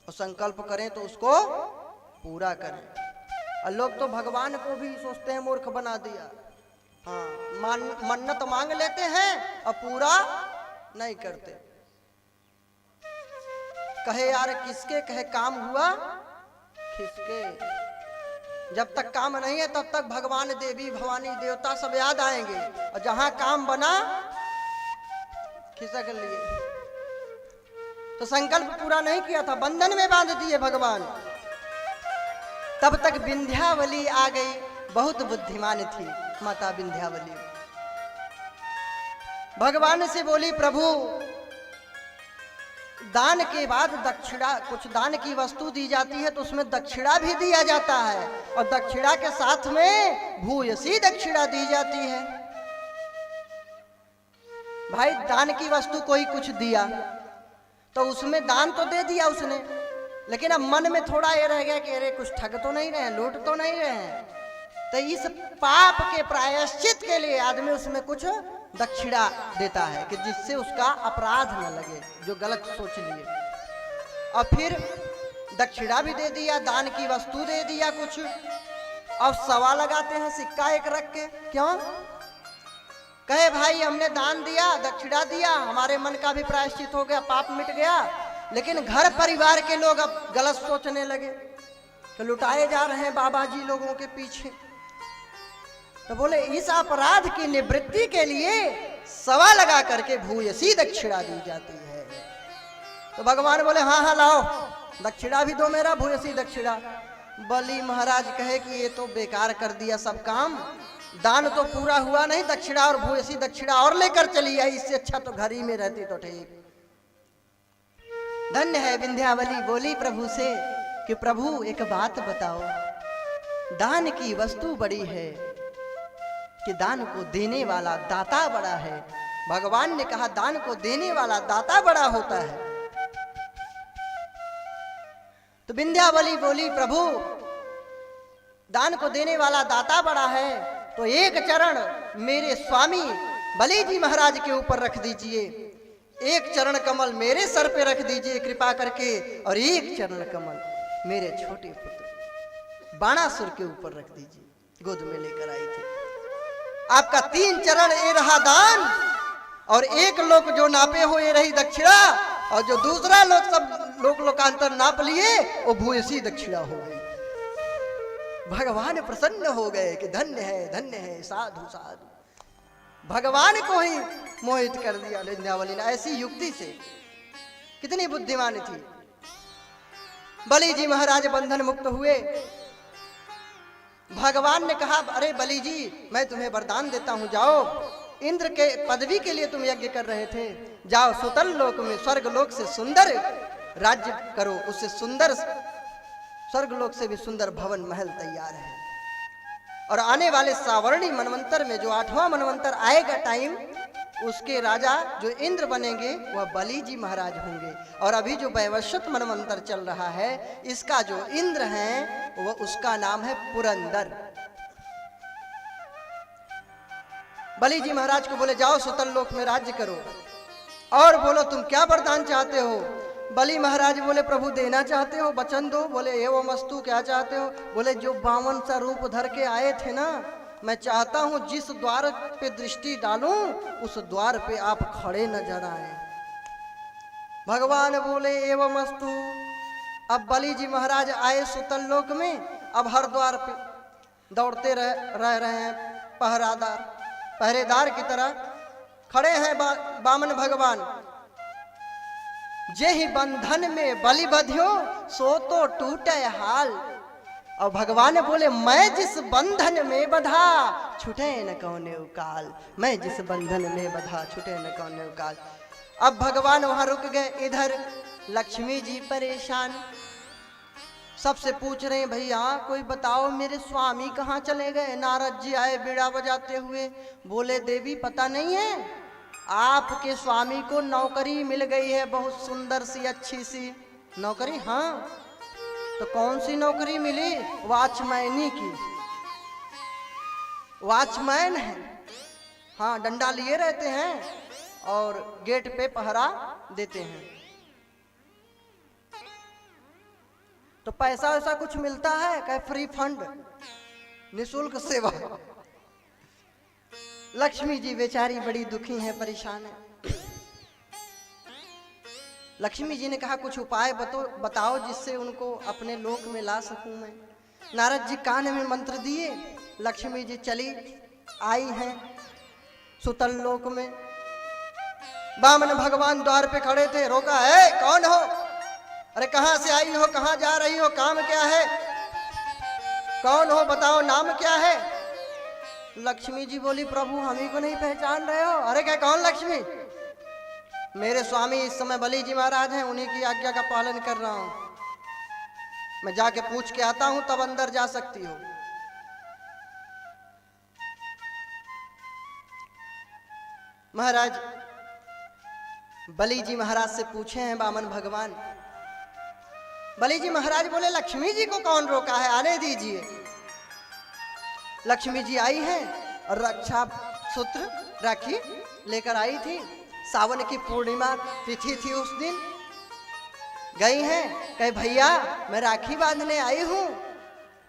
और संकल्प करें तो उसको पूरा करें। और लोग तो भगवान को भी सोचते हैं मूर्ख बना दिया। हाँ, मन्नत मांग लेते हैं और पूरा नहीं करते। कहे यार किसके, कहे काम हुआ किसके। जब तक काम नहीं है तब तक भगवान, देवी, भवानी, देवता सब याद आएंगे, और जहां काम बना खिसक लिए। तो संकल्प पूरा नहीं किया था, बंधन में बांध दिए भगवान। तब तक विंध्यावली आ गई, बहुत बुद्धिमान थी माता विंध्यावली। भगवान से बोली, प्रभु दान के बाद दक्षिणा, कुछ दान की वस्तु दी जाती है तो उसमें दक्षिणा भी दिया जाता है, और दक्षिणा के साथ में भूयसी दक्षिणा दी जाती है। भाई दान की वस्तु कोई कुछ दिया तो उसमें दान तो दे दिया उसने, लेकिन अब मन में थोड़ा ये रह गया कि अरे कुछ ठग तो नहीं रहे, लूट तो नहीं रहे। तो इस पाप के प्रायश्चित के लिए आदमी उसमें कुछ दक्षिणा देता है कि जिससे उसका अपराध न लगे, जो गलत सोच लिए। और फिर दक्षिणा भी दे दिया, दान की वस्तु दे दिया कुछ, और सवा लगाते हैं सिक्का एक रख के। क्यों? कहे भाई हमने दान दिया, दक्षिणा दिया, हमारे मन का भी प्रायश्चित हो गया, पाप मिट गया। लेकिन घर परिवार के लोग अब गलत सोचने लगे तो लुटाए जा रहे हैं बाबा जी लोगों के पीछे। तो बोले इस अपराध की निवृत्ति के लिए सवा लगा करके भूयसी दक्षिणा दी जाती है। तो भगवान बोले हाँ हाँ लाओ, दक्षिणा भी दो मेरा, भूयसी दक्षिणा। बलि महाराज कहे कि ये तो बेकार कर दिया सब काम, दान तो पूरा हुआ नहीं, दक्षिणा और भूयसी दक्षिणा और लेकर चली आई, इससे अच्छा तो घर ही में रहती तो ठीक। धन्य है विंध्यावली बोली प्रभु से कि प्रभु एक बात बताओ, दान की वस्तु बड़ी है कि दान को देने वाला दाता बड़ा है। भगवान ने कहा दान को देने वाला दाता बड़ा होता है। तो विंध्यावली बोली प्रभु दान को देने वाला दाता बड़ा है, तो एक चरण मेरे स्वामी बलि जी महाराज के ऊपर रख दीजिए, एक चरण कमल मेरे सर पे रख दीजिए कृपा करके, और एक चरण कमल मेरे छोटे पुत्र बाणासुर के ऊपर रख दीजिए, गोद में लेकर आई थी। आपका 3 चरण ये रहा दान, और एक लोक जो नापे हो ये रही दक्षिणा, और जो दूसरा लोक सब लोकांतर नाप लिए वो भूयसी दक्षिणा हो गई। भगवान प्रसन्न हो गए कि धन्य है साधु साधु। भगवान को ही मोहित कर दिया विंध्यावली ने ऐसी युक्ति से। कितनी बुद्धिमान थी। बलि जी महाराज बंधन मुक्त हुए। भगवान ने कहा अरे बलि जी मैं तुम्हें वरदान देता हूं, जाओ इंद्र के पदवी के लिए तुम यज्ञ कर रहे थे, जाओ सुतल लोक में स्वर्ग लोक से सुंदर राज्य करो, उससे सुंदर स्वर्ग लोक से भी सुंदर भवन महल तैयार है। और आने वाले सावर्णी मनवंतर में जो 8वां मनवंतर आएगा टाइम, उसके राजा जो इंद्र बनेंगे वह बलि जी महाराज होंगे। और अभी जो वैवस्वत मनवंतर चल रहा है इसका जो इंद्र है वह उसका नाम है पुरंदर। बलि जी महाराज को बोले जाओ सुतल लोक में राज्य करो, और बोलो तुम क्या वरदान चाहते हो। बलि महाराज बोले प्रभु देना चाहते हो वचन दो। बोले एवं मस्तु क्या चाहते हो। बोले जो 52 सा रूप धर के आए थे ना, मैं चाहता हूं जिस द्वार पे दृष्टि डालूं उस द्वार पे आप खड़े नजर आए। भगवान बोले एवं मस्तु। अब बलि जी महाराज आए सुतल लोक में, अब हर द्वार पे दौड़ते रह रहे हैं पहरेदार की तरह खड़े हैं बामन भगवान। जे ही बंधन में बलि बधियो सो तो टूटे हाल। और भगवान बोले मैं जिस बंधन में बधा छूटे न कौने उकाल, मैं जिस बंधन में बधा छूटे न कौने उकाल। अब भगवान वहां रुक गए। इधर लक्ष्मी जी परेशान सबसे पूछ रहे हैं भैया कोई बताओ मेरे स्वामी कहाँ चले गए। नारद जी आए बीड़ा बजाते हुए, बोले देवी पता नहीं है, आपके स्वामी को नौकरी मिल गई है बहुत सुंदर सी अच्छी सी नौकरी। हाँ तो कौन सी नौकरी मिली। वॉचमैनी की। वॉचमैन है, हाँ डंडा लिए रहते हैं और गेट पे पहरा देते हैं। तो पैसा वैसा कुछ मिलता है क्या। फ्री फंड, निशुल्क सेवा। लक्ष्मी जी बेचारी बड़ी दुखी हैं, परेशान है। लक्ष्मी जी ने कहा कुछ उपाय बताओ जिससे उनको अपने लोक में ला सकूं मैं। नारद जी कान में मंत्र दिए, लक्ष्मी जी चली आई हैं सुतल लोक में। बामन भगवान द्वार पे खड़े थे, रोका है कौन हो। अरे कहां से आई हो, कहां जा रही हो, काम क्या है, कौन हो बताओ, नाम क्या है। लक्ष्मी जी बोली प्रभु हम ही को नहीं पहचान रहे हो। अरे क्या कौन लक्ष्मी। मेरे स्वामी इस समय बलि जी महाराज हैं, उन्हीं की आज्ञा का पालन कर रहा हूं, मैं जाके पूछ के आता हूं तब अंदर जा सकती हो। महाराज बलि जी महाराज से पूछे हैं बामन भगवान। बलि जी महाराज बोले लक्ष्मी जी को कौन रोका है, आने दीजिए। लक्ष्मी जी आई हैं और रक्षा सूत्र राखी लेकर आई थी। सावन की पूर्णिमा तिथि थी उस दिन। गई हैं, कहे भैया मैं राखी बांधने आई हूं,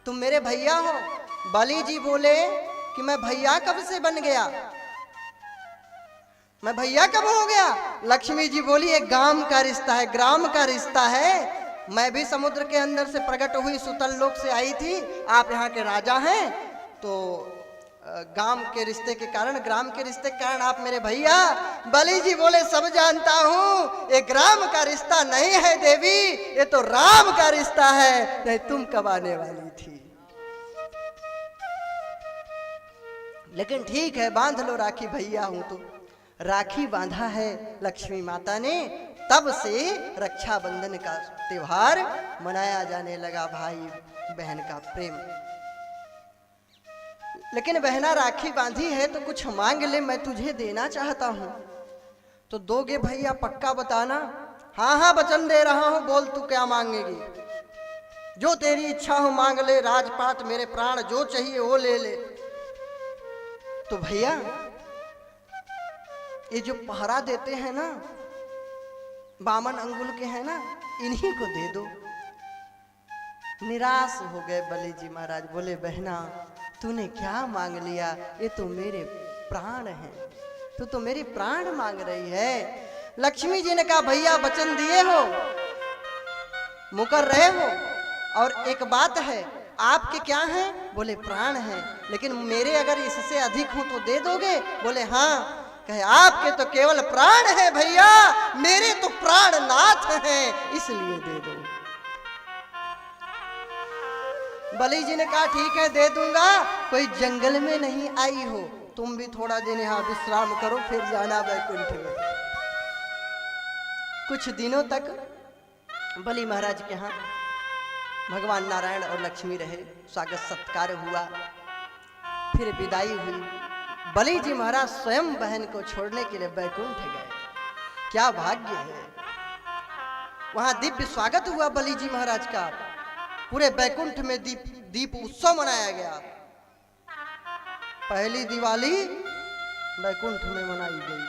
तुम मेरे भैया हो। बलि जी बोले कि मैं भैया कब से बन गया, मैं भैया कब हो गया। लक्ष्मी जी बोली एक गांव का रिश्ता है, ग्राम का रिश्ता है। मैं भी समुद्र के अंदर से प्रकट हुई, सुतल लोक से आई थी, आप यहाँ के राजा हैं, तो गांव के रिश्ते के कारण, ग्राम के रिश्ते के कारण आप मेरे भैया। बलि जी बोले सब जानता हूं, ये ग्राम का रिश्ता नहीं है देवी, ये तो राम का रिश्ता है, नहीं तुम कब आने वाली थी। लेकिन ठीक है बांध लो राखी, भैया हूं तो। राखी बांधा है लक्ष्मी माता ने, तब से रक्षाबंधन का त्योहार मनाया जाने लगा, भाई बहन का प्रेम। लेकिन बहना राखी बांधी है तो कुछ मांग ले, मैं तुझे देना चाहता हूं। तो दोगे भैया पक्का बताना? हाँ हाँ वचन दे रहा हूं, बोल तू क्या मांगेगी। जो तेरी इच्छा हो मांग ले, राजपाट मेरे प्राण जो चाहिए वो ले ले। तो भैया ये जो पहरा देते हैं ना, 52 अंगुल के हैं ना, इन्हीं को दे दो। निराश हो गए बलि जी महाराज, बोले बहना तूने क्या मांग लिया, ये तो मेरे प्राण हैं, तू तो मेरी प्राण मांग रही है। लक्ष्मी जी ने कहा भैया वचन दिए हो, मुकर रहे हो, और एक बात है आपके क्या हैं? बोले प्राण हैं, लेकिन मेरे अगर इससे अधिक हो तो दे दोगे? बोले हाँ। कहे आपके तो केवल प्राण है भैया, मेरे तो प्राणनाथ हैं, इसलिए दे दो। बलि जी ने कहा ठीक है दे दूंगा, कोई जंगल में नहीं आई हो, तुम भी थोड़ा दिन यहाँ विश्राम करो, फिर जाना वैकुंठ में। कुछ दिनों तक बलि महाराज के यहाँ भगवान नारायण और लक्ष्मी रहे, स्वागत सत्कार हुआ, फिर विदाई हुई। बलि जी महाराज स्वयं बहन को छोड़ने के लिए वैकुंठ गए। क्या भाग्य है, वहां दिव्य स्वागत हुआ बलि जी महाराज का। पूरे वैकुंठ में दीप उत्सव मनाया गया। पहली दिवाली वैकुंठ में मनाई गई।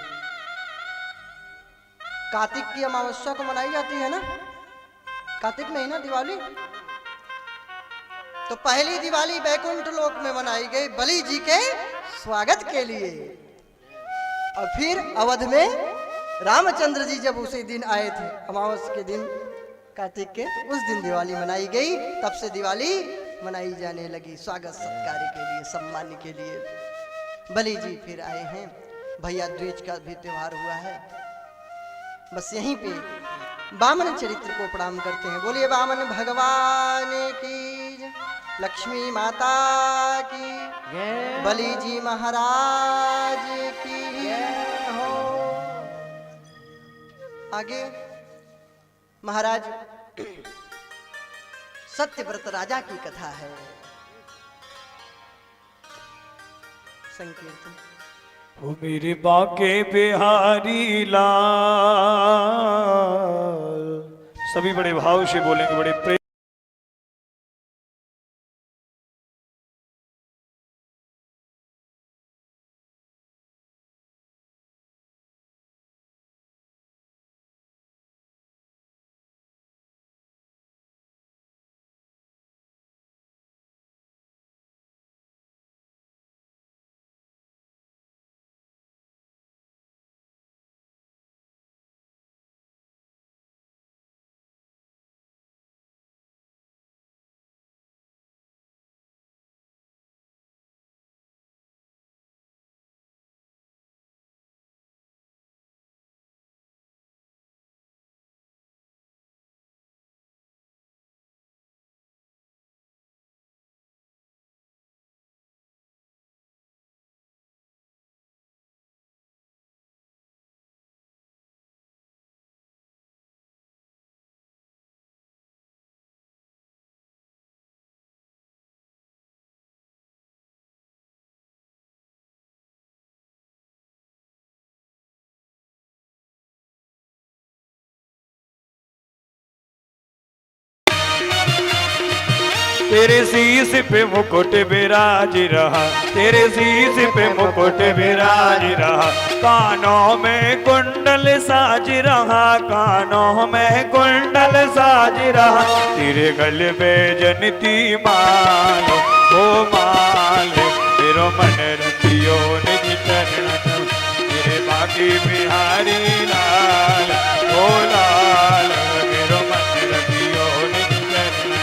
कार्तिक की अमावस्या को मनाई जाती है ना, कार्तिक में ही ना दिवाली। तो पहली दिवाली वैकुंठ लोक में मनाई गई बलि जी के स्वागत के लिए। और फिर अवध में रामचंद्र जी जब उसी दिन आए थे, अमावस्या के दिन, कार्तिक के, उस दिन दिवाली मनाई गई। तब से दिवाली मनाई जाने लगी स्वागत सत्कार के लिए, सम्मान के लिए। बलि जी फिर आए हैं, भैया द्विज का भी त्योहार हुआ है। बस यहीं पे वामन चरित्र को प्रणाम करते हैं। बोलिए वामन भगवान की जय, लक्ष्मी माता की, बलि जी महाराज की हो। आगे महाराज सत्यव्रत राजा की कथा है। संकीर्तन। ओ मेरे बाके बिहारी लाल, सभी बड़े भाव से बोलेंगे, बड़े प्रेम। तेरे शीश पे मुकुट विराज रहा, तेरे शीश पे मुकुट विराज रहा, कानों में कुंडल साज रहा, कानों में कुंडल साज रहा, तेरे गले में जनती माल, ओ माल, तेरो मन रखियो निज चरण, तेरे बाकी बिहारी लाल, ओ लाल, तेरो मन रखियो निज चरण।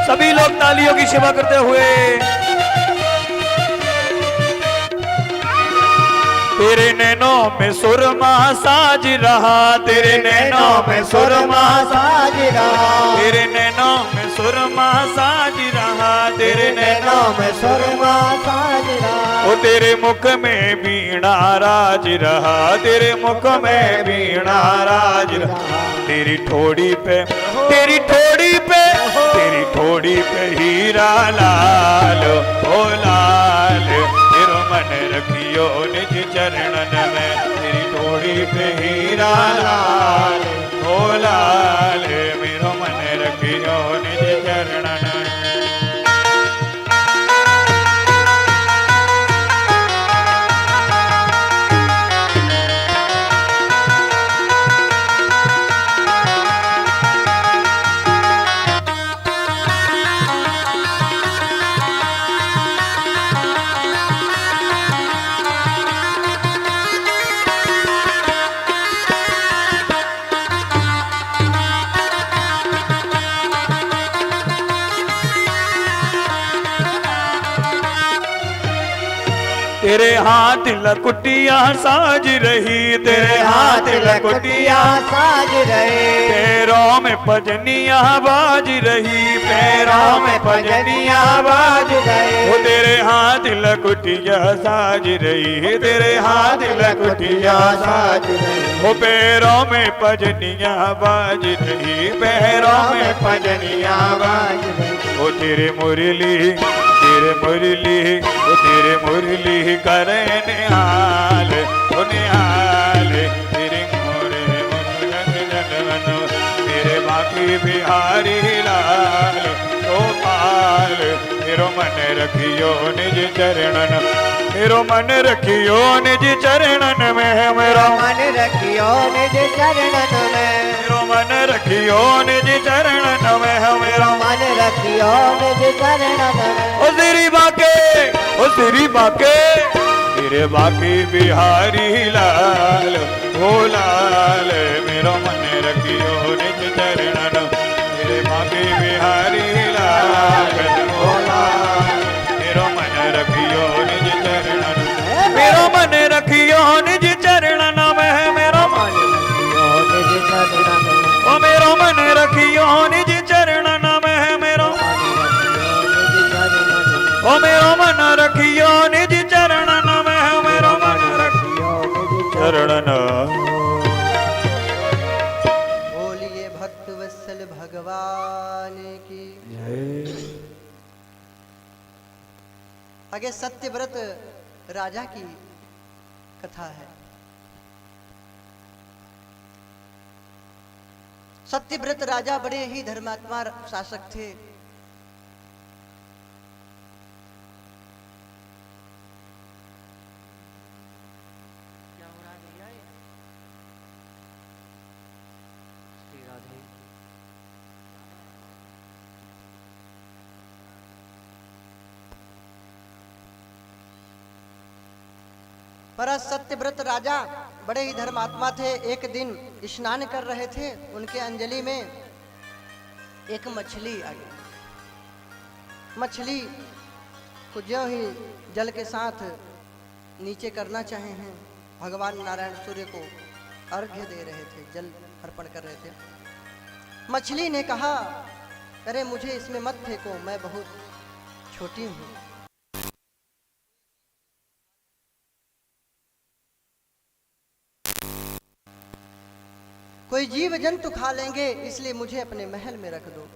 सभी लोग तालियों की सेवा करते हुए तेरे नैनों में सुरमा साज रहा, तेरे नैनों में सुरमा साज रहा, तेरे नैनों में सुरमा साज रहा, तेरे नैनों में सुरमा साज रहा, ओ तेरे मुख में वीणा राज रहा, तेरे मुख में वीणा राज रहा, तेरी ठोड़ी पे, तेरी ठोड़ी पे, तेरी ठोड़ी पे हीरा लाल, ओ लाल तेरो मन रखियो निज चरणन में, तेरी ठोड़ी पे हीरा लाल, ओ लाल मेरो मन रखियो निज चरणन में। तेरे हाथ लकुटिया साज रही, तेरे हाथ लकुटिया साज रहे, पैरों में पजनिया बाज रही, पैरों में पजनिया बाज रहे, वो तेरे हाथ लकुटिया साज रही, तेरे हाथ लकुटिया साज रही, वो पैरों में पजनिया बाज रही, पैरों में पजनिया बाज रही, वो तेरे मुरली, तेरे मुरली, वो तेरे मुरली करे निहाल, ओ निहाल तेरे मोरे जनगन, तेरे बाकी बिहारी लाल, ओ पाल मेरो मन रखियो निज चरणन, मेरो मन रखियो निज चरणन में, मेरो मन रखियो निज चरणन में, मेरो मन रखियो निज चरणन में, मेरो मन रखियो निज चरणन में, ओ तेरी बाके, ओ तेरी बाके, तेरे बाकी बिहारी लाल, ओ लाल मेरो मन रखियो निज चरणन, तेरे बाकी बिहारी लाल, ओ लाल मेरो मन रखियो निज चरणन, मेरो मन रखियो निज चरणन में, मेरो मन निज चरणन में, ओ मेरो मन रखियो निज चरणन में, मेरो ओ मेरो मन रखियो निज चरणन में, मेरो मन रखियो निज चरणन। बोलिए भक्त वत्सल भगवान की। आगे सत्यव्रत राजा की कथा है। सत्यव्रत राजा बड़े ही धर्मात्मा शासक थे। पर सत्यव्रत राजा बड़े ही धर्मात्मा थे। एक दिन स्नान कर रहे थे, उनके अंजलि में एक मछली आ गई। मछली को जो ही जल के साथ नीचे करना चाहे हैं, भगवान नारायण सूर्य को अर्घ्य दे रहे थे, जल अर्पण कर रहे थे। मछली ने कहा, अरे मुझे इसमें मत फेंको, मैं बहुत छोटी हूँ। कोई जीव जंतु खा लेंगे, इसलिए मुझे अपने महल में रख दो।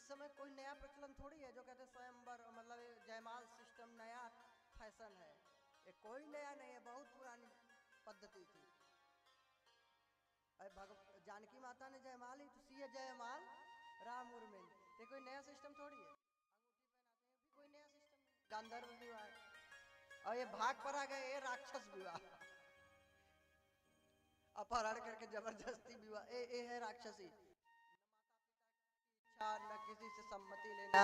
समय कोई नया प्रचलन थोड़ी है जो कहते स्वयंवर, मतलब ये जयमाल सिस्टम नया फैशन है। ये कोई नया नहीं है, बहुत पुरानी पद्धति थी। जानकी माता ने जयमाल ही तो सी है, जयमाल राम उर्मिल, ये कोई नया सिस्टम थोड़ी है। अंगूठी पहनाते हैं, ये भी कोई नया सिस्टम नहीं। गांधर्व विवाह और ये भाग पर आ गए, ये राक्षस विवाह, अपहरण करके जबरदस्ती विवाह, ये है राक्षसी। न किसी से सम्मति लेना,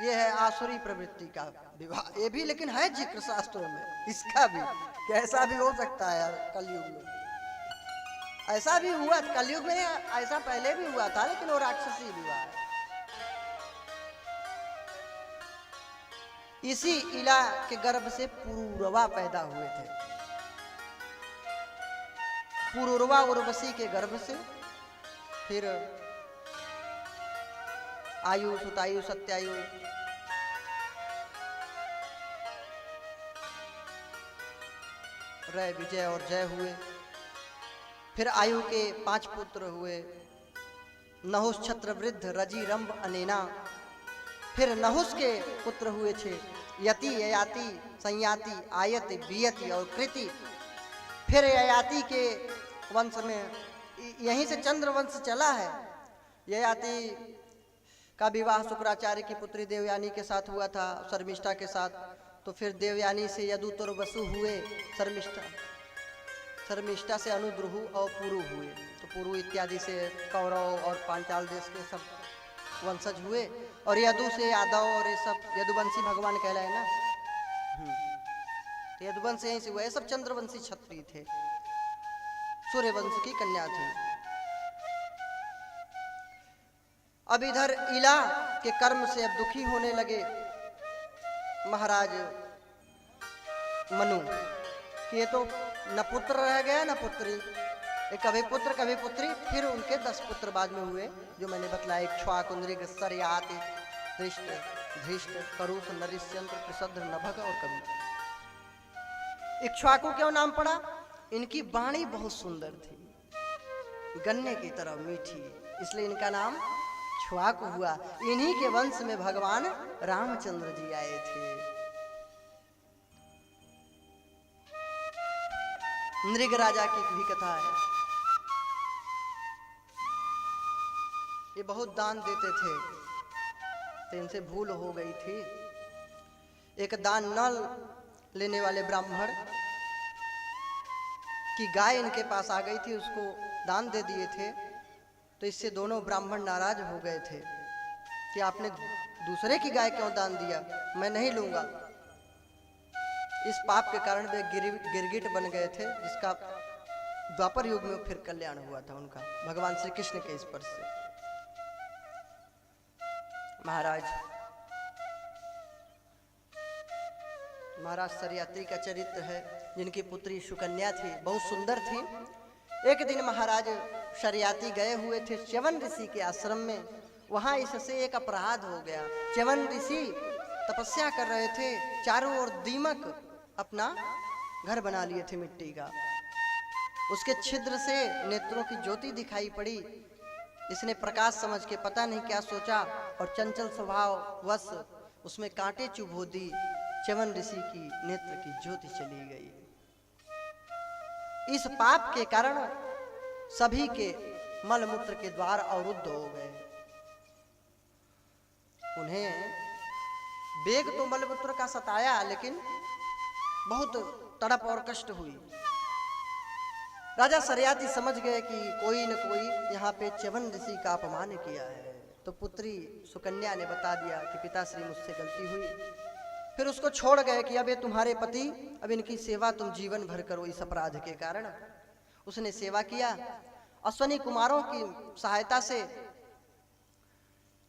ये है आसुरी प्रवृत्ति का विवाह। ये भी लेकिन है जिक्र शास्त्रों में इसका भी, कैसा भी हो सकता है यार कलयुग में। ऐसा भी हुआ कलयुग में, ऐसा पहले भी हुआ था, लेकिन वो राक्षसी विवाह है। इसी इला के गर्भ से पुरूरवा पैदा हुए थे। पुरूरवा उर्वशी के गर्भ से, फिर आयु, सुतायु, सत्यायु, रय, विजय और जय हुए। फिर आयु के 5 पुत्र हुए, नहुष, छत्रवृद्ध, रजि, रंभ, अनेना। फिर नहुष के पुत्र हुए 6, यति, ययाति, संयाति, आयति, वियति और कृति। फिर ययाति के वंश में, यहीं से चंद्र वंश चला है। ययाति का विवाह शुक्राचार्य की पुत्री देवयानी के साथ हुआ था, शर्मिष्ठा के साथ। तो फिर देवयानी से यदुत और वसु हुए, शर्मिष्ठा से अनुद्रुहु और पुरु हुए। तो पुरु इत्यादि से कौरव और पांचाल देश के सब वंशज हुए। और यदु से यादव और ये सब यदुवंशी भगवान कहलाए ना। तो यदुवंश यहीं से हुआ, ये सब चंद्रवंशी क्षत्रिय थे, सूर्यवंश की कन्या थी। अब इधर इला के कर्म से अब दुखी होने लगे महाराज मनु कि ये तो न पुत्र रह गया न पुत्री, कभी पुत्र कभी पुत्री। फिर उनके 10 पुत्र बाद में हुए, जो मैंने बतलाया, इक्ष्वाकु, नृग, सर्याति, धृष्ट, धृष्ट, करुष, नरिष्यंत्र, कृषद्र, नभग और कवि। इक्ष्वाकु क्यों नाम पड़ा? इनकी वाणी बहुत सुंदर थी, गन्ने की तरह मीठी, इसलिए इनका नाम इक्ष्वाकु हुआ। इन्हीं के वंश में भगवान रामचंद्र जी आए थे। नृग राजा की भी कथा है। ये बहुत दान देते थे, तो इनसे भूल हो गई थी। एक दान न लेने वाले ब्राह्मण की गाय इनके पास आ गई थी, उसको दान दे दिए थे। तो इससे दोनों ब्राह्मण नाराज हो गए थे कि आपने दूसरे की गाय क्यों दान दिया, मैं नहीं लूंगा। इस पाप के कारण वे गिरगिट बन गए थे, जिसका द्वापर युग में फिर कल्याण हुआ था उनका, भगवान श्री कृष्ण के स्पर्श से। महाराज शर्याती का चरित्र है, जिनकी पुत्री सुकन्या थी, बहुत सुंदर थी। एक दिन महाराज शर्याती गए हुए थे च्यवन ऋषि के आश्रम में। वहां इससे एक अपराध हो गया। च्यवन ऋषि तपस्या कर रहे थे, चारों ओर दीमक अपना घर बना लिए थे मिट्टी का। उसके छिद्र से नेत्रों की ज्योति दिखाई पड़ी। इसने प्रकाश समझ के पता नहीं क्या सोचा और चंचल स्वभाव वश उसमें कांटे चुभो दी। च्यवन ऋषि की नेत्र की ज्योति चली गई। इस पाप के कारण सभी के मलमूत्र के द्वार अवरुद्ध हो गए। उन्हें वेग तो मलमूत्र का सताया, लेकिन बहुत तड़प और कष्ट हुई। राजा शर्याती समझ गए कि कोई न कोई यहाँ पे च्यवन ऋषि का अपमान किया है। तो पुत्री सुकन्या ने बता दिया कि पिताश्री, मुझसे गलती हुई। फिर उसको छोड़ गए कि अब ये तुम्हारे पति, अब इनकी सेवा तुम जीवन भर करो इस अपराध के कारण। उसने सेवा किया। अश्वनी कुमारों की सहायता से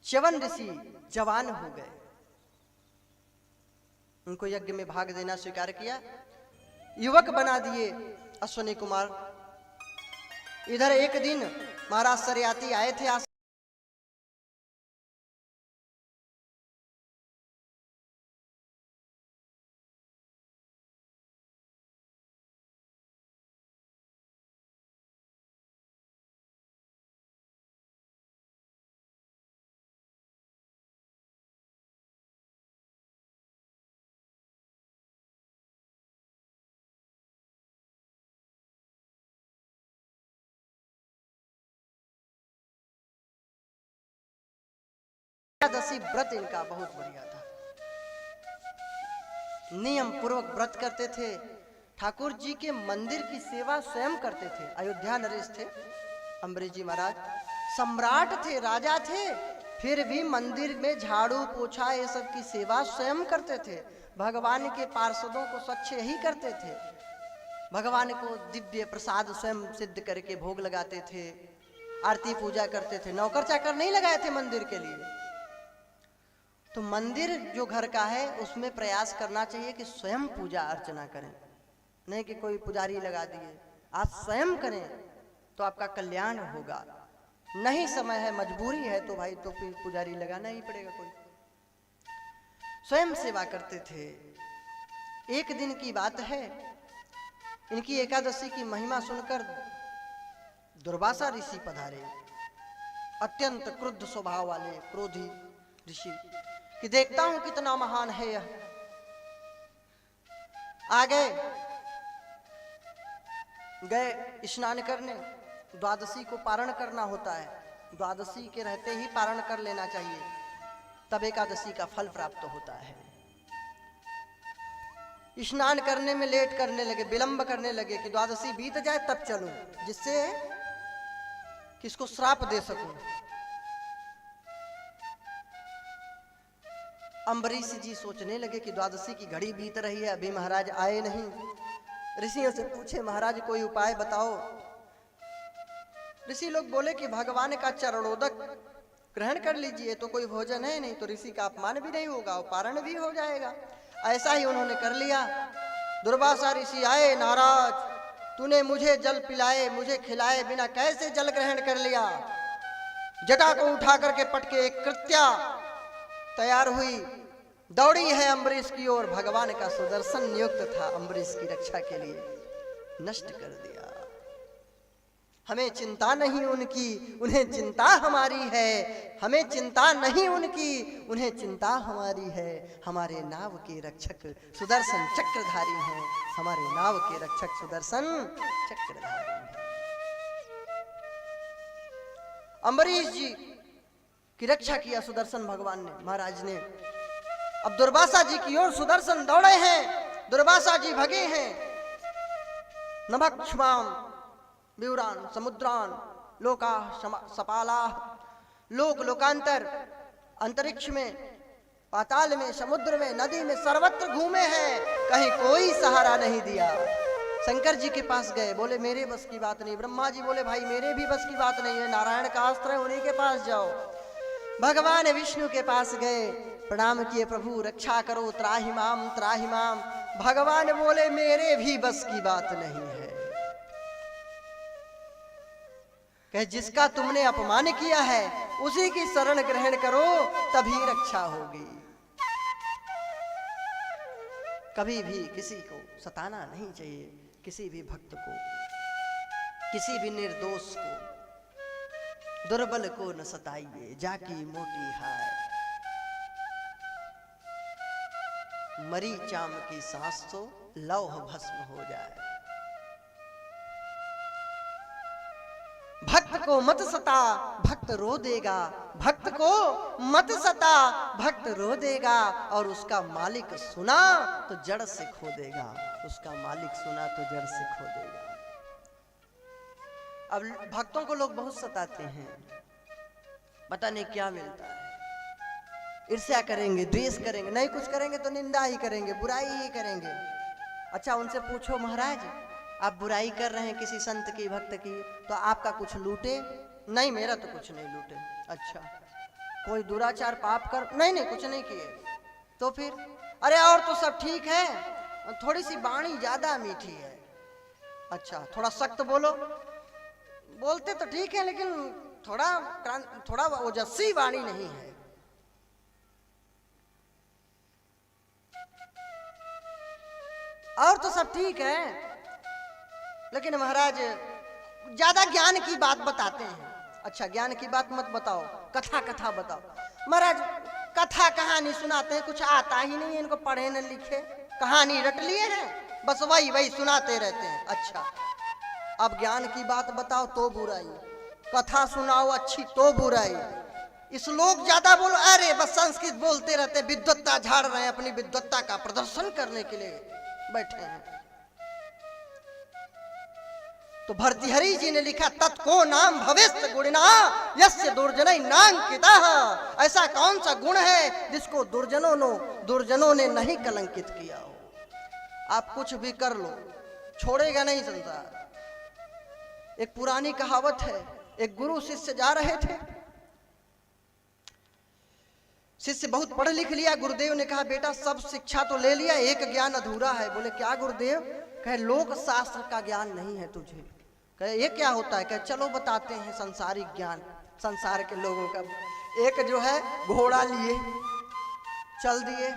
च्यवन ऋषि जवान हो गए। उनको यज्ञ में भाग देना स्वीकार किया, युवक बना दिए अश्वनी कुमार। इधर एक दिन महाराज शर्याती आए थे एकादशी व्रत इनका बहुत बढ़िया था, नियम पूर्वक व्रत करते थे, ठाकुर जी के मंदिर की सेवा स्वयं करते थे। अयोध्या नरेश थे अम्बरीश जी महाराज, सम्राट थे, राजा थे, फिर भी मंदिर में झाड़ू पोछा ये सब की सेवा स्वयं करते थे। भगवान के पार्षदों को स्वच्छ यही करते थे, भगवान को दिव्य प्रसाद स्वयं सिद्ध करके भोग लगाते थे, आरती पूजा करते थे, नौकर चाकर नहीं लगाए थे मंदिर के लिए। तो मंदिर जो घर का है उसमें प्रयास करना चाहिए कि स्वयं पूजा अर्चना करें, नहीं कि कोई पुजारी लगा दिए। आप स्वयं करें तो आपका कल्याण होगा। नहीं समय है, मजबूरी है तो भाई तो फिर पुजारी लगाना ही पड़ेगा कोई। स्वयं सेवा करते थे। एक दिन की बात है, इनकी एकादशी की महिमा सुनकर दुर्वासा ऋषि पधारे, अत्यंत क्रुद्ध स्वभाव वाले क्रोधी ऋषि, कि देखता हूं कितना महान है यह। आ गए स्नान करने, द्वादशी को पारण करना होता है, द्वादशी के रहते ही पारण कर लेना चाहिए, तब एकादशी का फल प्राप्त होता है। स्नान करने में लेट करने लगे, विलंब करने लगे कि द्वादशी बीत जाए तब चलूं, जिससे किसको श्राप दे सकूं। अम्बरीश जी सोचने लगे कि द्वादशी की घड़ी बीत रही है, अभी महाराज आए नहीं। ऋषियों से पूछे, महाराज कोई उपाय बताओ। ऋषि लोग बोले कि भगवान का चरणोदक ग्रहण कर लीजिए, तो कोई भोजन है नहीं, तो ऋषि का अपमान भी नहीं होगा और पारण भी हो जाएगा। ऐसा ही उन्होंने कर लिया। दुर्वासा ऋषि आए, नाराज, तूने मुझे जल पिलाए, मुझे खिलाए बिना कैसे जल ग्रहण कर लिया। जटा को उठा करके पटके एक कृत्या तैयार हुई, दौड़ी है अम्बरीश की ओर। भगवान का सुदर्शन नियुक्त था अम्बरीश की रक्षा के लिए, नष्ट कर दिया। हमें चिंता नहीं उनकी, उन्हें चिंता हमारी है, हमें चिंता नहीं उनकी, उन्हें चिंता हमारी है। हमारे नाव के रक्षक सुदर्शन चक्रधारी हैं, हमारे नाव के रक्षक सुदर्शन चक्रधारी हैं। अम्बरीश जी की रक्षा किया सुदर्शन भगवान ने, महाराज ने। अब दुर्वासा जी की ओर सुदर्शन दौड़े हैं, दुर्वासा जी भगे हैं। नभक्षमाम व्यूरान समुद्रान लोका सपाला, लोक लोकांतर, अंतरिक्ष में, पाताल में, समुद्र में, नदी में, सर्वत्र घूमे हैं, कहीं कोई सहारा नहीं दिया। शंकर जी के पास गए, बोले मेरे बस की बात नहीं। ब्रह्मा जी बोले भाई मेरे भी बस की बात नहीं है, नारायण का अस्त्र है, उन्हीं के पास जाओ। भगवान विष्णु के पास गए, प्रणाम किए, प्रभु रक्षा करो, त्राहि माम त्राहि माम। भगवान बोले मेरे भी बस की बात नहीं है, कहे जिसका तुमने अपमान किया है उसी की शरण ग्रहण करो, तभी रक्षा होगी। कभी भी किसी को सताना नहीं चाहिए, किसी भी भक्त को, किसी भी निर्दोष को, दुर्बल को न सताइए, जाकी मोटी हाय। मरी चाम की सांस तो लौह भस्म हो जाए। भक्त को मत सता, भक्त रो देगा, भक्त को मत सता, भक्त रो देगा, और उसका मालिक सुना तो जड़ से खो देगा, उसका मालिक सुना तो जड़ से खो देगा। अब भक्तों को लोग बहुत सताते हैं, पता नहीं क्या मिलता है। ईर्ष्या करेंगे, द्वेष करेंगे, नहीं कुछ करेंगे तो निंदा ही करेंगे, बुराई ही करेंगे। अच्छा उनसे पूछो महाराज आप बुराई कर रहे हैं किसी संत की, भक्त की, तो आपका कुछ लूटे? नहीं मेरा तो कुछ नहीं लूटे। अच्छा कोई दुराचार पाप कर? नहीं नहीं कुछ नहीं किए। तो फिर अरे और तो सब ठीक है, थोड़ी सी वाणी ज्यादा मीठी है। अच्छा थोड़ा सख्त बोलो? बोलते तो ठीक है लेकिन थोड़ा ओजस्वी वाणी नहीं है। और तो सब ठीक है लेकिन महाराज ज्यादा ज्ञान की बात बताते हैं। अच्छा ज्ञान की बात मत बताओ, कथा बताओ। महाराज कथा कहानी सुनाते हैं, कुछ आता ही नहीं है इनको, पढ़े न लिखे, कहानी रट लिए हैं, बस वही सुनाते रहते हैं। अच्छा अब ज्ञान की बात बताओ तो बुराई, कथा सुनाओ अच्छी तो बुराई, श्लोक ज्यादा बोलो, अरे बस संस्कृत बोलते रहते, विद्वत्ता झाड़ रहे हैं, अपनी विद्वत्ता का प्रदर्शन करने के लिए बैठे हैं। तो भर्तृहरि जी ने लिखा, तत्को नाम भविष्य गुणिना यस्य दुर्जनೈ नांकितः। ऐसा कौन सा गुण है जिसको दुर्जनों ने नहीं कलंकित किया हो। आप कुछ भी कर लो, छोड़ेगा नहीं संसार। एक पुरानी कहावत है, एक गुरु शिष्य जा रहे थे, शिष्य बहुत पढ़ लिख लिया। गुरुदेव ने कहा, बेटा सब शिक्षा तो ले लिया, एक ज्ञान अधूरा है। बोले क्या गुरुदेव? कहे लोक शास्त्र का ज्ञान नहीं है तुझे। कहे ये क्या होता है? कहे चलो बताते हैं संसारिक ज्ञान, संसार के लोगों का। एक जो है घोड़ा लिए चल दिए।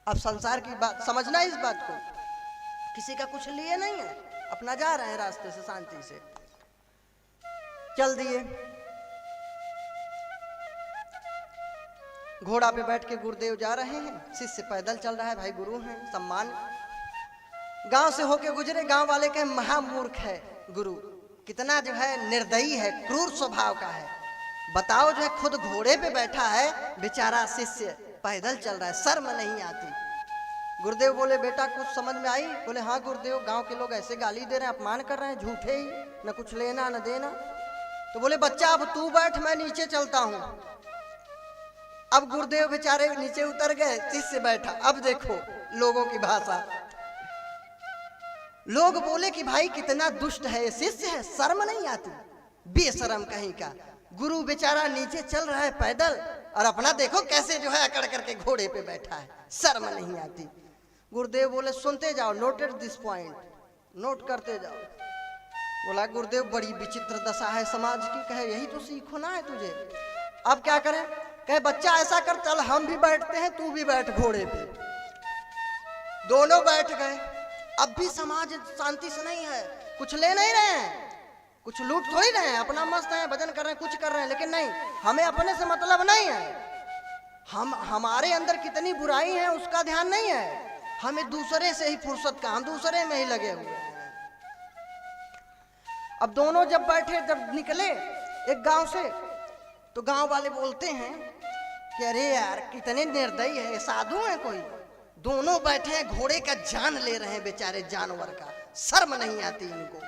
अब संसार की बात समझना, इस बात को, किसी का कुछ लिए नहीं है, अपना जा रहे हैं रास्ते से शांति से, चल दिए। घोड़ा पे बैठ के गुरुदेव जा रहे हैं, शिष्य पैदल चल रहा है, भाई गुरु हैं, सम्मान। गांव से होके गुजरे, गांव वाले कहे महामूर्ख है गुरु, कितना जो है निर्दयी है, क्रूर स्वभाव का है। बताओ जो है खुद घोड़े पे बैठा है, बेचारा शिष्य पैदल चल रहा है, शर्म नहीं आती। गुरुदेव बोले बेटा कुछ समझ में आई? बोले हाँ गुरुदेव, गांव के लोग ऐसे गाली दे रहे हैं, अपमान कर रहे हैं, झूठे ही, न कुछ लेना न देना। तो बोले बच्चा अब तू बैठ, मैं नीचे चलता हूं। अब गुरुदेव बेचारे नीचे उतर गए, शिष्य बैठा। अब देखो लोगों की भाषा, लोग बोले कि भाई कितना दुष्ट है, शिष्य है, शर्म नहीं आती, बेशरम कहीं का। गुरु बेचारा नीचे चल रहा है पैदल, और अपना देखो कैसे जो है अकड़ करके घोड़े पे बैठा है, शर्म नहीं आती। गुरुदेव बोले सुनते जाओ, नोटेड दिस पॉइंट, नोट करते जाओ। बोला गुरुदेव बड़ी विचित्र दशा है समाज की। कहे यही तो सीखो ना है तुझे, अब क्या करें? कहे बच्चा ऐसा कर, चल हम भी बैठते हैं, तू भी बैठ घोड़े पे। दोनों बैठ गए। अब भी समाज शांति से नहीं है, कुछ ले नहीं रहे हैं, कुछ लूट थोड़ी रहे हैं, अपना मस्त है, भजन कर रहे हैं, कुछ कर रहे हैं, लेकिन नहीं, हमें अपने से मतलब नहीं है। हमारे अंदर कितनी बुराई है उसका ध्यान नहीं है, हमें दूसरे से ही फुर्सत का, हम दूसरे में ही लगे हुए हैं। अब दोनों जब बैठे, जब निकले एक गांव से, तो गांव वाले बोलते हैं कि अरे यार कितने निर्दयी है, साधु है कोई, दोनों बैठे हैं घोड़े का जान ले रहे हैं, बेचारे जानवर का, शर्म नहीं आती इनको।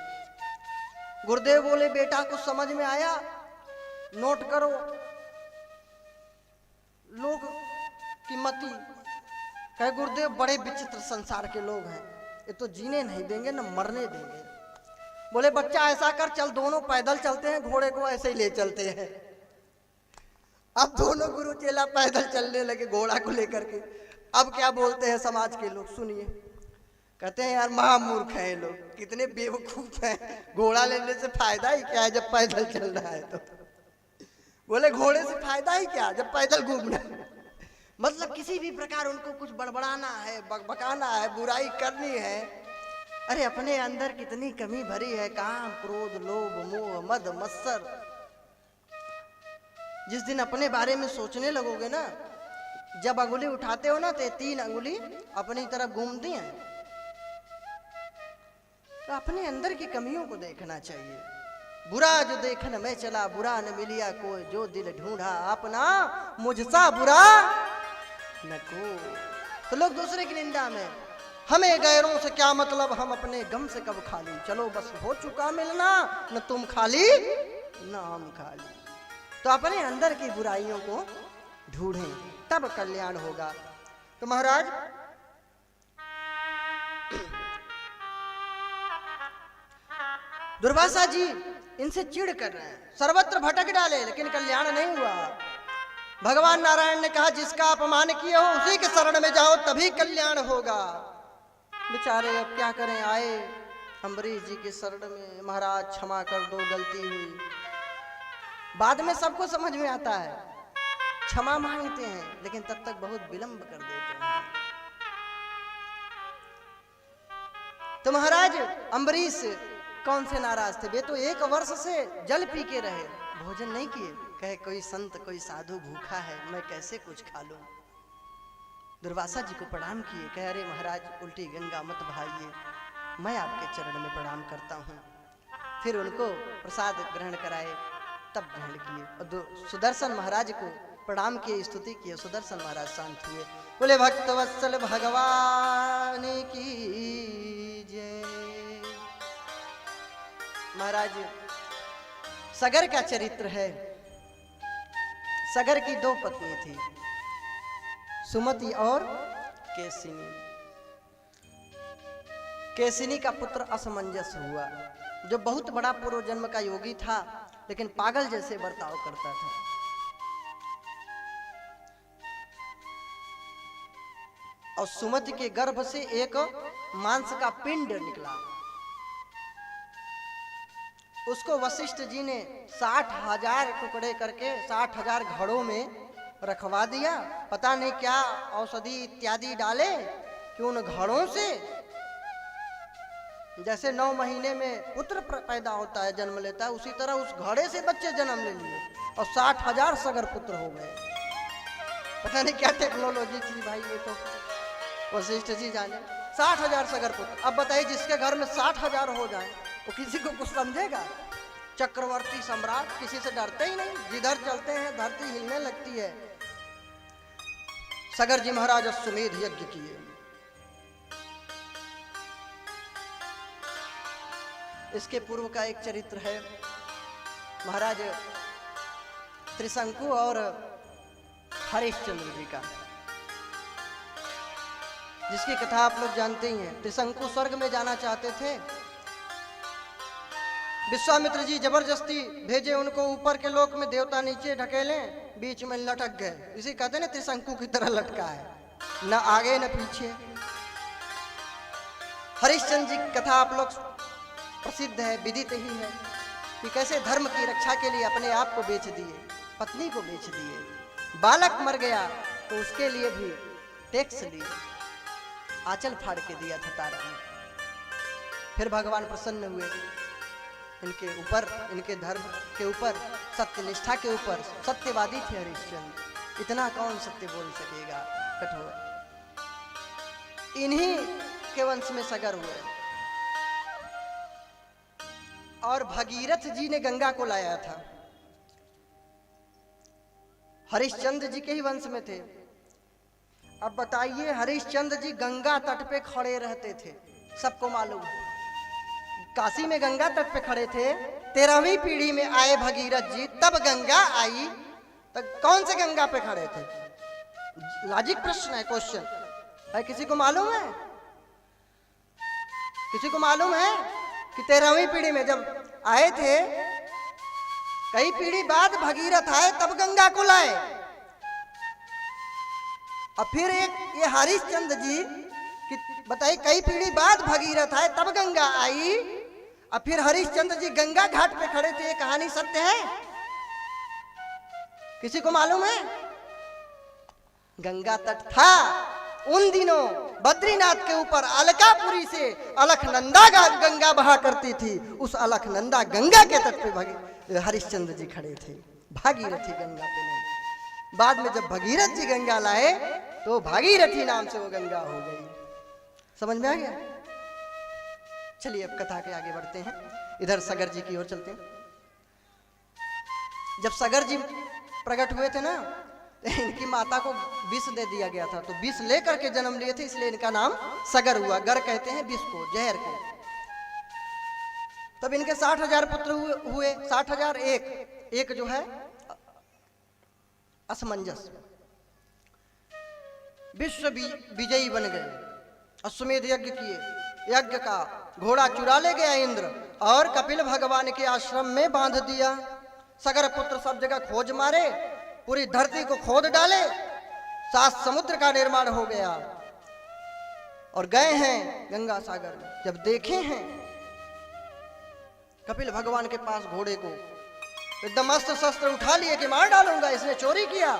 गुरुदेव बोले बेटा कुछ समझ में आया? नोट करो लोग की मति। कहे गुरुदेव बड़े विचित्र संसार के लोग हैं, ये तो जीने नहीं देंगे न मरने देंगे। बोले बच्चा ऐसा कर, चल दोनों पैदल चलते हैं, घोड़े को ऐसे ही ले चलते हैं। अब दोनों गुरु चेला पैदल चलने लगे घोड़ा को लेकर के। अब क्या बोलते हैं समाज के लोग, सुनिए। कहते हैं यार महामूर्ख हैं ये लोग, कितने बेवकूफ हैं, घोड़ा लेने से फायदा ही क्या है जब पैदल चल रहा है। तो बोले घोड़े से फायदा ही क्या जब पैदल घूमना है। मतलब किसी भी प्रकार उनको कुछ बड़बड़ाना है, बकबकाना है, बुराई करनी है। अरे अपने अंदर कितनी कमी भरी है, काम क्रोध लोभ मोह मद मत्सर। जिस दिन अपने बारे में सोचने लगोगे ना, जब अंगुली उठाते हो ना, तो 3 अंगुली अपनी तरफ घूमती हैं। तो अपने अंदर की कमियों को देखना चाहिए। बुरा जो देखन में चला, बुरा न मिलिया कोई, जो दिल ढूंढा अपना मुझसा बुरा न को। तो लोग दूसरे की निंदा में, हमें गैरों से क्या मतलब, हम अपने गम से कब खाली, चलो बस हो चुका मिलना, न तुम खाली न हम खाली। तो अपने अंदर की बुराइयों को ढूंढें, तब कल्याण होगा। तो महाराज दुर्वासा जी इनसे चिढ़ कर रहे हैं, सर्वत्र भटक डाले लेकिन कल्याण नहीं हुआ। भगवान नारायण ने कहा जिसका अपमान किए हो उसी के शरण में जाओ, तभी कल्याण होगा। बेचारे अब क्या करें, आए अम्बरीश जी के शरण में, महाराज क्षमा कर दो, गलती हुई। बाद में सबको समझ में आता है, क्षमा मांगते हैं, लेकिन तब तक बहुत विलंब कर देते हैं। तो महाराज अम्बरीश कौन से नाराज थे, वे तो 1 वर्ष से जल पी के रहे, भोजन नहीं किए। कहे कोई संत कोई साधु भूखा है, मैं कैसे कुछ खा लूं। दुर्वासा जी को प्रणाम किए, कहे अरे महाराज उल्टी गंगा मत बहाइए, मैं आपके चरण में प्रणाम करता हूँ। फिर उनको प्रसाद ग्रहण कराए, तब ग्रहण किए और सुदर्शन महाराज को प्रणाम किए, स्तुति किए। सुदर्शन महाराज शांत हुए, बोले भक्तवत्सल भगवान की जय। महाराज सगर का चरित्र है। सगर की दो पत्नी थी, सुमति और केसिनी। केसिनी का पुत्र असमंजस हुआ, जो बहुत बड़ा पूर्व जन्म का योगी था, लेकिन पागल जैसे बर्ताव करता था। और सुमति के गर्भ से एक मांस का पिंड निकला। उसको वशिष्ठ जी ने 60,000 टुकड़े करके 60,000 घड़ों में रखवा दिया। पता नहीं क्या औषधि इत्यादि डाले कि उन घड़ों से जैसे 9 महीने में पुत्र पैदा होता है, जन्म लेता है, उसी तरह उस घड़े से बच्चे जन्म ले लिए और 60,000 सगर पुत्र हो गए। पता नहीं क्या टेक्नोलॉजी थी भाई, ये तो वशिष्ठ जी जाने। 60,000 सगर पुत्र। अब बताइए, जिसके घर में 60,000 हो जाए तो किसी को कुछ समझेगा? चक्रवर्ती सम्राट किसी से डरते ही नहीं, जिधर चलते हैं धरती हिलने लगती है। सगर जी महाराज अश्वमेध यज्ञ किए। इसके पूर्व का एक चरित्र है महाराज त्रिशंकु और हरिश्चंद्र जी का, जिसकी कथा आप लोग जानते ही हैं। त्रिशंकु स्वर्ग में जाना चाहते थे, विश्वामित्र जी जबरदस्ती भेजे उनको ऊपर के लोक में, देवता नीचे ढकेलें, बीच में लटक गए। इसी कहते ना त्रिशंकु की तरह लटका है, न आगे न पीछे। हरिश्चंद्र जी की कथा आप लोग प्रसिद्ध है, विदित ही है कि कैसे धर्म की रक्षा के लिए अपने आप को बेच दिए, पत्नी को बेच दिए। बालक मर गया तो उसके लिए भी टैक्स लिए, आंचल फाड़ के दिया था तारा ने। फिर भगवान प्रसन्न हुए इनके ऊपर, इनके धर्म के ऊपर, सत्य निष्ठा के ऊपर। सत्यवादी थे हरिश्चंद्र, इतना कौन सत्य बोल सकेगा, कठोर। इन्हीं के वंश में सगर हुए। और भगीरथ जी ने गंगा को लाया था, हरिश्चंद्र जी के ही वंश में थे। अब बताइए, हरिश्चंद्र जी गंगा तट पे खड़े रहते थे, सबको मालूम है। काशी में गंगा तट पे खड़े थे। 13वीं पीढ़ी में आए भगीरथ जी, तब गंगा आई। तब कौन से गंगा पे खड़े थे? लॉजिक प्रश्न है, क्वेश्चन है। किसी को मालूम है? किसी को मालूम है कि 13वीं पीढ़ी में जब आए थे, कई पीढ़ी बाद भगीरथ आए, तब गंगा को लाए। और फिर एक ये हरिश्चंद्र जी कि बताइए, कई पीढ़ी बाद भगीरथ आए, तब गंगा आई। और फिर हरिश्चंद्र जी गंगा घाट पे खड़े थे। ये कहानी सत्य है? किसी को मालूम है? गंगा तट था उन दिनों बद्रीनाथ के ऊपर, अलकापुरी से अलखनंदा गंगा बहा करती थी। उस अलखनंदा गंगा के तट पे हरिश्चंद्र जी खड़े थे, भागीरथी गंगा पे नहीं। बाद में जब भगीरथ जी गंगा लाए तो भागीरथी नाम से वो गंगा हो गई। समझ में आ गया? चलिए अब कथा के आगे बढ़ते हैं, इधर सगर जी की ओर चलते हैं। जब सगर जी प्रकट हुए थे ना, इनकी माता को विष दे दिया गया था, तो विष लेकर के जन्म लिए थे, इसलिए इनका नाम सगर हुआ। गर कहते हैं विष को, जहर को। तब इनके 60,000 पुत्र हुए। 60,000 एक जो है असमंजस, विश्व विजयी बन गए। अश्वमेध यज्ञ किए। यज्ञ का घोड़ा चुरा ले गया इंद्र और कपिल भगवान के आश्रम में बांध दिया। सगर पुत्र सब जगह खोज मारे, पूरी धरती को खोद डाले, 7 समुद्र का निर्माण हो गया। और गए हैं गंगा सागर में। जब देखे हैं कपिल भगवान के पास घोड़े को, एकदम अस्त्र शस्त्र उठा लिए कि मार डालूंगा, इसने चोरी किया।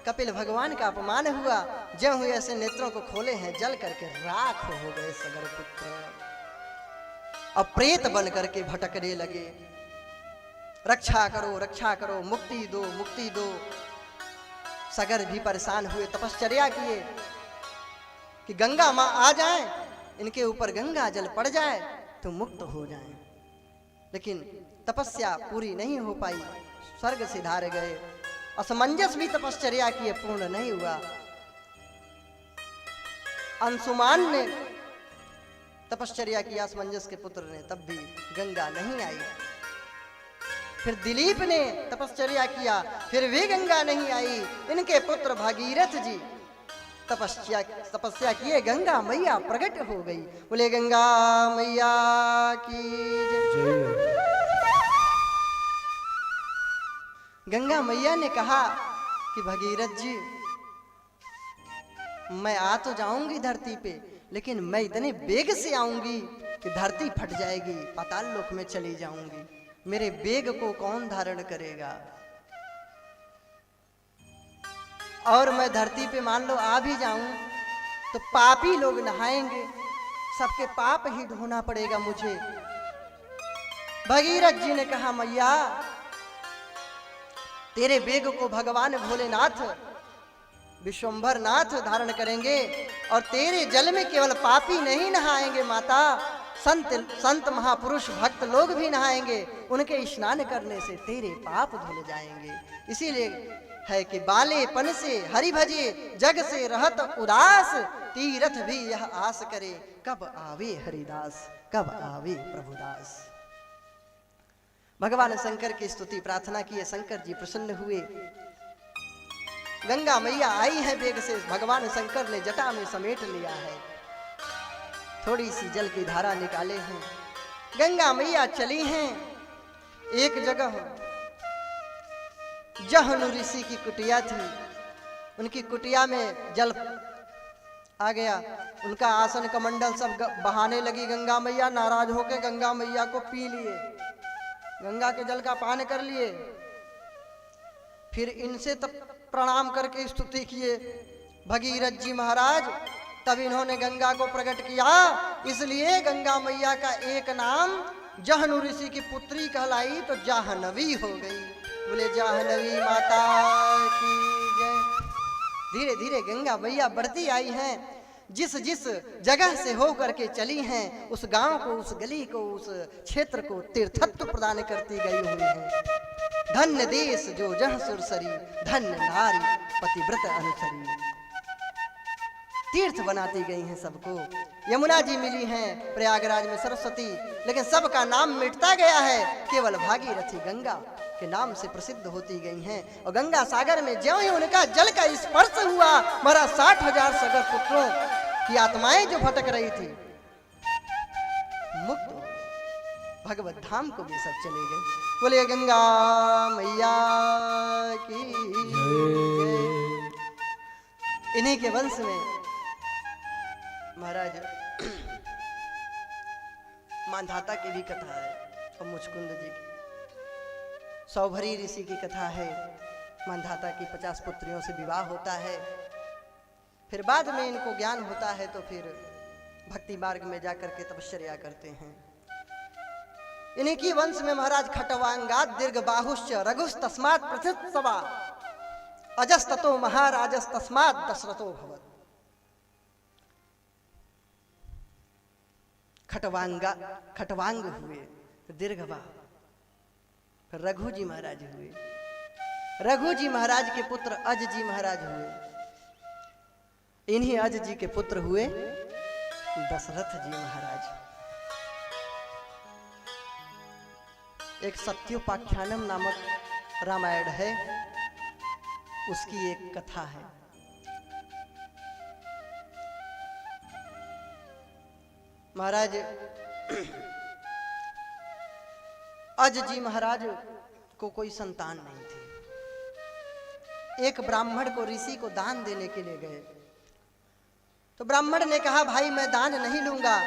कपिल भगवान का अपमान हुआ। ज्यों हुए ऐसे नेत्रों को खोले हैं, जल करके राख हो गए सगर पुत्र। अब प्रेत बन करके भटकने लगे, रक्षा करो रक्षा करो, मुक्ति दो मुक्ति दो। सगर भी परेशान हुए, तपश्चर्या किए कि गंगा माँ आ जाए, इनके ऊपर गंगा जल पड़ जाए तो मुक्त हो जाए। लेकिन तपस्या पूरी नहीं हो पाई, स्वर्ग से धारे गए। असमंजस भी तपश्चर्या किए, पूर्ण नहीं हुआ। अंशुमान ने तपश्चर्या की असमंजस के पुत्र ने, तब भी गंगा नहीं आई। फिर दिलीप ने तपश्चर्या किया, फिर भी गंगा नहीं आई। इनके पुत्र भागीरथ जी तपस्या किए, गंगा मैया प्रकट हो गई। बोले गंगा मैया की जय। गंगा मैया ने कहा कि भगीरथ जी, मैं आ तो जाऊंगी धरती पे, लेकिन मैं इतने वेग से आऊंगी कि धरती फट जाएगी, पाताल लोक में चली जाऊंगी। मेरे वेग को कौन धारण करेगा? और मैं धरती पे मान लो आ भी जाऊं तो पापी लोग नहाएंगे, सबके पाप ही धोना पड़ेगा मुझे। भगीरथ जी ने कहा मैया, तेरे वेग को भगवान भोलेनाथ विश्वंभर नाथ धारण करेंगे, और तेरे जल में केवल पापी नहीं नहाएंगे माता, संत महापुरुष भक्त लोग भी नहाएंगे। उनके स्नान करने से तेरे पाप धुल जाएंगे। इसीलिए है कि बालेपन से हरि भजे, जग से रहत उदास, तीरथ भी यह आस करे, कब आवे हरिदास, कब आवे प्रभुदास। भगवान शंकर की स्तुति प्रार्थना की, शंकर जी प्रसन्न हुए। गंगा मैया आई है वेग से, भगवान शंकर ने जटा में समेट लिया है, थोड़ी सी जल की धारा निकाले हैं। गंगा मैया चली हैं एक जगह, जहनु ऋषि की कुटिया थी, उनकी कुटिया में जल आ गया, उनका आसन कमंडल सब बहाने लगी। गंगा मैया नाराज होकर गंगा मैया को पी लिए, गंगा के जल का पान कर लिए। फिर इनसे तब प्रणाम करके स्तुति किए भगीरथ जी महाराज। तब इन्होंने गंगा को प्रकट किया, इसलिए गंगा मैया का एक नाम जहनु ऋषि की पुत्री कहलाई तो जाह्नवी हो गई। बोले जाह्नवी माता की जय। धीरे धीरे गंगा मैया बढ़ती आई हैं, जिस जिस जगह से हो करके चली हैं, उस गांव को, उस गली को, उस क्षेत्र को तीर्थत्व प्रदान करती गई हुई है। धन्य देश जो जह सुरसरी, धन्य नारी पतिव्रत अनुसरी। तीर्थ बनाती गई हैं सबको। यमुना जी मिली हैं प्रयागराज में सरस्वती, लेकिन सबका नाम मिटता गया है, केवल भागीरथी गंगा के नाम से प्रसिद्ध होती गई हैं। और गंगा सागर में ज्यों ही उनका जल का स्पर्श हुआ, मारा 60,000 सगर पुत्रों की आत्माएं जो भटक रही थी मुक्त भगवत धाम को भी सब चले गए। बोले गंगा मैया की जय। इन्हीं के वंश में महाराज मानधाता की भी कथा है, और मुचकुंद जी की, सौभरी ऋषि की कथा है। मानधाता की 50 पुत्रियों से विवाह होता है, फिर बाद में इनको ज्ञान होता है तो फिर भक्ति मार्ग में जाकर के तपश्चर्या करते हैं। इन्हीं की वंश में महाराज खटवांगात दीर्घ बाहुश्च रघुस तस्मात् पृथ्वी सवा अजस्ततो महाराजस तस्मात् दशरथो भवत्। खटवांग हुए, दीर्घवा, रघु जी महाराज हुए। रघु जी महाराज के पुत्र अज जी महाराज हुए। इन्हीं अज जी के पुत्र हुए दशरथ जी महाराज। एक सत्योपाख्यानम नामक रामायण है, उसकी एक कथा है। महाराज अज जी महाराज को कोई संतान नहीं थी। एक ब्राह्मण को, ऋषि को दान देने के लिए गए, तो ब्राह्मण ने कहा भाई मैं दान नहीं लूंगा,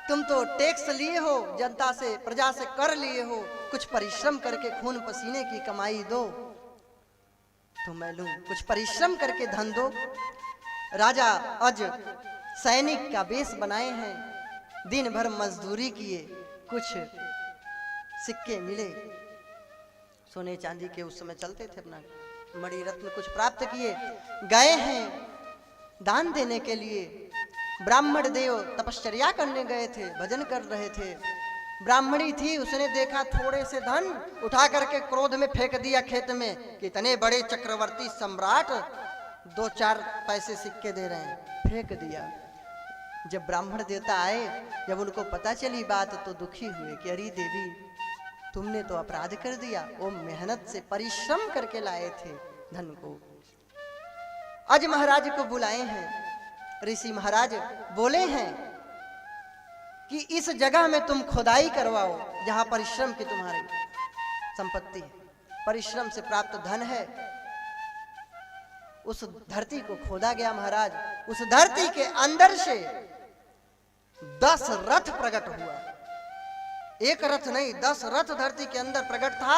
तुम तो टैक्स लिए हो, जनता से, प्रजा से कर लिए हो, कुछ परिश्रम करके खून पसीने की कमाई दो तो मैं लूं, कुछ परिश्रम करके धन दो। राजा अज सैनिक का वेश बनाए हैं, दिन भर मजदूरी किए, कुछ सिक्के मिले, सोने चांदी के उस समय चलते थे, अपना मणि रत्न कुछ प्राप्त किए, गए हैं दान देने के लिए। ब्राह्मण देव तपश्चर्या करने गए थे, भजन कर रहे थे, ब्राह्मणी थी, उसने देखा थोड़े से धन उठा करके क्रोध में फेंक दिया खेत में कि इतने बड़े चक्रवर्ती सम्राट 2-4 पैसे सिक्के दे रहे हैं, फेंक दिया। जब ब्राह्मण देवता आए, जब उनको पता चली बात तो दुखी हुए कि अरे देवी तुमने तो अपराध कर दिया, वो मेहनत से परिश्रम करके लाए थे धन को। आज महाराज को बुलाए हैं, ऋषि महाराज बोले हैं कि इस जगह में तुम खुदाई करवाओ जहां परिश्रम की तुम्हारी संपत्ति है, परिश्रम से प्राप्त धन है। उस धरती को खोदा गया महाराज। उस धरती के अंदर से 10 रथ प्रकट हुआ। एक रथ नहीं, 10 रथ धरती के अंदर प्रकट था।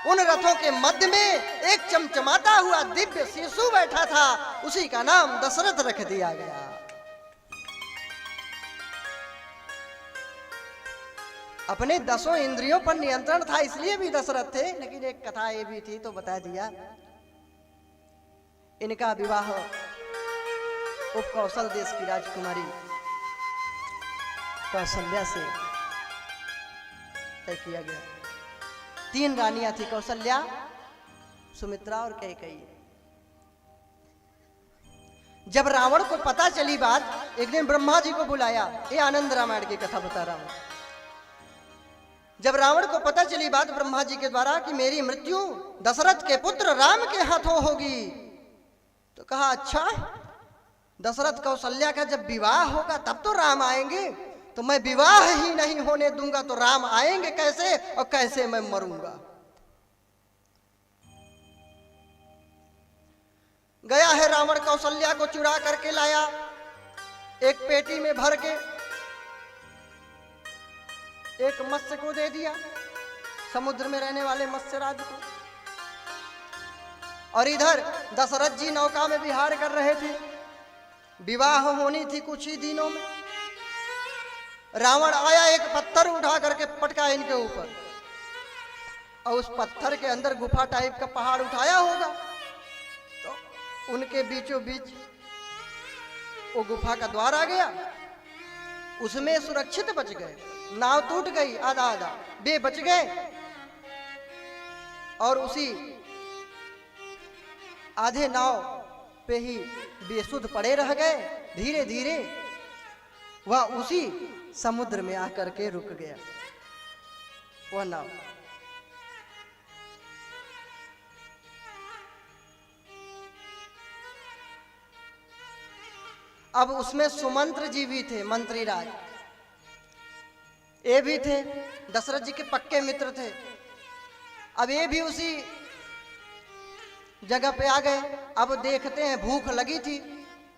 उन रथों के मध्य में एक चमचमाता हुआ दिव्य शिशु बैठा था, उसी का नाम दशरथ रख दिया गया। अपने 10 इंद्रियों पर नियंत्रण था, इसलिए भी दशरथ थे। लेकिन एक कथा ये भी थी तो बता दिया। इनका विवाह उपकौशल देश की राजकुमारी कौशल्या से तय किया गया। 3 रानियां थी, कौशल्या, सुमित्रा और कैकेयी। जब रावण को पता चली बात, एक दिन ब्रह्मा जी को बुलाया। ये आनंद रामायण की कथा बता रहा हूं। जब रावण को पता चली बात ब्रह्मा जी के द्वारा कि मेरी मृत्यु दशरथ के पुत्र राम के हाथों होगी, तो कहा अच्छा, दशरथ कौशल्या का जब विवाह होगा तब तो राम आएंगे, तो मैं विवाह ही नहीं होने दूंगा तो राम आएंगे कैसे और कैसे मैं मरूंगा। गया है रावण, कौशल्या को चुरा करके लाया, एक पेटी में भर के एक मत्स्य को दे दिया, समुद्र में रहने वाले मत्स्यराज को। और इधर दशरथ जी नौका में विहार कर रहे थे, विवाह होनी थी कुछ ही दिनों में। रावण आया, एक पत्थर उठा करके पटका इनके ऊपर, और उस पत्थर के अंदर गुफा टाइप का पहाड़ उठाया होगा, तो उनके बीचों बीच वो गुफा का द्वार आ गया, उसमें सुरक्षित बच गए। नाव टूट गई आधा आधा, वे बच गए, और उसी आधे नाव पे ही बेसुध पड़े रह गए। धीरे धीरे वह उसी समुद्र में आकर के रुक गया वह नाव। अब उसमें सुमंत्र जी भी थे, मंत्री राज, ये भी थे, दशरथ जी के पक्के मित्र थे। अब ये भी उसी जगह पे आ गए। अब देखते हैं भूख लगी थी।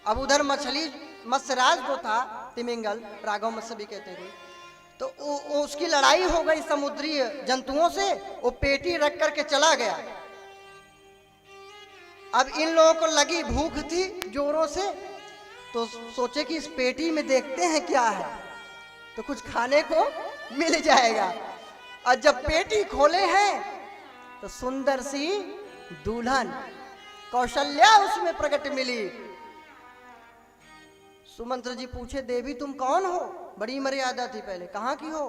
अब उधर मछली मत्स्यराज जो था, तिमिंगल, राघव मत्स्य भी कहते थे, तो उसकी लड़ाई हो गई समुद्री जंतुओं से। वो पेटी रख करके चला गया। अब इन लोगों को लगी भूख थी जोरों से, तो सोचे कि इस पेटी में देखते हैं क्या है, तो कुछ खाने को मिल जाएगा। और जब पेटी खोले हैं तो सुंदर सी दुल्हन कौशल्या उसमें प्रकट मिली। सुमंत्र जी पूछे, देवी तुम कौन हो? बड़ी मर्यादा थी पहले, कहाँ की हो?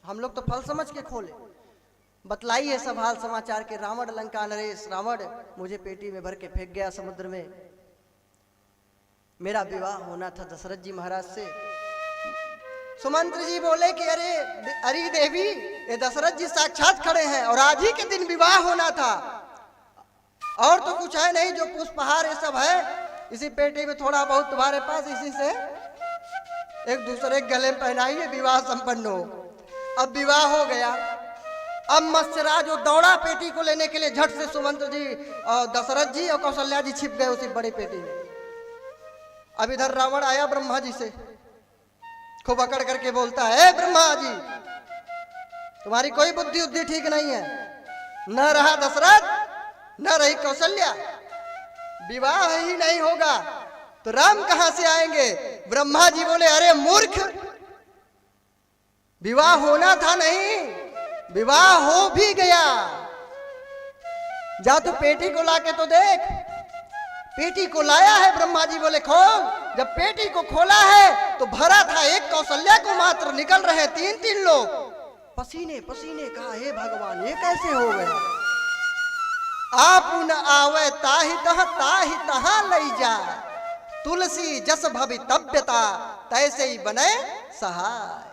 हम लोग तो फल समझ के खोले। बतलाइए सब हाल समाचार के। रावण लंका नरेश, रावण मुझे पेटी में भर के फेंक गया समुद्र में। मेरा विवाह होना था दशरथ जी महाराज से। सुमंत्र जी बोले कि अरे देवी, ये दशरथ जी साक्षात खड़े हैं और आज ही के दिन विवाह होना था, और तो कुछ है नहीं, जो पुष्पहार ये सब है इसी पेटी में थोड़ा बहुत तुम्हारे पास, इसी से एक दूसरे के गले में पहनाइए, विवाह संपन्न हो। अब विवाह हो गया। अब मत्स्यराज दौड़ा पेटी को लेने के लिए, झट से सुमंत्र जी और दशरथ जी और कौशल्या जी छिप गए उसी बड़ी पेटी में। अब इधर रावण आया ब्रह्मा जी से, खूब अकड़ करके बोलता है, ब्रह्मा जी तुम्हारी कोई बुद्धि उद्धि ठीक नहीं है, न रहा दशरथ न रही कौशल्या, विवाह ही नहीं होगा तो राम कहां से आएंगे? ब्रह्मा जी बोले, अरे मूर्ख, विवाह होना था नहीं, विवाह हो भी गया। जा तू पेटी को लाके तो देख। पेटी को लाया है, ब्रह्मा जी बोले खोल। जब पेटी को खोला है तो भरा था एक कौशल्या को मात्र, निकल रहे 3-3 लोग। पसीने पसीने कहा, हे भगवान ये कैसे हो गया? आप न आवे ताहि तहाँ लई जा, तुलसी जस भवितव्यता तैसे ही बने सहाय।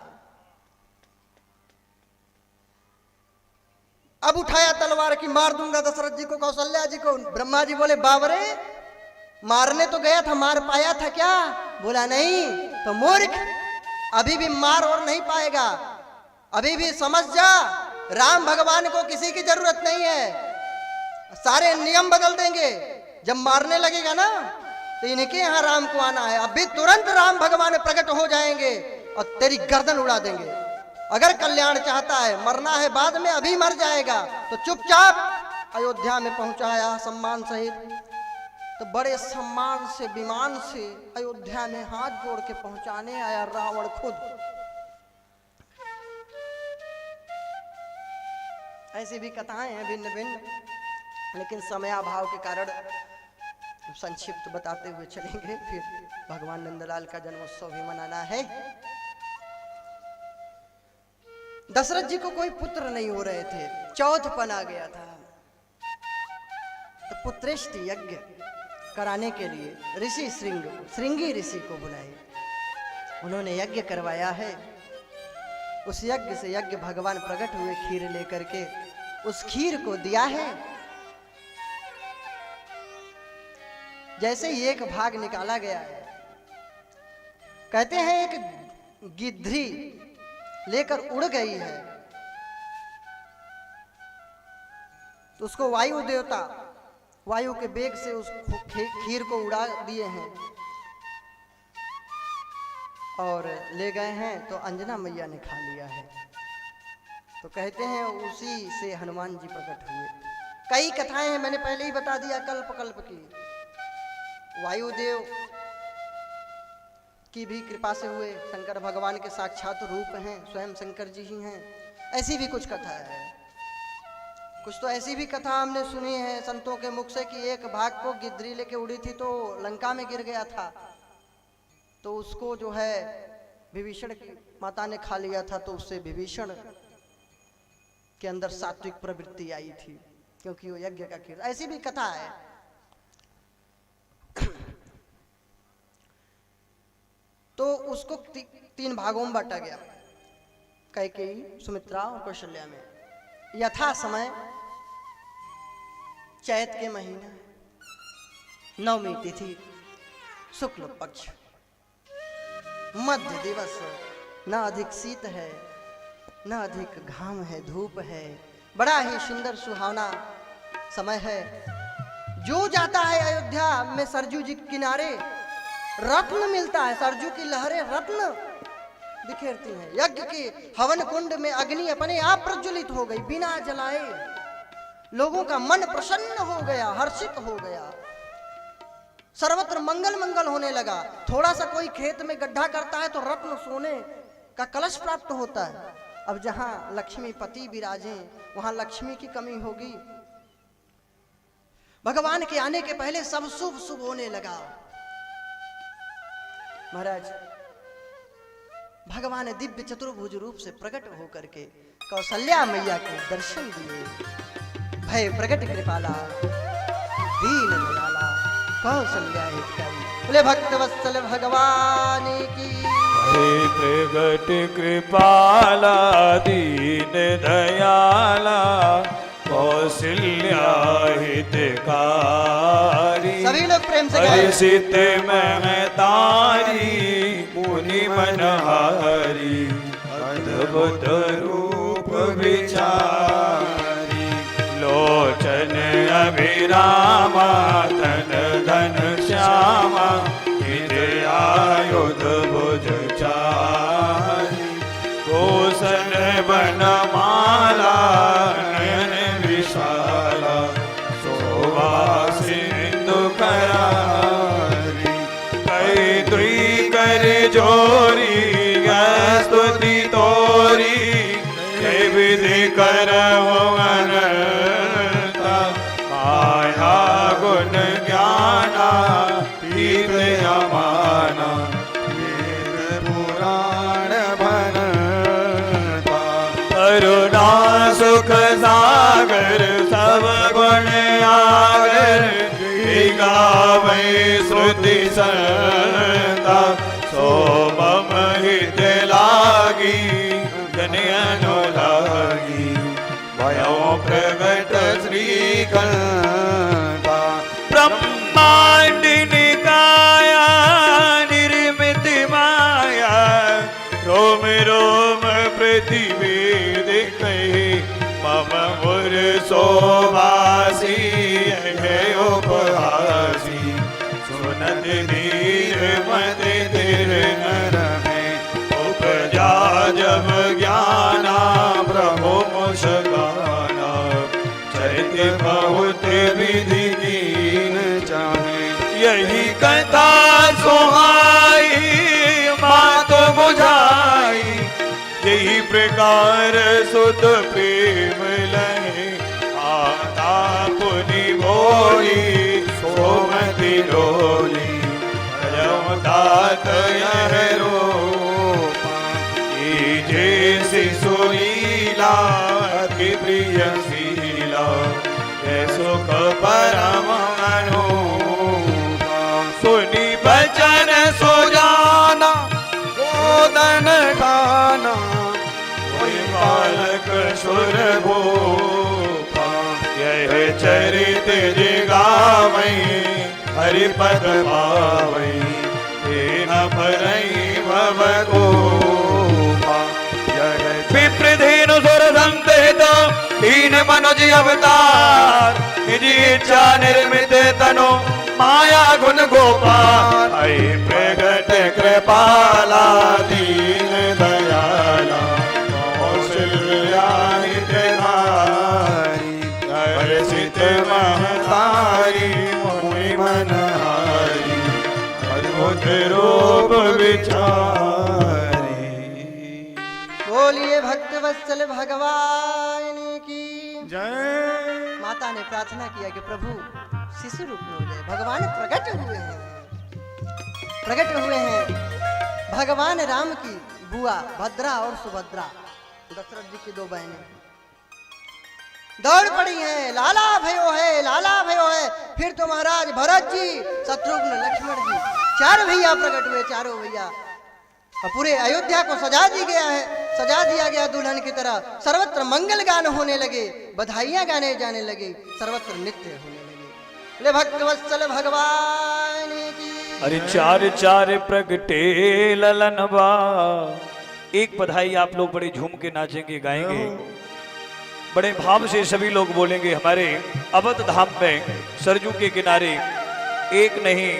अब उठाया तलवार की, मार दूंगा दशरथ जी को, कौशल्या जी को। ब्रह्मा जी बोले, बाबरे मारने तो गया था, मार पाया था क्या? बोला नहीं। तो मूर्ख, अभी भी मार और नहीं पाएगा, अभी भी समझ जा, राम भगवान को किसी की जरूरत नहीं है, सारे नियम बदल देंगे। जब मारने लगेगा ना तो इनके यहाँ राम को आना है, अभी तुरंत राम भगवान प्रकट हो जाएंगे और तेरी गर्दन उड़ा देंगे। अगर कल्याण चाहता है, मरना है बाद में, अभी मर जाएगा। तो चुपचाप अयोध्या में पहुंचाया सम्मान सहित। तो बड़े सम्मान से विमान से अयोध्या में हाथ जोड़ के पहुंचाने आया रावण खुद। ऐसी भी कथाएं हैं भिन्न भिन्न, लेकिन समयाभाव के कारण संक्षिप्त बताते हुए चलेंगे, फिर भगवान नंदलाल का जन्मोत्सव भी मनाना है। दशरथ जी को कोई पुत्र नहीं हो रहे थे, चौथपन आ गया था। तो पुत्रेष्ट यज्ञ कराने के लिए ऋषि श्रृंगी ऋषि को बुलाए, उन्होंने यज्ञ करवाया है। उस यज्ञ से यज्ञ भगवान प्रकट हुए खीर लेकर के, उस खीर को दिया है। जैसे ही एक भाग निकाला गया है, कहते हैं एक गिद्धि लेकर उड़ गई है, तो उसको वायु देवता वायु के बेग से उस खीर को उड़ा दिए हैं और ले गए हैं। तो अंजना मैया ने खा लिया है। तो कहते हैं उसी से हनुमान जी प्रकट हुए। कई कथाएं हैं, मैंने पहले ही बता दिया कल्प कल्प की। वायुदेव की भी कृपा से हुए, शंकर भगवान के साक्षात रूप हैं, स्वयं शंकर जी ही हैं। ऐसी भी कुछ कथा है। कुछ तो ऐसी भी कथा हमने सुनी है संतों के मुख से कि एक भाग को गिद्धि लेके उड़ी थी तो लंका में गिर गया था, तो उसको जो है विभीषण की माता ने खा लिया था, तो उससे विभीषण के अंदर सात्विक प्रवृत्ति आई थी, क्योंकि वो यज्ञ का खीर। ऐसी भी कथा है। तो उसको तीन भागों में बांटा गया, कैकेयी, सुमित्रा और कौशल्या में। यथा समय चैत के महीना, नवमी तिथि, शुक्ल पक्ष, मध्य दिवस, न अधिक शीत है न अधिक घाम है, धूप है, बड़ा ही सुंदर सुहावना समय है। जो जाता है अयोध्या में सरजू जी के किनारे, रत्न मिलता है, सरजू की लहरें रत्न बिखेरती हैं। यज्ञ के हवन कुंड में अग्नि अपने आप प्रज्वलित हो गई बिना जलाए। लोगों का मन प्रसन्न हो गया, हर्षित हो गया, सर्वत्र मंगल मंगल होने लगा। थोड़ा सा कोई खेत में गड्ढा करता है तो रत्न सोने का कलश प्राप्त होता है। अब जहां लक्ष्मीपति विराजे वहां लक्ष्मी की कमी होगी। भगवान के आने के पहले सब शुभ शुभ होने लगा। महाराज भगवान दिव्य चतुर्भुज रूप से प्रकट होकर के कौशल्या मैया के दर्शन दिए। भय प्रकट कृपाला, दीन दयाला, कौशल्या हितकारी। बोले भक्त वत्सल भगवान की। भय प्रकट कृपाला, दीन दयाला, कौशल्या हितकारी। सभी लोग प्रेम से गाएं। हर्षित मैं तारी, मुनि मनहारी, अद्भुत रूप विचारी। लोचन अभिरामा, तन धन श्यामा, हृदयायुध भुज चारी। कोसन बनमाला, नयन विशाला, शोभा सिंधु करारी। कई दुई कर जोरी, स्तुति तोरी, कई विधि करहु अनंता। माया गुण ज्ञाना, तीर्थ अमाना, वेद पुराण भनता। पर सागर सब गुण आगर गावे श्रुति संता सो मम हित लागी जन अनुरागी भयो प्रगट श्रीकंता ब्रह्मांड निकाया निर्मित माया रोम रोम प्रतिवेद कहे मम मुर शोभासी है उपहासी सुनत धीर मत धीर नर में उपजा जब ज्ञाना प्रभु मुस्काना चैत्य बहुत विधि कीन चाहे यही कथा सुहाई मात बुझाई यही प्रकार सुत प्रेम लहे आता पुनि भोली सोमति डोली तात यह रूपा जैसी सुलीला अति प्रिय शीला ये सुख परम अनुपा सुनी बचन सो जाना गोदन गाना कोई बालक सुर भूपा यह चरित जिगावई हरिपद पावई तेन परई भव गोपा विप्रधेनु सुर संतेत दीन मनुज अवतार निज इच्छा निर्मित तनु माया गुण गोपाल आई प्रगट कृपाला दीन दयाला कौशल्या हितकारी हर्षित महतारी मोहि मनहारी अद्भुत रूप विचारी। बोलिए भक्त वत्सल भगवान की जय। माता ने प्रार्थना किया कि प्रभु शिशु रूप में हो जाए। भगवान प्रकट हुए हैं भगवान राम की बुआ भद्रा और सुभद्रा दशरथ जी की दो बहनें दौड़ पड़ी हैं। लाला भयो है। फिर तो महाराज भरत जी शत्रुघ्न लक्ष्मण जी चार भैया प्रकट हुए। चारों भैया और पूरे अयोध्या को सजा दिया गया दुल्हन की तरह। सर्वत्र मंगल गान होने लगे, बधाइयां गाने जाने लगे, सर्वत्र नृत्य होने लगे। ले भक्त वत्सल भगवान की। अरे चार चार प्रगटे ललनवा। एक बधाई आप लोग बड़े झूम के नाचेंगे गाएंगे, बड़े भाव से सभी लोग बोलेंगे। हमारे अवध धाम में सरजू के किनारे एक नहीं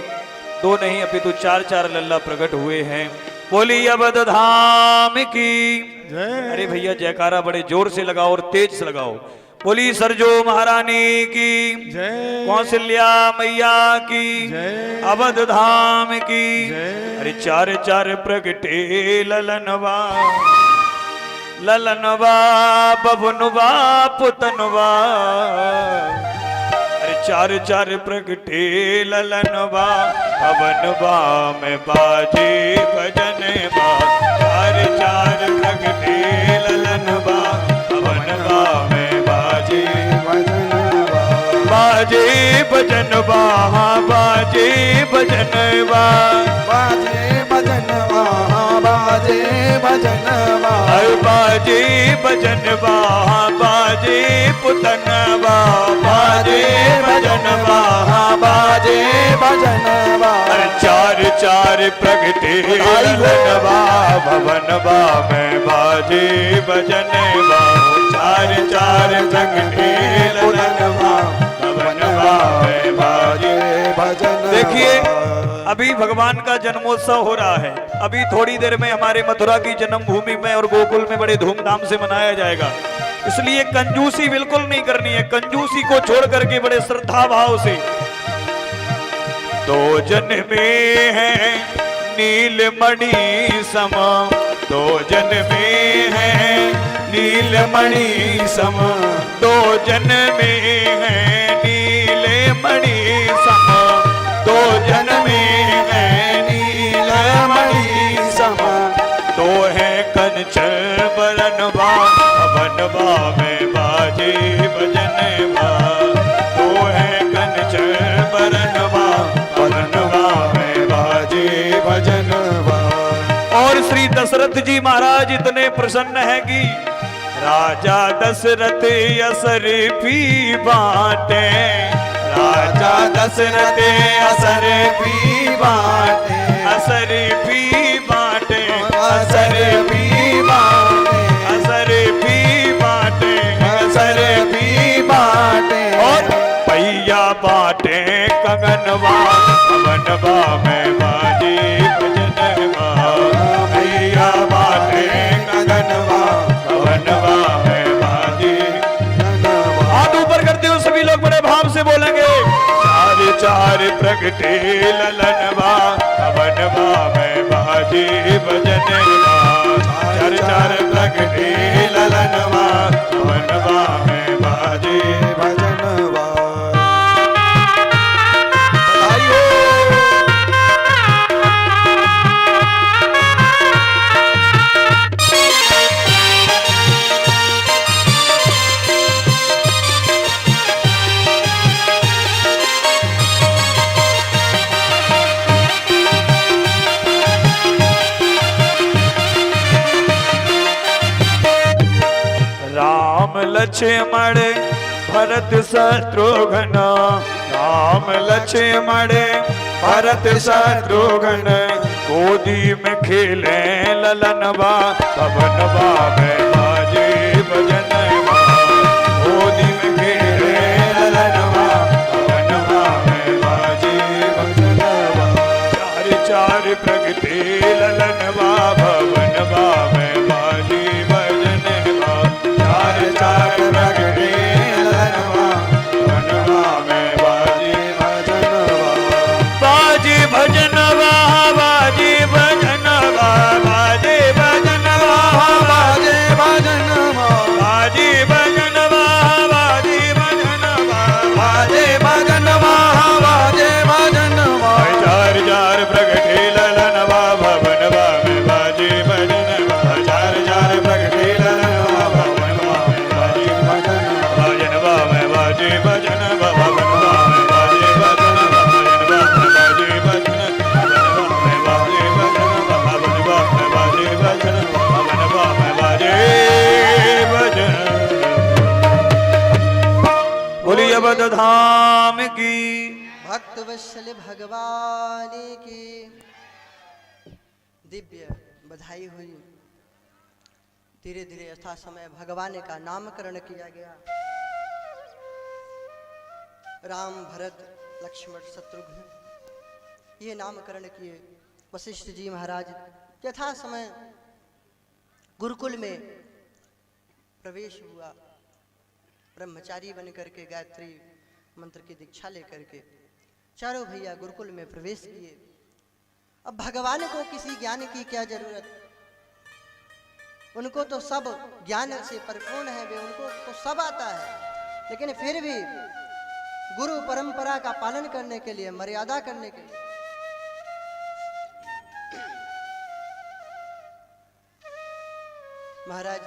दो नहीं अपितु चार चार लल्ला प्रकट हुए हैं। बोली अवध धाम की जय। अरे भैया जयकारा बड़े जोर से लगाओ और तेज से लगाओ। बोली सरजू महारानी की जय। कौशल्या मैया की जय। अवध धाम की जय। अरे चार चार प्रगटे ललनवा। ललनवा बबनुवा पुतनवा। अरे चार चार प्रगटे ललनवा पवनवा में बाजे भजनवा। चार चार प्रगटे ललनवा पवनवा में बाजे भजनवा। बाजे भजनवा। बाजे भजनवा। बाजे भजनवा। बाजे भजनवा। बाजे भजनवा। बाजे पुतनवा। बाजे भजनवा। बाजे भजनवा। चार चार प्रगटे ललनवा भवनवा में बाजे भजनवा। चार चार प्रगटे ललनवा भवनवा में बाजे भजन। देखिए अभी भगवान का जन्मोत्सव हो रहा है। अभी थोड़ी देर में हमारे मथुरा की जन्मभूमि में और गोकुल में बड़े धूमधाम से मनाया जाएगा। इसलिए कंजूसी बिल्कुल नहीं करनी है। कंजूसी को छोड़ करके बड़े श्रद्धा भाव से दो जन में है नीलमणि समा। दो जन में है नीलमणि समा। दो जन में है नीलमणि समा। दो जन में है नीलमणि समा। दो है कंचन बरनवा। बनवा में बाजे दशरथ जी महाराज इतने प्रसन्न है कि राजा दशरथ असर पी बाटे, राजा दशरथ असर पी बाटे, असर पी बाटे, असर पी बाटे, असर पी बाटे, असर पी बाटे, और पैया बाटे कंगनवा पवनवा में बाजे भजनवा, पैया बाटे कंगनवा पवनवा में बाजे। हाथ ऊपर करते हो सभी लोग बड़े भाव से बोलेंगे, चार चार प्रगटे ललनवा पवनवा में बाजे भजनवा, चार चार प्रगटे ललनवा पवनवा में बाजे भजनवा। लक्ष्मण भरत शत्रुघ्न, राम लक्ष्मण भरत शत्रुघ्न, गोदी में खेले ललनवा पवनवा में बाजे भजनवा, गोदी में खेले ललनवा पवनवा में बाजे भजनवा, चार चार प्रगटे ललनवा भवनवा में बाजे भजनवा, चार चार प्रगटे ललनवा भवनवा में बाजे भजनवा, बाजे भजनवा, बाजे भजनवा, बाजे भजनवा, बाजे भजनवा, बाजे भजनवा, बाजे भजनवा, बाजे भजनवा, बाजे भजनवा, चार चार प्रगटे ललनवा भवनवा में बाजे भजनवा, चार चार प्रगटे ललनवा भवनवा में बाजे भजनवा, भजनवा में बाजे भजनवा, भवनवा में बाजे भजनवा, भजनवा में बाजे भजनवा, भवनवा में बाजे भजनवा, भवनवा में बाजे भजनवा, भवनवा में बाजे भजन। बोलिए अवध धाम की, भक्त वत्सल भगवान की दिव्य बधाई हुई। धीरे धीरे यथा समय भगवान का नामकरण किया गया। राम भरत लक्ष्मण शत्रुघ्न ये नामकरण किए। वशिष्ठ जी महाराज यथा समय गुरुकुल में प्रवेश हुआ। ब्रह्मचारी बन करके गायत्री मंत्र की दीक्षा लेकर के चारों भैया गुरुकुल में प्रवेश किए। अब भगवान को किसी ज्ञान की क्या जरूरत, उनको तो सब ज्ञान से परिपूर्ण है, वे उनको तो सब आता है, लेकिन फिर भी गुरु परंपरा का पालन करने के लिए, मर्यादा करने के लिए महाराज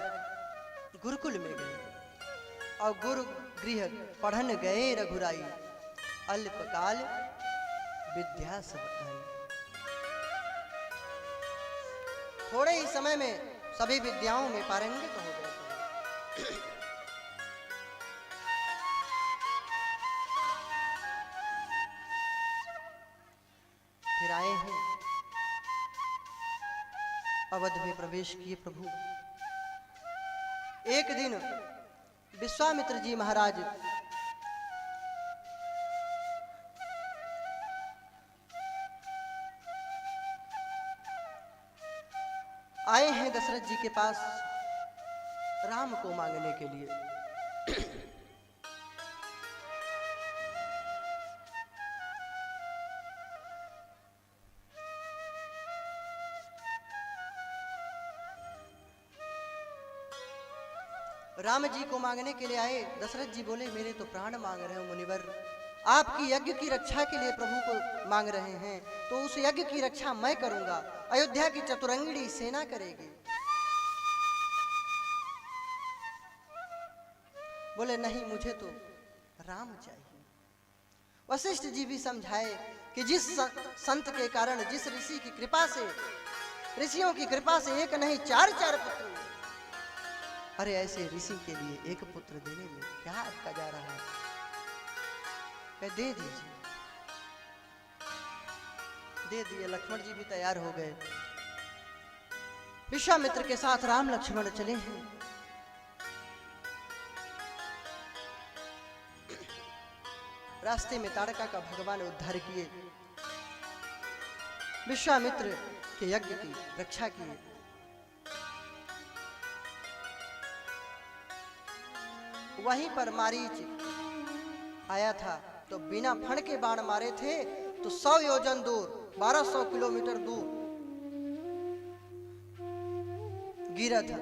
गुरुकुल में गए और गुरु गृह पढ़न गए रघुराई, अल्पकाल विद्या सब आई। थोड़े ही समय में सभी विद्याओं में पारंगत हो गए। फिर आए हैं अवध में प्रवेश किए प्रभु। एक दिन विश्वामित्र जी महाराज आए हैं दशरथ जी के पास राम को मांगने के लिए। राम जी को मांगने के लिए आए। दशरथ जी बोले मेरे तो प्राण मांग रहे हो मुनिवर, आपकी यज्ञ की रक्षा के लिए प्रभु को मांग रहे हैं, तो उस यज्ञ की रक्षा मैं करूंगा, अयोध्या की चतुरंगिणी सेना करेगी। बोले नहीं, मुझे तो राम चाहिए। वशिष्ठ जी भी समझाए कि जिस संत के कारण, जिस ऋषि की कृपा से ऋषियों की कृपा से एक नहीं 4 पुत्र हुए। अरे ऐसे ऋषि के लिए एक पुत्र देने में क्या आपका जा रहा है? कह दे दीजिए। दे दिए। लक्ष्मण जी भी तैयार हो गए। विश्वामित्र के साथ राम लक्ष्मण चले हैं। रास्ते में ताड़का का भगवान उद्धार किए, विश्वामित्र के यज्ञ की रक्षा किए। वहीं पर मारीच आया था तो बिना फण के बाण मारे थे तो 100 योजन दूर, 1200 किलोमीटर दूर गिरा था।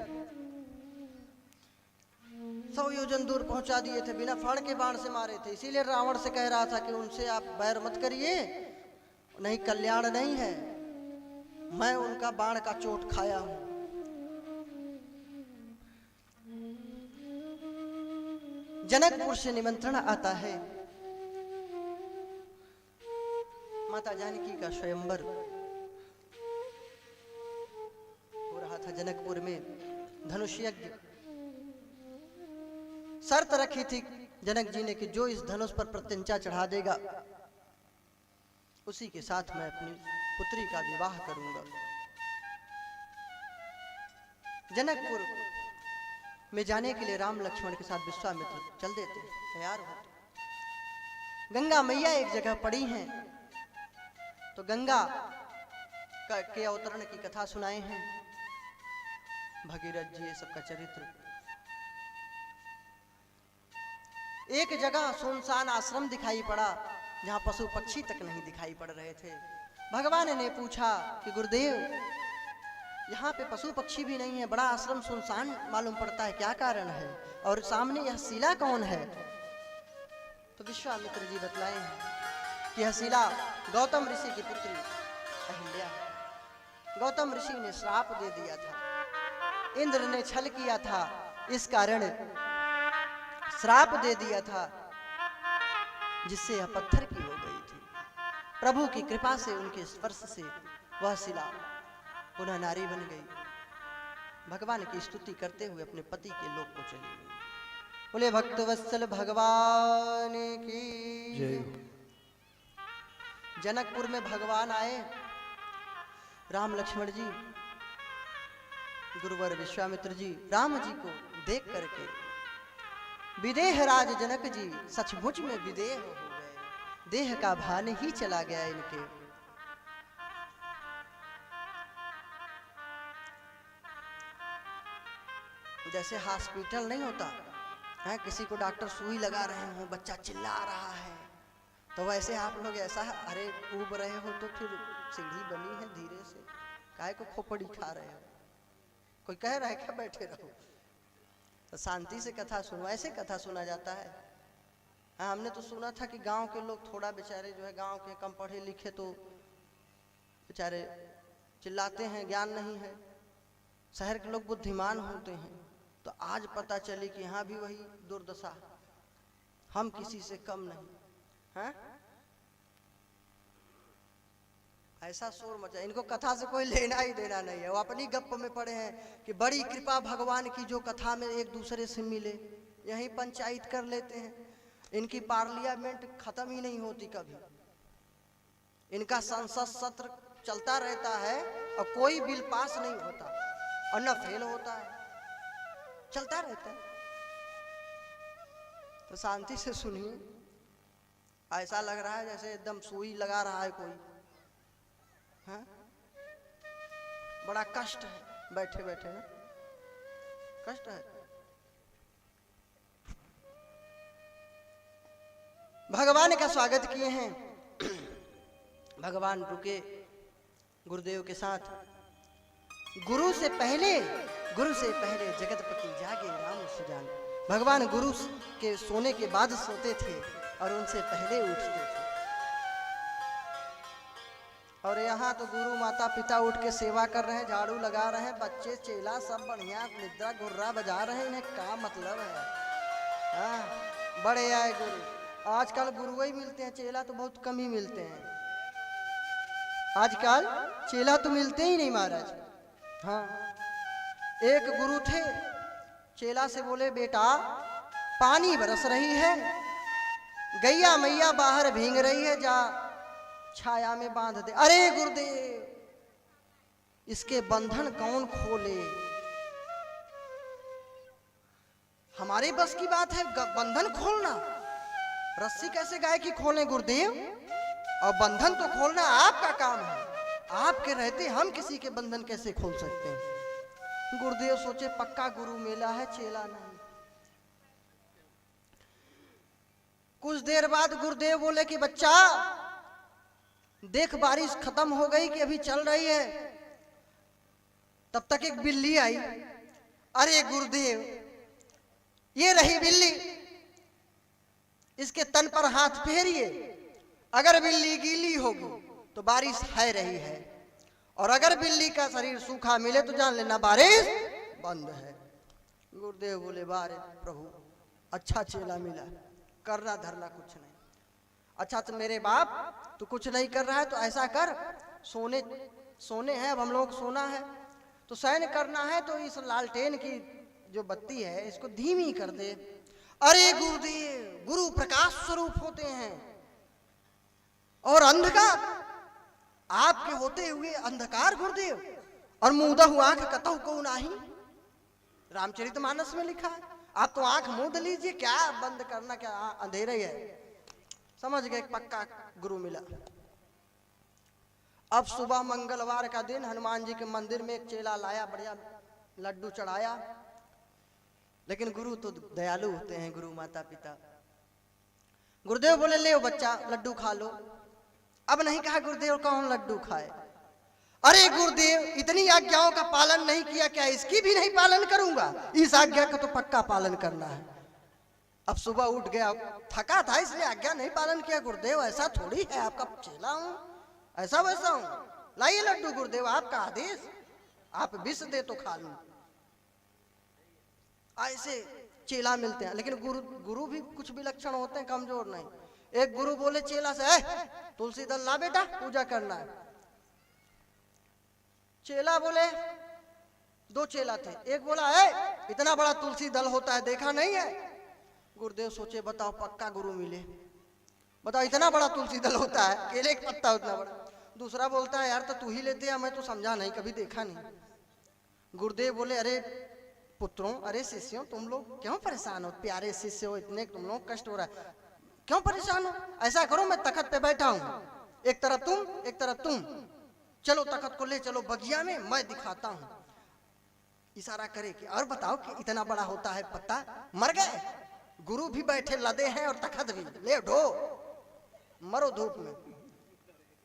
100 योजन दूर पहुंचा दिए थे, बिना फण के बाण से मारे थे। इसीलिए रावण से कह रहा था कि उनसे आप बैर मत करिए, नहीं कल्याण नहीं है, मैं उनका बाण का चोट खाया हूं। जनकपुर से निमंत्रण आता है। माता जानकी का स्वयंवर हो रहा था जनकपुर में। धनुष यज्ञ शर्त रखी थी जनक जी ने कि जो इस धनुष पर प्रत्यंचा चढ़ा देगा उसी के साथ मैं अपनी पुत्री का विवाह करूंगा। जनकपुर में जाने के लिए राम लक्ष्मण के साथ विश्वामित्र चल देते, तैयार होते। गंगा मैया एक जगह पड़ी हैं तो गंगा के अवतरण की कथा सुनाए हैं, भगीरथ जी ये सबका चरित्र। एक जगह सुनसान आश्रम दिखाई पड़ा जहां पशु पक्षी तक नहीं दिखाई पड़ रहे थे। भगवान ने पूछा कि गुरुदेव यहाँ पे पशु पक्षी भी नहीं है, बड़ा आश्रम सुनसान मालूम पड़ता है, क्या कारण है? और सामने यह शिला कौन है? तो विश्वामित्र जी बतलाए हैं कि यह शिला गौतम ऋषि की पुत्री अहिल्या है। गौतम ऋषि ने श्राप दे दिया था, इंद्र ने छल किया था, इस कारण श्राप दे दिया था जिससे यह पत्थर की हो गई थी। प्रभु की कृपा से, उनके स्पर्श से वह शिला पुनः नारी बन गई। भगवान की स्तुति करते हुए अपने पति के लोक को चली गई। बोले भक्त वत्सल भगवान की जय। जनकपुर में भगवान आए, राम लक्ष्मण जी, गुरुवर विश्वामित्र जी राम जी को देख करके विदेह राज जनक जी सचमुच में विदेह हो गए, देह का भान ही चला गया इनके। जैसे हॉस्पिटल नहीं होता है, किसी को डॉक्टर सुई लगा रहे हो, बच्चा चिल्ला रहा है, तो वैसे आप लोग ऐसा अरे ऊब रहे हो तो फिर सीढ़ी बनी है धीरे से, काहे को खोपड़ी खा रहे हो? कोई कह रहा है क्या बैठे रहो? तो शांति से कथा सुनो, ऐसे कथा सुना जाता है। हाँ, हमने तो सुना था कि गांव के लोग थोड़ा बेचारे जो है, गांव के कम पढ़े लिखे तो बेचारे चिल्लाते हैं, ज्ञान नहीं है। शहर के लोग बुद्धिमान होते हैं। तो आज पता चली कि यहाँ भी वही दुर्दशा, हम किसी से कम नहीं हैं। ऐसा शोर मचा, इनको कथा से कोई लेना ही देना नहीं है। वो अपनी गप में पड़े हैं कि बड़ी कृपा भगवान की, जो कथा में एक दूसरे से मिले, यहीं पंचायत कर लेते हैं। इनकी पार्लियामेंट खत्म ही नहीं होती कभी, इनका संसद सत्र चलता रहता है और कोई बिल पास नहीं होता और न फेल होता है, चलता रहता है। तो शांति से सुनिए, ऐसा लग रहा है जैसे एकदम सुई लगा रहा है कोई। हाँ? बड़ा कष्ट है, बैठे बैठे ना कष्ट है। भगवान का स्वागत किए हैं। भगवान रुके गुरुदेव के साथ। गुरु से पहले जगतपति जागे राम सुजान। भगवान गुरु के सोने के बाद सोते थे और उनसे पहले उठते थे। और यहाँ तो गुरु माता पिता उठ के सेवा कर रहे हैं, झाड़ू लगा रहे हैं, बच्चे चेला सब बढ़िया निद्रा घुर्रा बजा रहे हैं। इन्हें क्या मतलब है? हाँ, बड़े आए गुरु। आजकल गुरु ही मिलते हैं, चेला तो बहुत कम ही मिलते हैं। आजकल चेला तो मिलते ही नहीं महाराज। हाँ, एक गुरु थे, चेला से बोले बेटा पानी बरस रही है, गैया मैया बाहर भींग रही है, जा छाया में बांध दे। अरे गुरुदेव इसके बंधन कौन खोले, हमारे बस की बात है बंधन खोलना, रस्सी कैसे गाय की खोलें गुरुदेव, और बंधन तो खोलना आपका काम है, आपके रहते हम किसी के बंधन कैसे खोल सकते हैं। गुरुदेव सोचे पक्का गुरु मिला है, चेला नहीं। कुछ देर बाद गुरुदेव बोले कि बच्चा देख बारिश खत्म हो गई कि अभी चल रही है। तब तक एक बिल्ली आई। अरे गुरुदेव ये रही बिल्ली, इसके तन पर हाथ फेरिए, अगर बिल्ली गीली होगी तो बारिश है रही है, और अगर बिल्ली का शरीर सूखा मिले तो जान लेना बारिश बंद है। गुरुदेव बोले बारे प्रभु अच्छा चेला मिला, करना धरना कुछ नहीं। अच्छा तो मेरे बाप तू कुछ नहीं कर रहा है तो ऐसा कर, सोने हैं अब हम लोग सोना है तो शयन करना है, तो इस लालटेन की जो बत्ती है इसको धीमी कर दे। अरे गुरुदेव गुरु प्रकाश स्वरूप होते हैं और अंधकार, आपके होते हुए अंधकार गुरुदेव, और मुदा हुआ आंख कतहु को नाही, रामचरितमानस में लिखा है। आप तो आंख मूंद लीजिए, क्या बंद करना, क्या अंधेरा ही है। समझ गए पक्का गुरु मिला। अब सुबह मंगलवार का दिन हनुमान जी के मंदिर में एक चेला लाया, बढ़िया लड्डू चढ़ाया, लेकिन गुरु तो दयालु होते हैं, गुरु माता पिता। गुरुदेव बोले ले बच्चा लड्डू खा लो। अब नहीं कहा गुरुदेव कौन लड्डू खाए, अरे गुरुदेव इतनी आज्ञाओं का पालन नहीं किया, क्या इसकी भी नहीं पालन करूंगा, इस आज्ञा का तो पक्का पालन करना है। अब सुबह उठ गया, थका था इसलिए आज्ञा नहीं पालन किया। गुरुदेव ऐसा थोड़ी है, आपका चेला हूं, ऐसा वैसा हूं, लाइए लड्डू गुरुदेव आपका आदेश, आप विष दे तो खा लूं। ऐसे चेला मिलते हैं, लेकिन गुरु भी कुछ विलक्षण होते हैं, कमजोर नहीं। एक गुरु बोले चेला से तुलसी दल ला बेटा पूजा करना है। चेला बोले, दो चेला थे, एक बोला है इतना बड़ा तुलसी दल होता है देखा नहीं है। गुरुदेव सोचे बताओ पक्का गुरु मिले, बताओ इतना बड़ा तुलसी दल होता है, केले का पत्ता उतना बड़ा। दूसरा बोलता है यार तो तू ही लेते हैं, मैं तो समझा नहीं, कभी देखा नहीं। गुरुदेव बोले अरे पुत्रों, अरे शिष्यों, तुम लोग क्यों परेशान हो, प्यारे शिष्य हो, इतने तुम लोग कष्ट हो रहा है, क्यों परेशान हो। ऐसा करो मैं तखत पे बैठा हूं, एक तरफ तुम एक तरफ तुम, चलो तखत को ले चलो बगिया में, मैं दिखाता हूं। इशारा करे कि और बताओ कि इतना बड़ा होता है पत्ता, मर गए। गुरु भी बैठे लदे हैं और तखत भी, ले ढो मरो धूप में।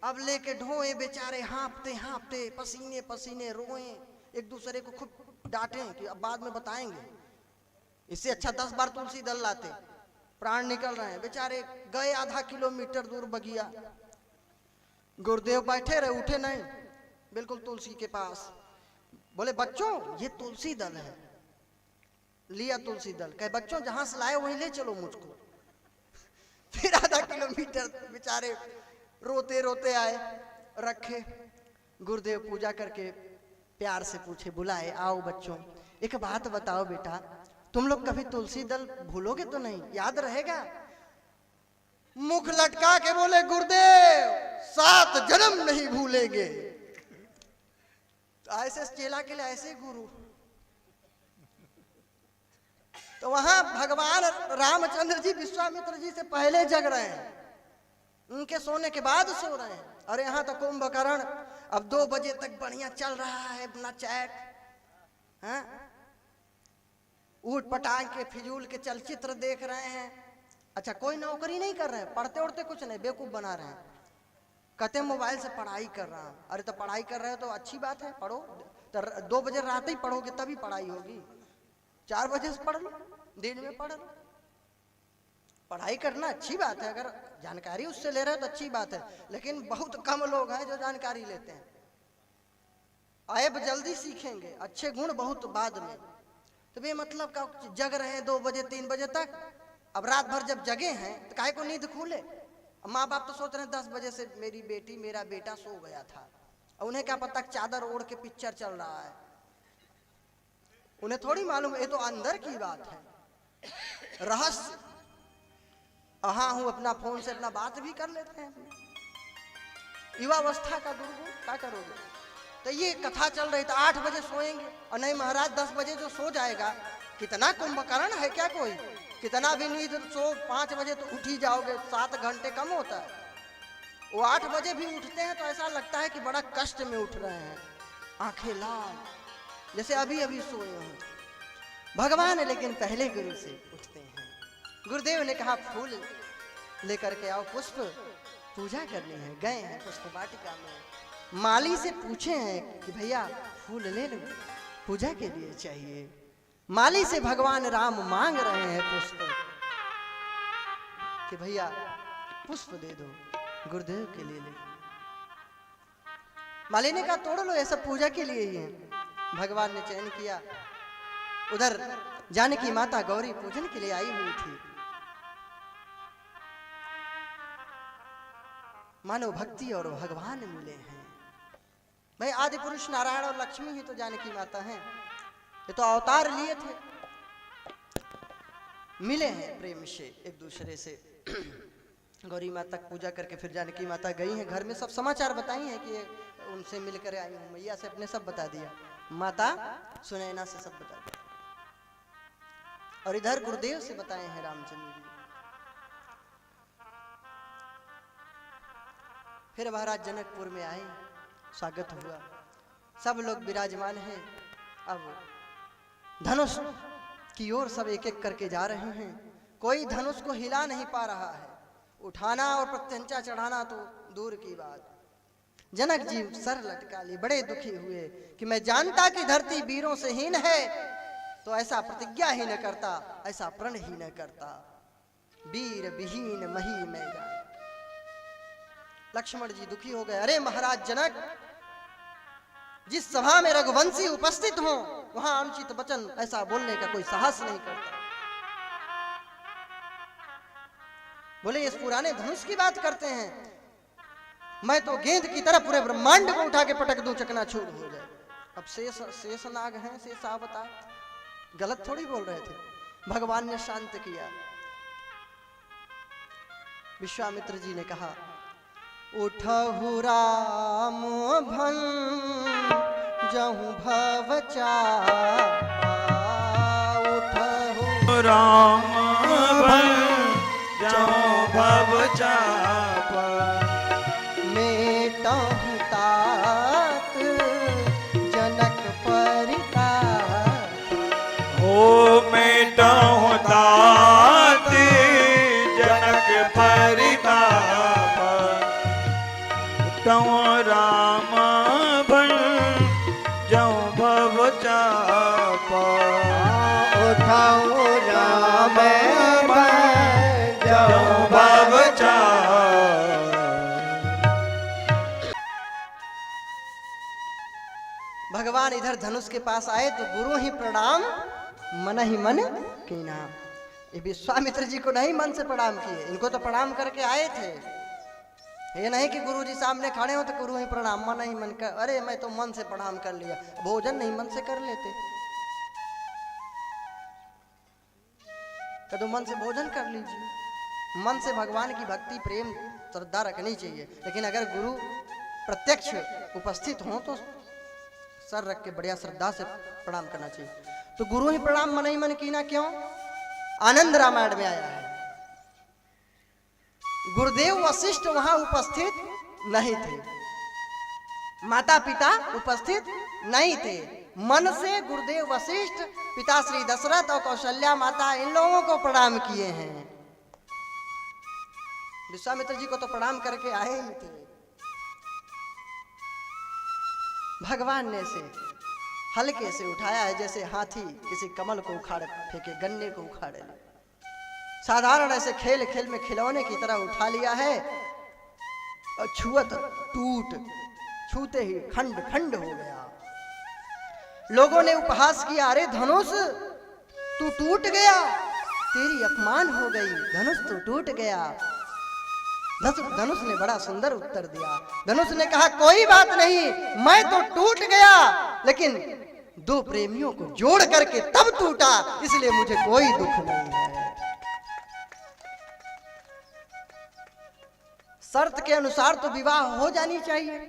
अब लेके ढोए बेचारे, हाँपते हाँपते पसीने पसीने रोए, एक दूसरे को खूब डांटे कि अब बाद में बताएंगे, इससे अच्छा 10 बार तुलसी दल लाते। प्राण निकल रहे हैं बेचारे, गए आधा किलोमीटर दूर बगिया। गुरुदेव बैठे रहे, उठे नहीं, बिल्कुल तुलसी के पास। बोले बच्चों ये तुलसी दल है। लिया तुलसी दल, कहे बच्चों जहां से लाए वहीं ले चलो मुझको। फिर आधा किलोमीटर बेचारे रोते रोते आए, रखे। गुरुदेव पूजा करके प्यार से पूछे, बुलाए, आओ बच्चों एक बात बताओ बेटा, तुम लोग कभी तुलसी दल भूलोगे तो नहीं, याद रहेगा। मुख लटका के बोले गुरुदेव 7 जन्म नहीं भूलेंगे। तो ऐसे चेला के लिए ऐसे गुरु। तो वहां भगवान रामचंद्र जी विश्वामित्र जी से पहले जग रहे हैं, उनके सोने के बाद सो रहे हैं। और यहाँ तो कुंभकर्ण अब 2 बजे तक बढ़िया चल रहा है अपना चैट, ऊट पटांग के फिजूल के चलचित्र देख रहे हैं। अच्छा कोई नौकरी नहीं कर रहे हैं, पढ़ते उड़ते कुछ नहीं, बेवकूफ बना रहे हैं, कहते हैं मोबाइल से पढ़ाई कर रहा हूं। अरे तो पढ़ाई कर रहे हो तो अच्छी बात है, पढ़ो। तो 2 बजे रात ही पढ़ोगे तभी पढ़ाई होगी, 4 बजे से पढ़ लो, दिन में पढ़ लो। पढ़ाई करना अच्छी बात है, अगर जानकारी उससे ले रहे हो तो अच्छी बात है, लेकिन बहुत कम लोग हैं जो जानकारी लेते हैं। ऐब जल्दी सीखेंगे, अच्छे गुण बहुत बाद में। तो बेमतलब का जग रहे हैं 2 बजे 3 बजे तक। अब रात भर जब जगे हैं तो काहे को नींद खुले। माँ बाप तो सोच रहे हैं 10 बजे से मेरी बेटी मेरा बेटा सो गया था, और उन्हें क्या पता चादर ओढ़ के पिक्चर चल रहा है। उन्हें थोड़ी मालूम, ये तो अंदर की बात है, रहस्य। हाँ हूं अपना फोन से अपना बात भी कर लेते हैं, युवावस्था का दुर्गुण, क्या करोगे। तो ये कथा चल रही थी, 8 बजे सोएंगे और नहीं महाराज 10 बजे जो सो जाएगा, कितना कुंभकर्ण है क्या कोई, कितना भी नींद सो 5 बजे तो उठ ही जाओगे, 7 घंटे कम होता है। वो 8 बजे भी उठते हैं तो ऐसा लगता है कि बड़ा कष्ट में उठ रहे हैं, आंखें लाल जैसे अभी अभी सोए हों। भगवान लेकिन पहले गुरु से उठते हैं। गुरुदेव ने कहा फूल लेकर के आओ, पुष्प पूजा करनी है। गए हैं पुष्प वाटिका में, माली से पूछे हैं कि भैया फूल ले लो, पूजा के लिए चाहिए। माली से भगवान राम मांग रहे हैं पुष्प कि भैया पुष्प दे दो, गुरुदेव के लिए ले। माली ने कहा तोड़ लो, ये सब पूजा के लिए ही है। भगवान ने चयन किया, उधर जानकी माता गौरी पूजन के लिए आई हुई थी। मानो भक्ति और भगवान मिले हैं। भाई आदि पुरुष नारायण और लक्ष्मी ही तो जानकी माता हैं, ये तो अवतार लिए थे, मिले हैं प्रेम से एक दूसरे से। गौरी माता पूजा करके फिर जानकी माता गई हैं घर में, सब समाचार बताई हैं कि उनसे मिलकर आई हूँ, मैया से अपने सब बता दिया, माता सुनैना से सब बता दिया, और इधर गुरुदेव से बताए हैं रामचंद्र जी। फिर महाराज जनकपुर में आए, स्वागत हुआ, सब लोग विराजमान हैं। अब धनुष की ओर सब एक एक करके जा रहे हैं, कोई धनुष को हिला नहीं पा रहा है, उठाना और प्रत्यंचा चढ़ाना तो दूर की बात। जनक जी सर लटका लिए, बड़े दुखी हुए कि मैं जानता कि धरती वीरों से हीन है तो ऐसा प्रतिज्ञा ही न करता, ऐसा प्रण ही न करता, वीर विहीन मही में जाए। लक्ष्मण जी दुखी हो गए, अरे महाराज जनक, जिस सभा में रघुवंशी उपस्थित हो वहां अनुचित वचन ऐसा बोलने का कोई साहस नहीं करता। बोले इस पुराने धनुष की बात करते हैं, मैं तो गेंद की तरह पूरे ब्रह्मांड को उठा के पटक दूं, चकनाचूर हो जाए। अब शेष नाग हैं, शेष अवतार, गलत थोड़ी बोल रहे थे। भगवान ने शांत किया। विश्वामित्र जी ने कहा उठहु राम भन जहु भव चापा, उठहु राम भन जहु भव चापा, मेटहु तात जनक परिताप, हो मेटहु तात जनक परिताप, उठहु राम भन जहु भव चापा, उठहु राम भन जहु भव चापा। भगवान इधर धनुष के पास आए तो गुरु ही प्रणाम मन ही मन कीना। ये विश्वामित्र जी को नहीं मन से प्रणाम किए, इनको तो प्रणाम करके आए थे। ये नहीं कि गुरु जी सामने खड़े हो तो गुरु ही प्रणाम, मन ही मन कर, अरे मैं तो मन से प्रणाम कर लिया, भोजन नहीं मन से कर लेते, तो मन से भोजन कर लीजिए। मन से भगवान की भक्ति प्रेम श्रद्धा रखनी चाहिए, लेकिन अगर गुरु प्रत्यक्ष उपस्थित हो तो सर रख के बढ़िया श्रद्धा से प्रणाम करना चाहिए। तो गुरु ही प्रणाम मन ही मन कीना, क्यों? आनंद रामायण में आया है, गुरुदेव वशिष्ठ वहां उपस्थित नहीं थे, माता पिता उपस्थित नहीं थे, मन से गुरुदेव वशिष्ठ पिता श्री दशरथ और कौशल्या माता इन लोगों को प्रणाम किए हैं। विश्वामित्र जी को तो प्रणाम करके आए ही थे। भगवान ने से हल्के से उठाया है, जैसे हाथी किसी कमल को उखाड़ फेंके, गन्ने को उखाड़े, साधारण ऐसे खेल खेल में खिलौने की तरह उठा लिया है और छुअत टूट, छूते ही खंड खंड हो गया। लोगों ने उपहास किया, अरे धनुष तू टूट गया, तेरी अपमान हो गई, धनुष तू टूट गया। धनुष ने बड़ा सुंदर उत्तर दिया। धनुष ने कहा कोई बात नहीं, मैं तो टूट गया, लेकिन दो प्रेमियों को जोड़ करके तब टूटा, इसलिए मुझे कोई दुख नहीं है। शर्त के अनुसार तो विवाह हो जानी चाहिए,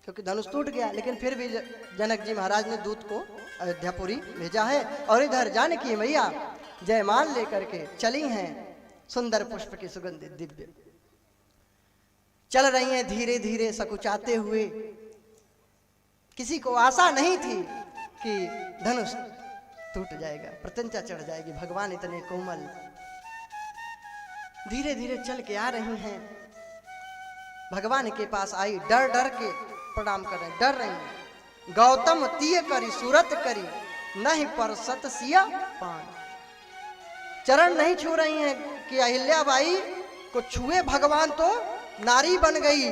क्योंकि धनुष टूट गया। लेकिन फिर भी जनक जी महाराज ने दूत को अयोध्यापुरी भेजा है और इधर जानकी मैया जयमाल लेकर के चली हैं, सुंदर पुष्प की सुगंधित दिव्य चल रही हैं धीरे धीरे सकुचाते हुए। किसी को आशा नहीं थी कि धनुष टूट जाएगा, प्रत्यंचा चढ़ जाएगी। भगवान इतने कोमल धीरे धीरे चल के आ रही हैं, भगवान के पास आई, डर डर के प्रणाम कर रहे हैं, डर रही हैं। गौतम तीय करी सूरत करी नहीं पर सत सिया पान, चरण नहीं छू रही हैं कि अहिल्याबाई को छुए भगवान तो नारी बन गई,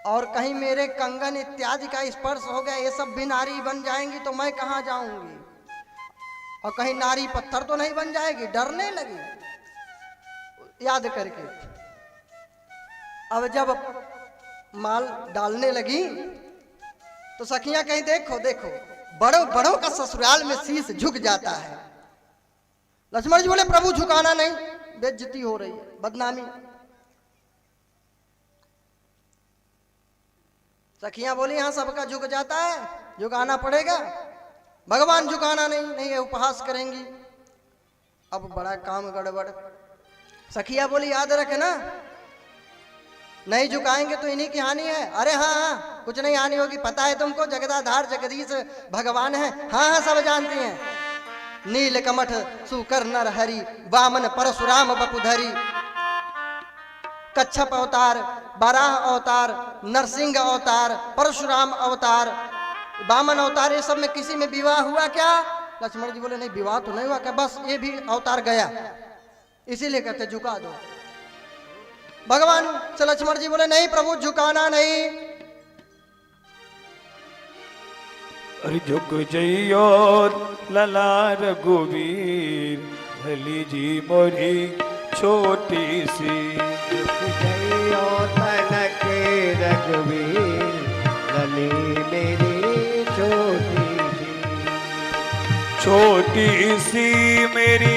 और कहीं मेरे कंगन इत्यादि का स्पर्श हो गया, ये सब भी नारी बन जाएंगी तो मैं कहां जाऊंगी, और कहीं नारी पत्थर तो नहीं बन जाएगी। डरने लगी याद करके। अब जब माल डालने लगी तो सखियां कहीं देखो देखो, बड़ों बड़ों का ससुराल में शीश झुक जाता है। लक्ष्मण जी बोले प्रभु झुकाना नहीं, बेइज्जती हो रही है, बदनामी। सखियां बोली हाँ सबका झुक जाता है, झुकाना पड़ेगा। भगवान झुकाना नहीं, नहीं है उपहास करेंगी। अब बड़ा काम गड़बड़। सखिया बोली याद रखना, नहीं झुकाएंगे तो इन्हीं की हानि है। अरे हाँ हाँ कुछ नहीं हानि होगी, पता है तुमको जगदाधार जगदीश भगवान है। हाँ हाँ सब जानती हैं। नील कमठ सुकर नर हरि, वामन परशुराम बपुधरी, कच्छप अवतार, बाराह अवतार, नरसिंह अवतार, परशुराम अवतार, वामन अवतार, ये सब में किसी में विवाह हुआ क्या? लक्ष्मण जी बोले नहीं विवाह तो नहीं हुआ क्या, बस ये भी अवतार गया, इसीलिए कहते झुका दो। भगवान से लक्ष्मण जी बोले नहीं प्रभु झुकाना नहीं। अरे झुक जइयो लला रघुवीर, भली जी मोरी छोटी सी। झुक जइयो तनक रघुवीर, लली मेरी छोटी सी। छोटी सी मेरी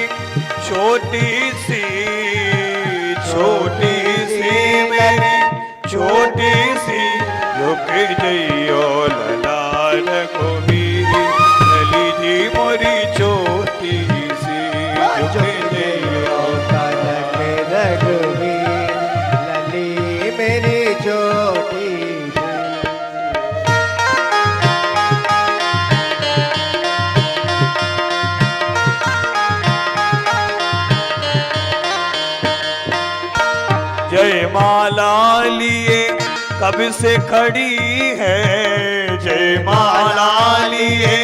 छोटी सी, छोटी सी मेरी छोटी सी, झुक जइयो लला रघुवीर, भली जी मोरी छोटी सी। झुक जइयो तनक रघुवीर, लली मेरी छोटी सी। जयमाला लिए कब से खड़ी है, जयमाला लिए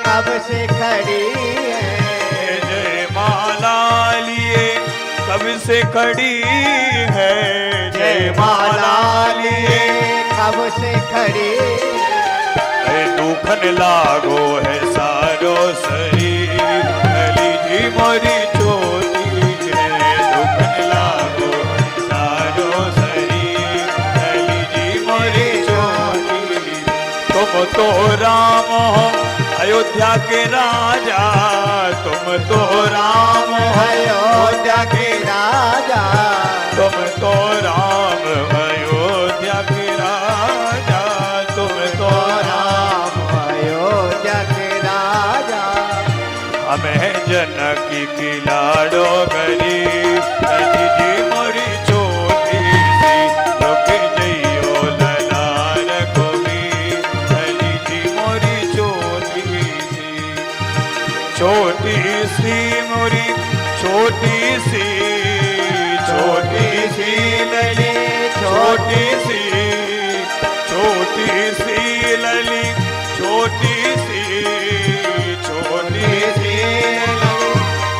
कब से खड़ी है, जयमाला लिए कब से खड़ी है, जयमाला लिए कब से खड़ी। दुखन लागो है सारो शरीर, भली जी मोरी छोटी है। दुखन लागो है सारो शरीर, भली जी मोरी छोटी। तुम तो राम हो अयोध्या के राजा, तुम तो राम हो अयोध्या के राजा, तुम तो राम अयोध्या के राजा, तुम तो राम अयोध्या के राजा। हमें जनकी की लाडो गरीब, भली जी मोरी छोटी सी। झुक जइयो लला रघुवीर, भली जी मोरी छोटी सी। छोटी सी मोरी छोटी सी, छोटी सी लली छोटी सी, छोटी सी लली छोटी सी, छोटी सी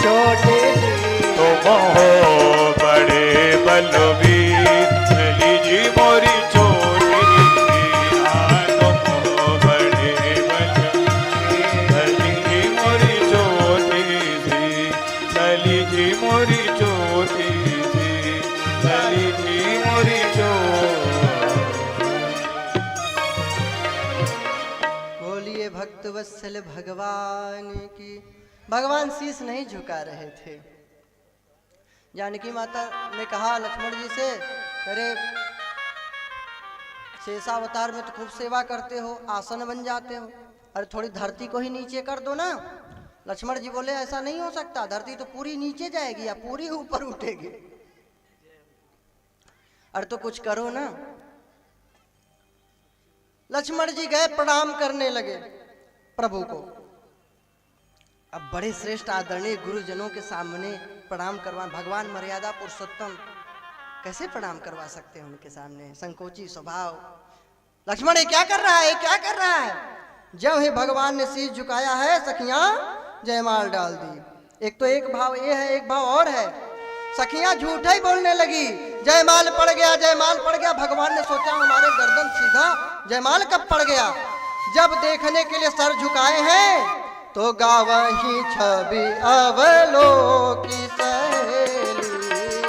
छोटी सी। तुम हो बड़े बलवीर, भली जी मोरी छोटी सी। हाँ तुम हो बड़े बलवीर, भली जी मोरी छोटी सी, भली जी मोरी छोटी सी, भली जी मोरी छोटी। भक्त वत्सल भगवान की। भगवान शीश नहीं झुका रहे थे। जानकी माता ने कहा लक्ष्मण जी से, अरे शेषावतार में तो खूब सेवा करते हो, आसन बन जाते हो, अरे थोड़ी धरती को ही नीचे कर दो ना। लक्ष्मण जी बोले ऐसा नहीं हो सकता, धरती तो पूरी नीचे जाएगी या पूरी ऊपर उठेगी, अरे तो कुछ करो ना। लक्ष्मण जी गए, प्रणाम करने लगे प्रभु को। अब बड़े श्रेष्ठ आदरणीय गुरुजनों के सामने प्रणाम करवा, भगवान मर्यादा पुरुषोत्तम, कैसे प्रणाम करवा सकते हैं उनके सामने, संकोची स्वभाव। लक्ष्मण ये क्या कर रहा है, क्या कर रहा है? जब ही भगवान ने शीश झुकाया है, सखियां जयमाल डाल दी। एक तो एक भाव ये है, एक भाव और है, सखियां झूठा ही बोलने लगी, जयमाल पड़ गया, जयमाल पड़ गया। भगवान ने सोचा हमारे गर्दन सीधा, जयमाल कब पड़ गया? जब देखने के लिए सर झुकाए हैं तो गावही छवि अवलोकी सहेली,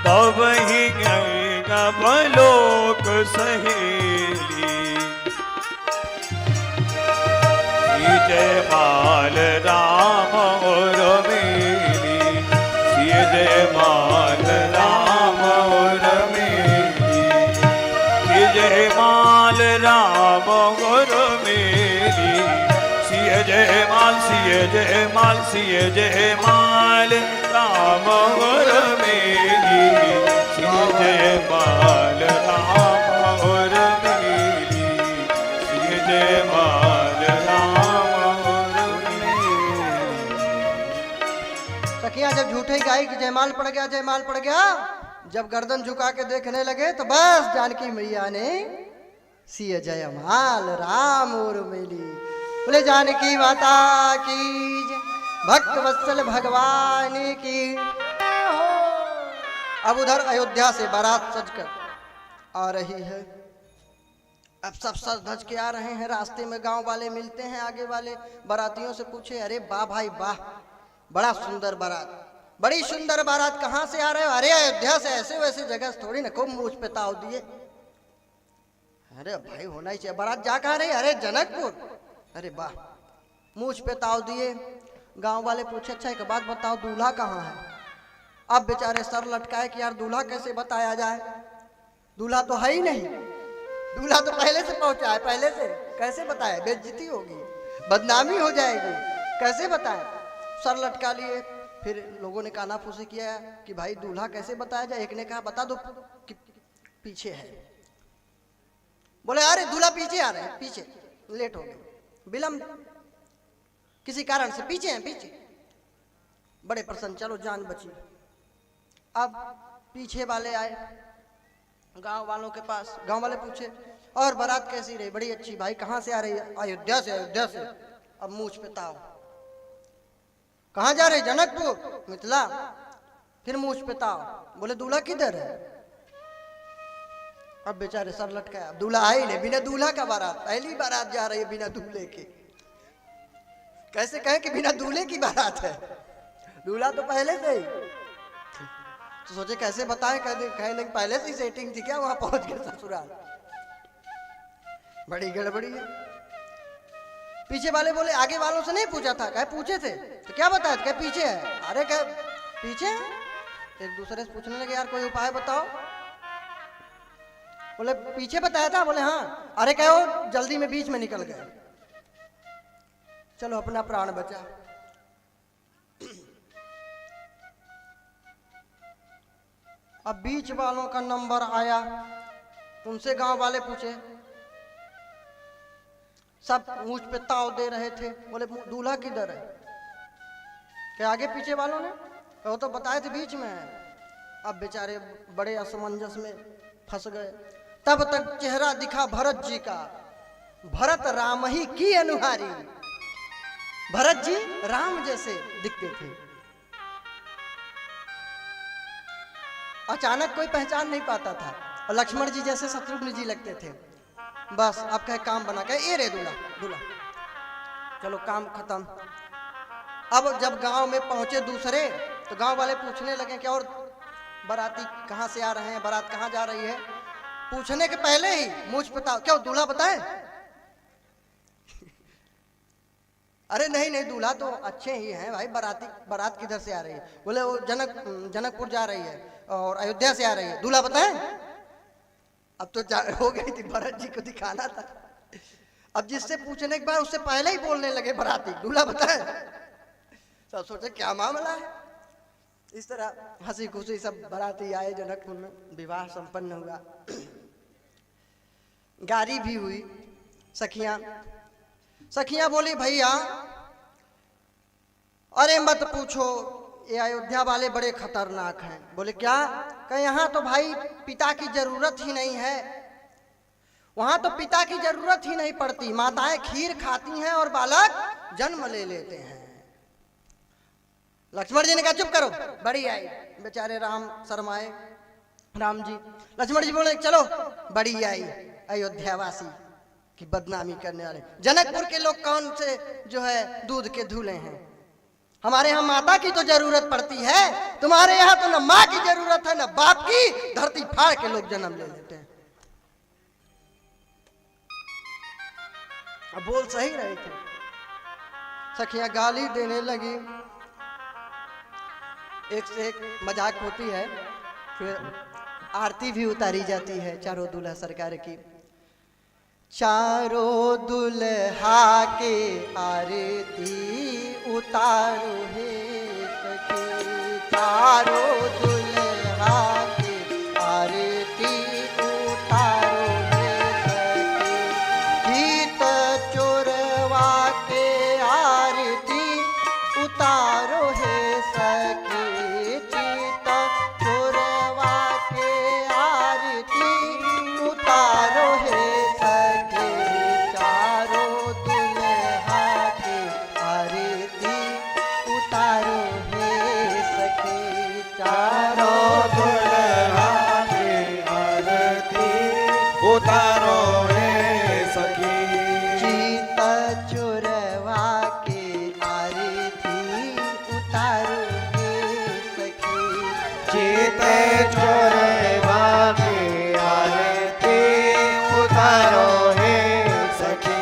तब ही गएगा अवलोक सहेली। जयमाल राम और मेली, जयमाल राम और मेली, जयमाल राम और मेली, जयमाल सिय जयमाल सिय जयमाल राम और मेली, जयमाल राम और मेली, जयमाल राम और मेली। सखियां जब झूठे ही गाई कि जयमाल पड़ गया, जयमाल पड़ गया, जब गर्दन झुका के देखने लगे तो बस जानकी मैया ने सिय जयमाल राम और मेली। बोले जानकी माता की, भक्त वत्सल भगवान की। अब उधर अयोध्या से बारात सजकर आ रही है। अब सब सज धज के आ रहे हैं, रास्ते में गांव वाले मिलते हैं, आगे वाले बारातियों से पूछे, अरे वाह भाई वाह, बड़ा सुंदर बारात, बड़ी सुंदर बारात, कहाँ से आ रहे हो? अरे अयोध्या से। ऐसे वैसे जगह थोड़ी ना, खूब मूछ पे ताव दिए। अरे भाई होना ही चाहिए, बारात जा कहाँ रही? अरे जनकपुर। अरे वाह, मूछ पे ताव दिए। गांव वाले पूछे, अच्छा एक बात बताओ, दूल्हा कहाँ है? अब बेचारे सर लटकाए कि यार दूल्हा कैसे बताया जाए, दूल्हा तो है ही नहीं, दूल्हा तो पहले से पहुंचा है, पहले से कैसे बताए, बेइज्जती होगी, बदनामी हो जाएगी, कैसे बताए? सर लटका लिए। फिर लोगों ने कानाफूसी किया कि भाई दूल्हा कैसे बताया जाए। एक ने कहा बता दो कि पीछे है। बोले अरे दूल्हा पीछे आ रहे हैं, पीछे, लेट हो गए, विलंब किसी कारण से पीछे हैं, पीछे। बड़े प्रसन्न, चलो जान बची। अब पीछे वाले आए गांव वालों के पास। गांव वाले पूछे और बारात कैसी रही? बड़ी अच्छी। भाई कहाँ से आ रही है? अयोध्या से। अयोध्या से। अब मूछ पे ताव। कहाँ जा रहे? जनकपुर, मिथिला। फिर मूछ पे ताव। बोले दूल्हा किधर है? अब बेचारे सर लटकाया, दूल्हा आई नहीं, बिना दूल्हा का बारात, पहली बारात जा रही है बिना दूल्हे के। कैसे कहे कि बिना दूल्हे की बारात है, दूल्हा तो पहले से ही। तो सोचे कैसे बताएं, कहे नहीं पहले से ही सेटिंग थी क्या, वहां पहुंच गए ससुराल। बड़ी गड़बड़ी है। पीछे वाले बोले आगे वालों से नहीं पूछा था? कहे पूछे थे। तो क्या बताया? कहे पीछे है। अरे कहे पीछे है? एक दूसरे से पूछने लगे यार कोई उपाय बताओ। बोले पीछे बताया था? बोले हाँ। अरे कहो जल्दी में बीच में निकल गए, चलो अपना प्राण बचा। अब बीच वालों का नंबर आया, उनसे गांव वाले पूछे, सब मुझ पे ताव दे रहे थे। बोले दूल्हा किधर है? क्या आगे पीछे वालों ने? वो तो बताए थे बीच में है। अब बेचारे बड़े असमंजस में फंस गए। तब तक चेहरा दिखा भरत जी का। भरत राम ही की अनुहारी। भरत जी राम जैसे दिखते थे। अचानक कोई पहचान नहीं पाता था, और लक्ष्मण जी जैसे शत्रुघ्न जी लगते थे। बस अब कहे काम बना, कहे ए रे दूल्हा दूल्हा, चलो काम खत्म। अब जब गांव में पहुंचे दूसरे, तो गांव वाले पूछने लगे कि और बाराती कहाँ से आ रहे हैं, बारात कहाँ जा रही है। पूछने के पहले ही मुझ पता, क्या दूल्हा बताए? अरे नहीं नहीं, दूल्हा तो अच्छे ही हैं भाई, बारात किधर से आ रही है? बोले वो जनकपुर जा रही है और अयोध्या से आ रही है। दूल्हा बताएं? अब तो हो गई थी, भरत जी को दिखाना था। अब जिससे पूछने के बाद उससे पहले ही बोलने लगे बाराती, दूल्हा बताएं। सब सोचे क्या मामला है। इस तरह हंसी खुशी सब बाराती आए, जनकपुर में विवाह संपन्न हुआ। गारी भी हुई। सखियां बोली भैया अरे मत पूछो, ये अयोध्या वाले बड़े खतरनाक हैं। बोले क्या? कहीं यहाँ तो भाई पिता की जरूरत ही नहीं है, वहां तो पिता की जरूरत ही नहीं पड़ती, माताएं खीर खाती हैं और बालक जन्म ले लेते हैं। लक्ष्मण जी ने कहा चुप करो, बड़ी आई। बेचारे राम शर्माए, राम जी। लक्ष्मण जी बोले चलो, बड़ी आई अयोध्यावासी की बदनामी करने वाले। जनकपुर के लोग कौन से जो है दूध के धूले हैं, हमारे यहाँ माता की तो जरूरत पड़ती है, तुम्हारे यहाँ तो न माँ की जरूरत है न बाप की, धरती फाड़ के लोग जन्म ले लेते हैं। अब बोल सही रहे थे। सखियां गाली देने लगी, एक से एक मजाक होती है। फिर आरती भी उतारी जाती है चारों दूल्हा सरकार की। चारों दुल्हा के आरती उतारो हे सखी, चारों दुल्हा के आरती उतारो हे सखी, गीत चोरवा के आरती उतारो हे सखी, चीत चोरवा के आरती उतारो हे उतारो हे सखी, चीता चोरवा के आरती उतारो हे सखी, चीते चोरवा के आरती उतारो हे सखी।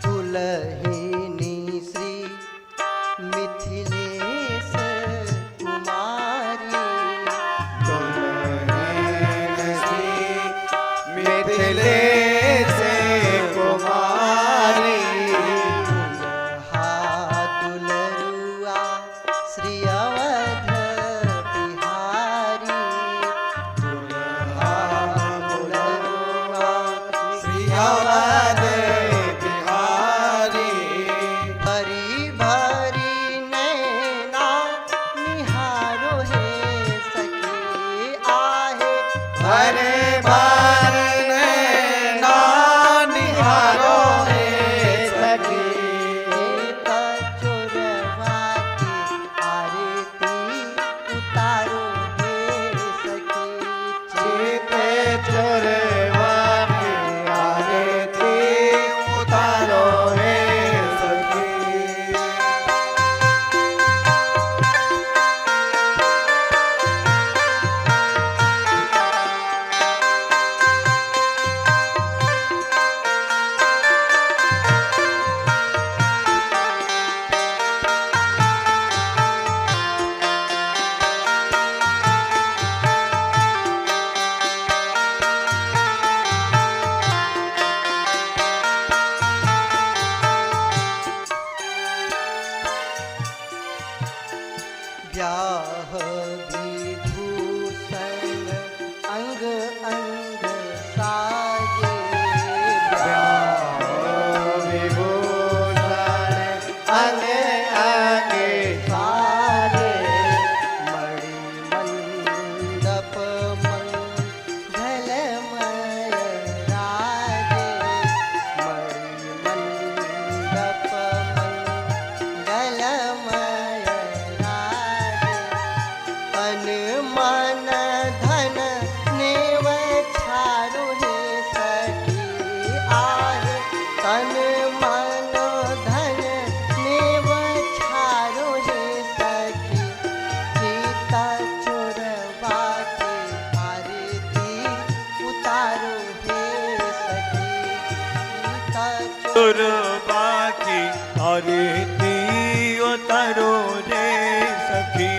दुल्हिनी श्री मिथिलेश कुमारी, दुल्हन श्री मिथिलेश कुमारी, दुल्हा दुलरुआ श्री अवध बिहारी, दुल्हा दुलरुआ श्री अवध बिहारी, भरी भरी नैना निहारो हे सखी, आहे हरे बार नैना निहारो हे सखी, चीता चोरवा के आरती उतारो हे सखी, चीते चोरवा की आरती उतारो हे सखी। ब्याह विभूषण अंग अंग साजे, ब्याह विभूषण अंग अंग सारे, मणिमंडप मंगलमय राजे, मणिमंडप आरती उतारो रे सखी।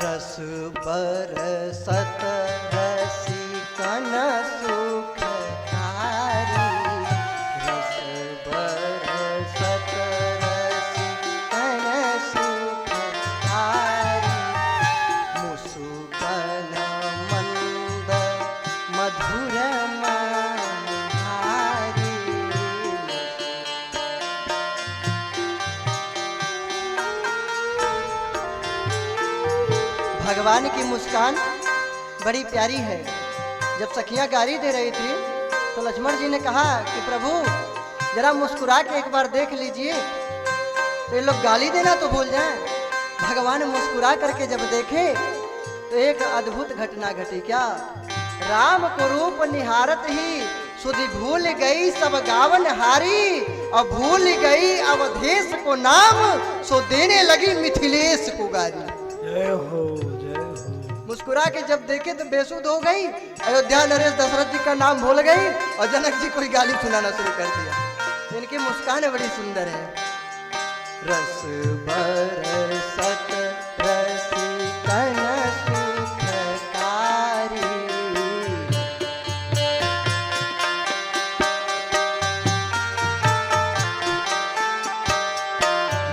रस बरसत रसिकन सुखकारी, रस बरसत रसिकन सुखकारी, मुसुकन मंद मधुर मनहारी। भगवान की मुस्कान बड़ी प्यारी है। जब सखियां गाली दे रही थी तो लक्ष्मण जी ने कहा कि प्रभु जरा मुस्कुरा के एक बार देख लीजिए, तो ये लोग गाली देना तो भूल जाएं। भगवान मुस्कुरा करके जब देखे तो एक अद्भुत घटना घटी। क्या? राम को रूप निहारत ही सुधि भूल गई सब गावन हारी, और भूल गई अवधेश को नाम, सो देने लगी मिथिलेश को गारी। जय हो जय हो। मुस्कुरा के जब देखे तो बेसुध हो गई, अयोध्या नरेश दशरथ जी का नाम भूल गई और जनक जी कोई गाली सुनाना शुरू कर दिया। इनकी मुस्कान बड़ी सुंदर है। रस बरसत रसिकन सुखकारी,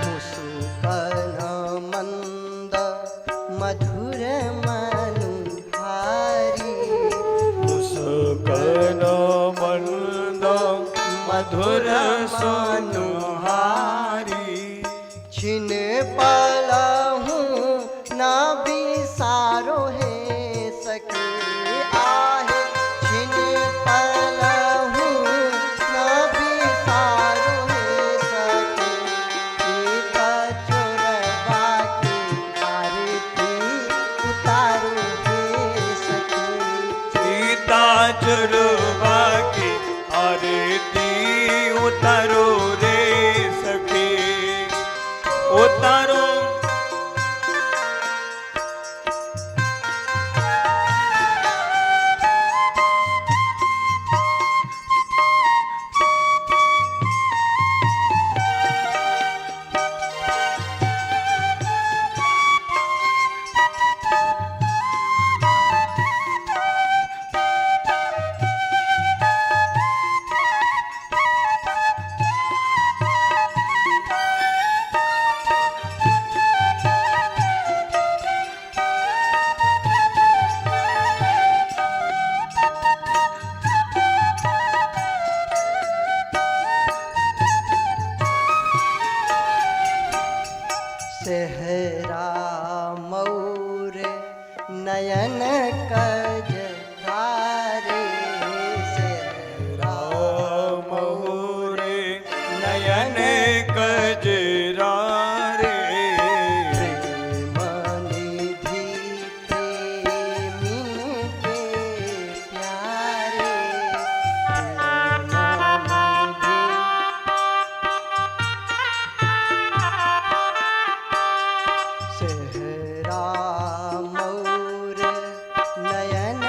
मुसुकन मंद मधुर मनुहारी, मुस्कान मंद मधुर सोनुहारी। छिन पलहूँ न बिसारो है सके आहे, छिन पलहूँ न बिसारो है सके, सीता चोरवा की आरती उतारो है सके। सीता चुरवा की आरती उतारो रे सखी, उतारो। सेहरा मौर नयन कजरारे, सेहरा मोरे नयन कजरारे, प्रेम निधि प्रेमिन के प्यारे, प्रेम निधि सेहरा मौर नयन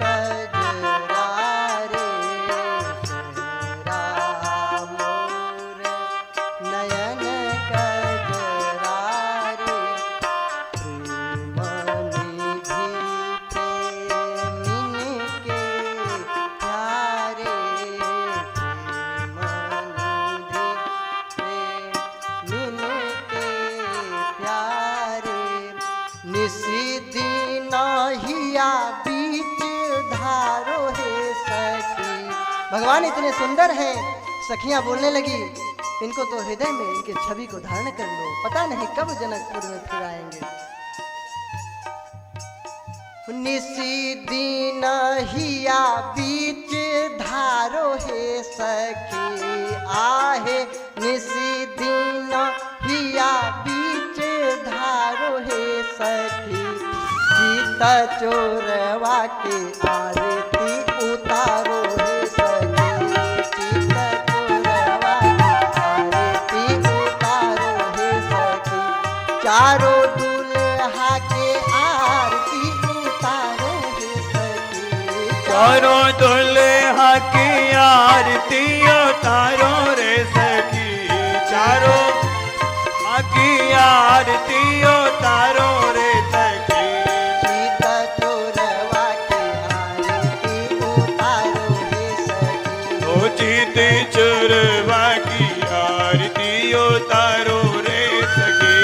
कजरारे, सेहरा मौर नयन कजरारे, प्रेम निधि प्रेमिन के प्यारे, प्रेम निधि प्रेमिन के प्यारे। निसी दिन हिया बीच धारो है सखी। भगवान इतने सुंदर हैं। सखियां बोलने लगी, इनको तो हृदय में इनके छवि को धारण कर लो, पता नहीं कब जनकपुर में फिर आएंगे। निसी दिन हिया बीच धारो हे सखी आहे निसी दिन हिया बीच धारो हे सखी सीता चोरवा के आरती उतारो हे सखी सीता चोरवा के आरती उतारो हे सखी चारों दुल्हा के आरती उतारो हे सखी चारों दुल्हा की आरती उतारो रे सखी चारों की आरती उतारो रे सखी सीता चोरवा के आरती उतारो हे सखी ओ सीते चोरवा की आरती उतारो रे सखी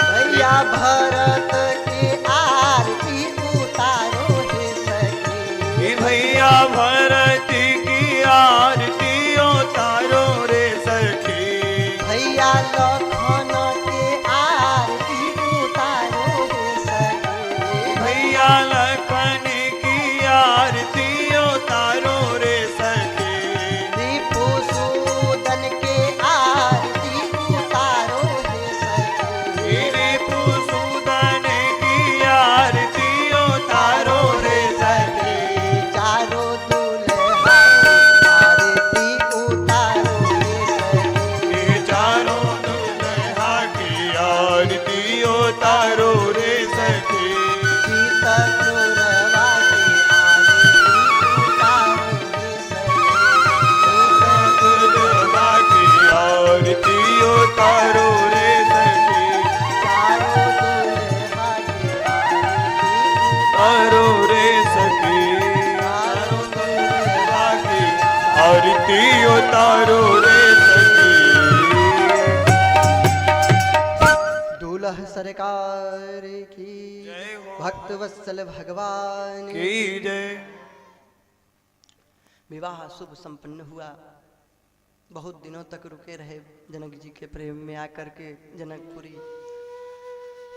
भैया भरत के आरती उतारो हे सखी भैया भरत की आरती उतारो रे सखी भैया लखन के आरती उतारो हे सखी भैया लखन की आरती उतारो रे सखी दीपू सूदन के आरती उतारो हे सखी सूदन की आरती उतारो रे सखी चारों दुल्हा के आरती उतारो हे सखी चारों दुल्हा की आरती उतारो रे सखी सीता चोरवा के आरती उतारो हे सखी दुल्हा की आरती उतारो रे सखी दूल्हा सरकार की जय हो। भक्त वत्सल भगवान की जय विवाह शुभ संपन्न हुआ। बहुत दिनों तक रुके रहे जनक जी के प्रेम में आकर के जनकपुरी।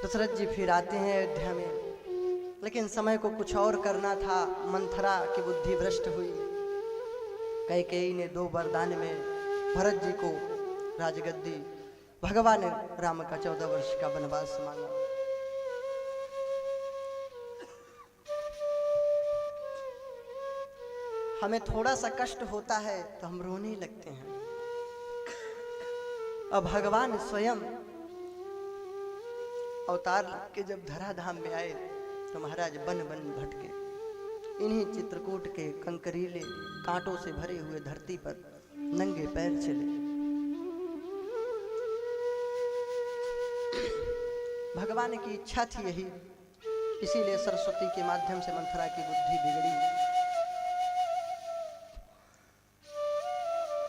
दशरथ जी फिर आते हैं अयोध्या में, लेकिन समय को कुछ और करना था। मंथरा की बुद्धि भ्रष्ट हुई। कैकेयी ने 2 वरदान में भरत जी को राजगद्दी, भगवान राम का 14 वर्ष का वनवास मांगा। हमें थोड़ा सा कष्ट होता है तो हम रोने लगते हैं। अब भगवान स्वयं अवतार के जब धराधाम में आए तो महाराज बन बन भटके। इन्हीं चित्रकूट के कंकरीले कांटों से भरे हुए धरती पर नंगे पैर चले। भगवान की इच्छा थी यही, इसीलिए सरस्वती के माध्यम से मंथरा की बुद्धि बिगड़ी।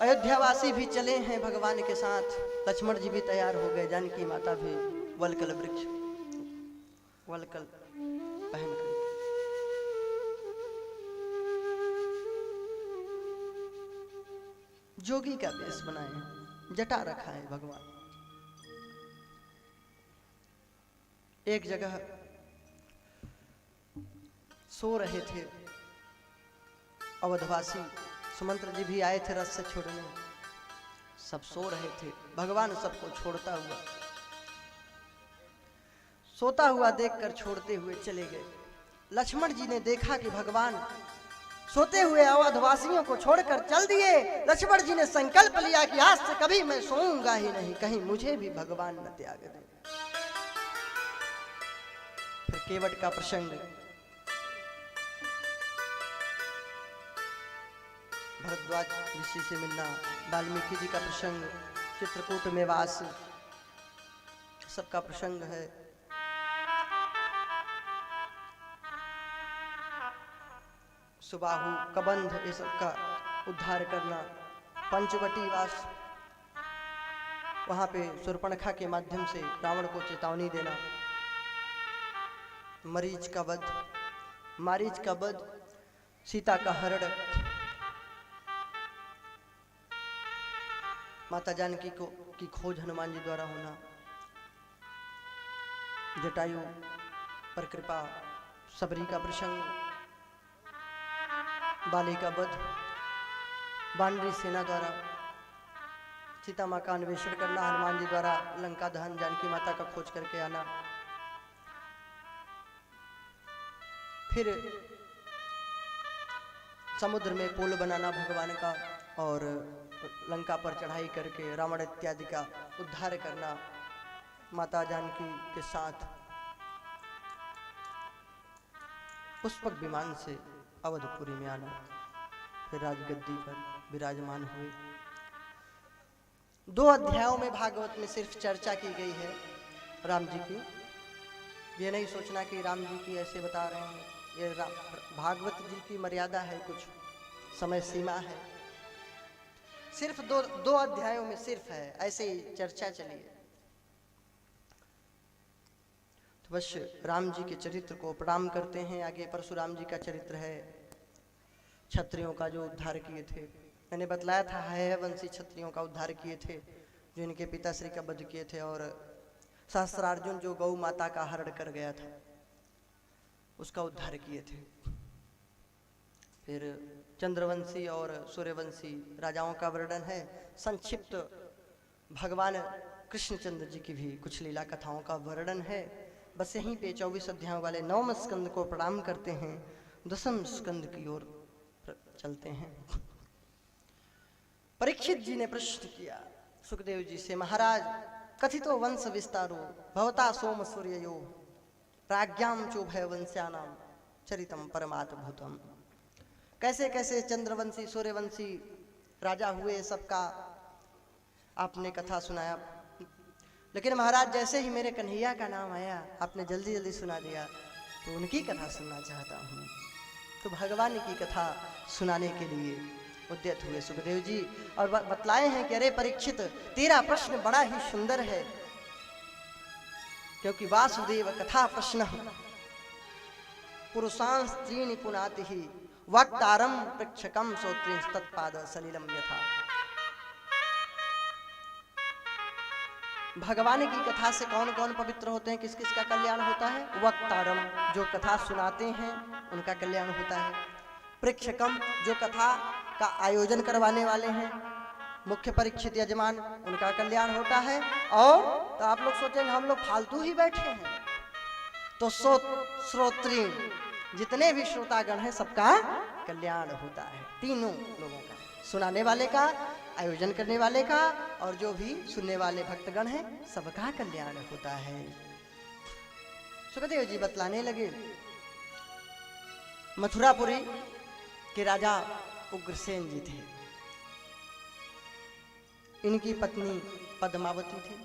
अयोध्यावासी भी चले हैं भगवान के साथ। लक्ष्मण जी भी तैयार हो गए, जानकी माता भी वलकल वृक्ष वलकल पहन कर। जोगी का वेश बनाए, जटा रखा है भगवान। एक जगह सो रहे थे अवधवासी। सुमंत्र जी भी आए थे रथ से छोड़ने। सब सो रहे थे। भगवान सबको छोड़ता हुआ, सोता हुआ देखकर छोड़ते हुए चले गए। लक्ष्मण जी ने देखा कि भगवान सोते हुए अवधवासियों को छोड़कर चल दिए। लक्ष्मण जी ने संकल्प लिया कि आज से कभी मैं सोऊंगा ही नहीं, कहीं मुझे भी भगवान न त्याग दे। फिर केवट का प्रसंग, भरद्वाज ऋषि से मिलना, वाल्मीकि जी का प्रसंग, चित्रकूट में वास, सबका प्रसंग है। सुबाहु कबंध, ये सबका उद्धार करना, पंचवटी वास, वहां पे शूर्पणखा के माध्यम से रावण को चेतावनी देना, मरीच का वध, मारीच का वध, सीता का हरण, माता जानकी को की खोज हनुमान जी द्वारा होना, जटायु पर कृपा, सबरी का प्रसंग, बाली का वध, वानरी सेना द्वारा सीता माँ का अन्वेषण करना, हनुमान जी द्वारा लंका दहन, जानकी माता का खोज करके आना, फिर समुद्र में पुल बनाना भगवान का, और लंका पर चढ़ाई करके रावण इत्यादि का उद्धार करना, माता जानकी के साथ पुष्पक विमान से अवधपुरी में आना, फिर राजगद्दी पर विराजमान हुए। 2 अध्यायों में भागवत में सिर्फ चर्चा की गई है राम जी की। ये नहीं सोचना कि राम जी की ऐसे बता रहे हैं, ये भागवत जी की मर्यादा है, कुछ समय सीमा है, सिर्फ दो अध्यायों में सिर्फ है, ऐसे ही चर्चा चली है। तो बस राम जी के चरित्र को प्रणाम करते हैं। आगे परशुराम जी का चरित्र है, क्षत्रियों का जो उद्धार किए थे। मैंने बतलाया था है वंशी क्षत्रियों का उद्धार किए थे, जो इनके पिताश्री का वध किए थे, और सहस्त्रार्जुन जो गौ माता का हरण कर गया था उसका उद्धार किए थे। फिर चंद्रवंशी और सूर्यवंशी राजाओं का वर्णन है। संक्षिप्त भगवान कृष्णचंद्र जी की भी कुछ लीला कथाओं का वर्णन है। बस यहीं पे 24 अध्यायों वाले 9वें स्कंद को प्रणाम करते हैं, 10वें स्कंद की ओर चलते हैं। परीक्षित जी ने प्रश्न किया सुखदेव जी से, महाराज कथितो वंश विस्तारो भवता सोम सूर्ययो प्राज्ञाम चोभय वंश्यानाम चरितम परमात्भुतम। कैसे कैसे चंद्रवंशी सूर्यवंशी राजा हुए, सबका आपने कथा सुनाया, लेकिन महाराज जैसे ही मेरे कन्हैया का नाम आया आपने जल्दी जल्दी सुना दिया, तो उनकी कथा सुनना चाहता हूँ। तो भगवान की कथा सुनाने के लिए उद्यत हुए सुखदेव जी, और बतलाए हैं कि अरे परीक्षित, तेरा प्रश्न बड़ा ही सुंदर है, क्योंकि वासुदेव कथा प्रश्न पुरुषांश त्रीणि पुनाति ही वक्तारम प्रेक्षकम श्रोत्रिंश तत्पाद सलिलम यथा। भगवान की कथा से कौन कौन पवित्र होते हैं, किस किस का कल्याण होता है? वक्तारम, जो कथा सुनाते हैं उनका कल्याण होता है। प्रेक्षकम, जो कथा का आयोजन करवाने वाले हैं, मुख्य परीक्षित यजमान, उनका कल्याण होता है। और तो आप लोग सोचेंगे हम लोग फालतू ही बैठे हैं, तो श्रोत्री, जितने भी श्रोतागण हैं सबका कल्याण होता है। तीनों लोगों का, सुनाने वाले का, आयोजन करने वाले का, और जो भी सुनने वाले भक्तगण हैं सबका कल्याण होता है। सुखदेव जी बतलाने लगे, मथुरापुरी के राजा उग्रसेन जी थे। इनकी पत्नी पद्मावती थी,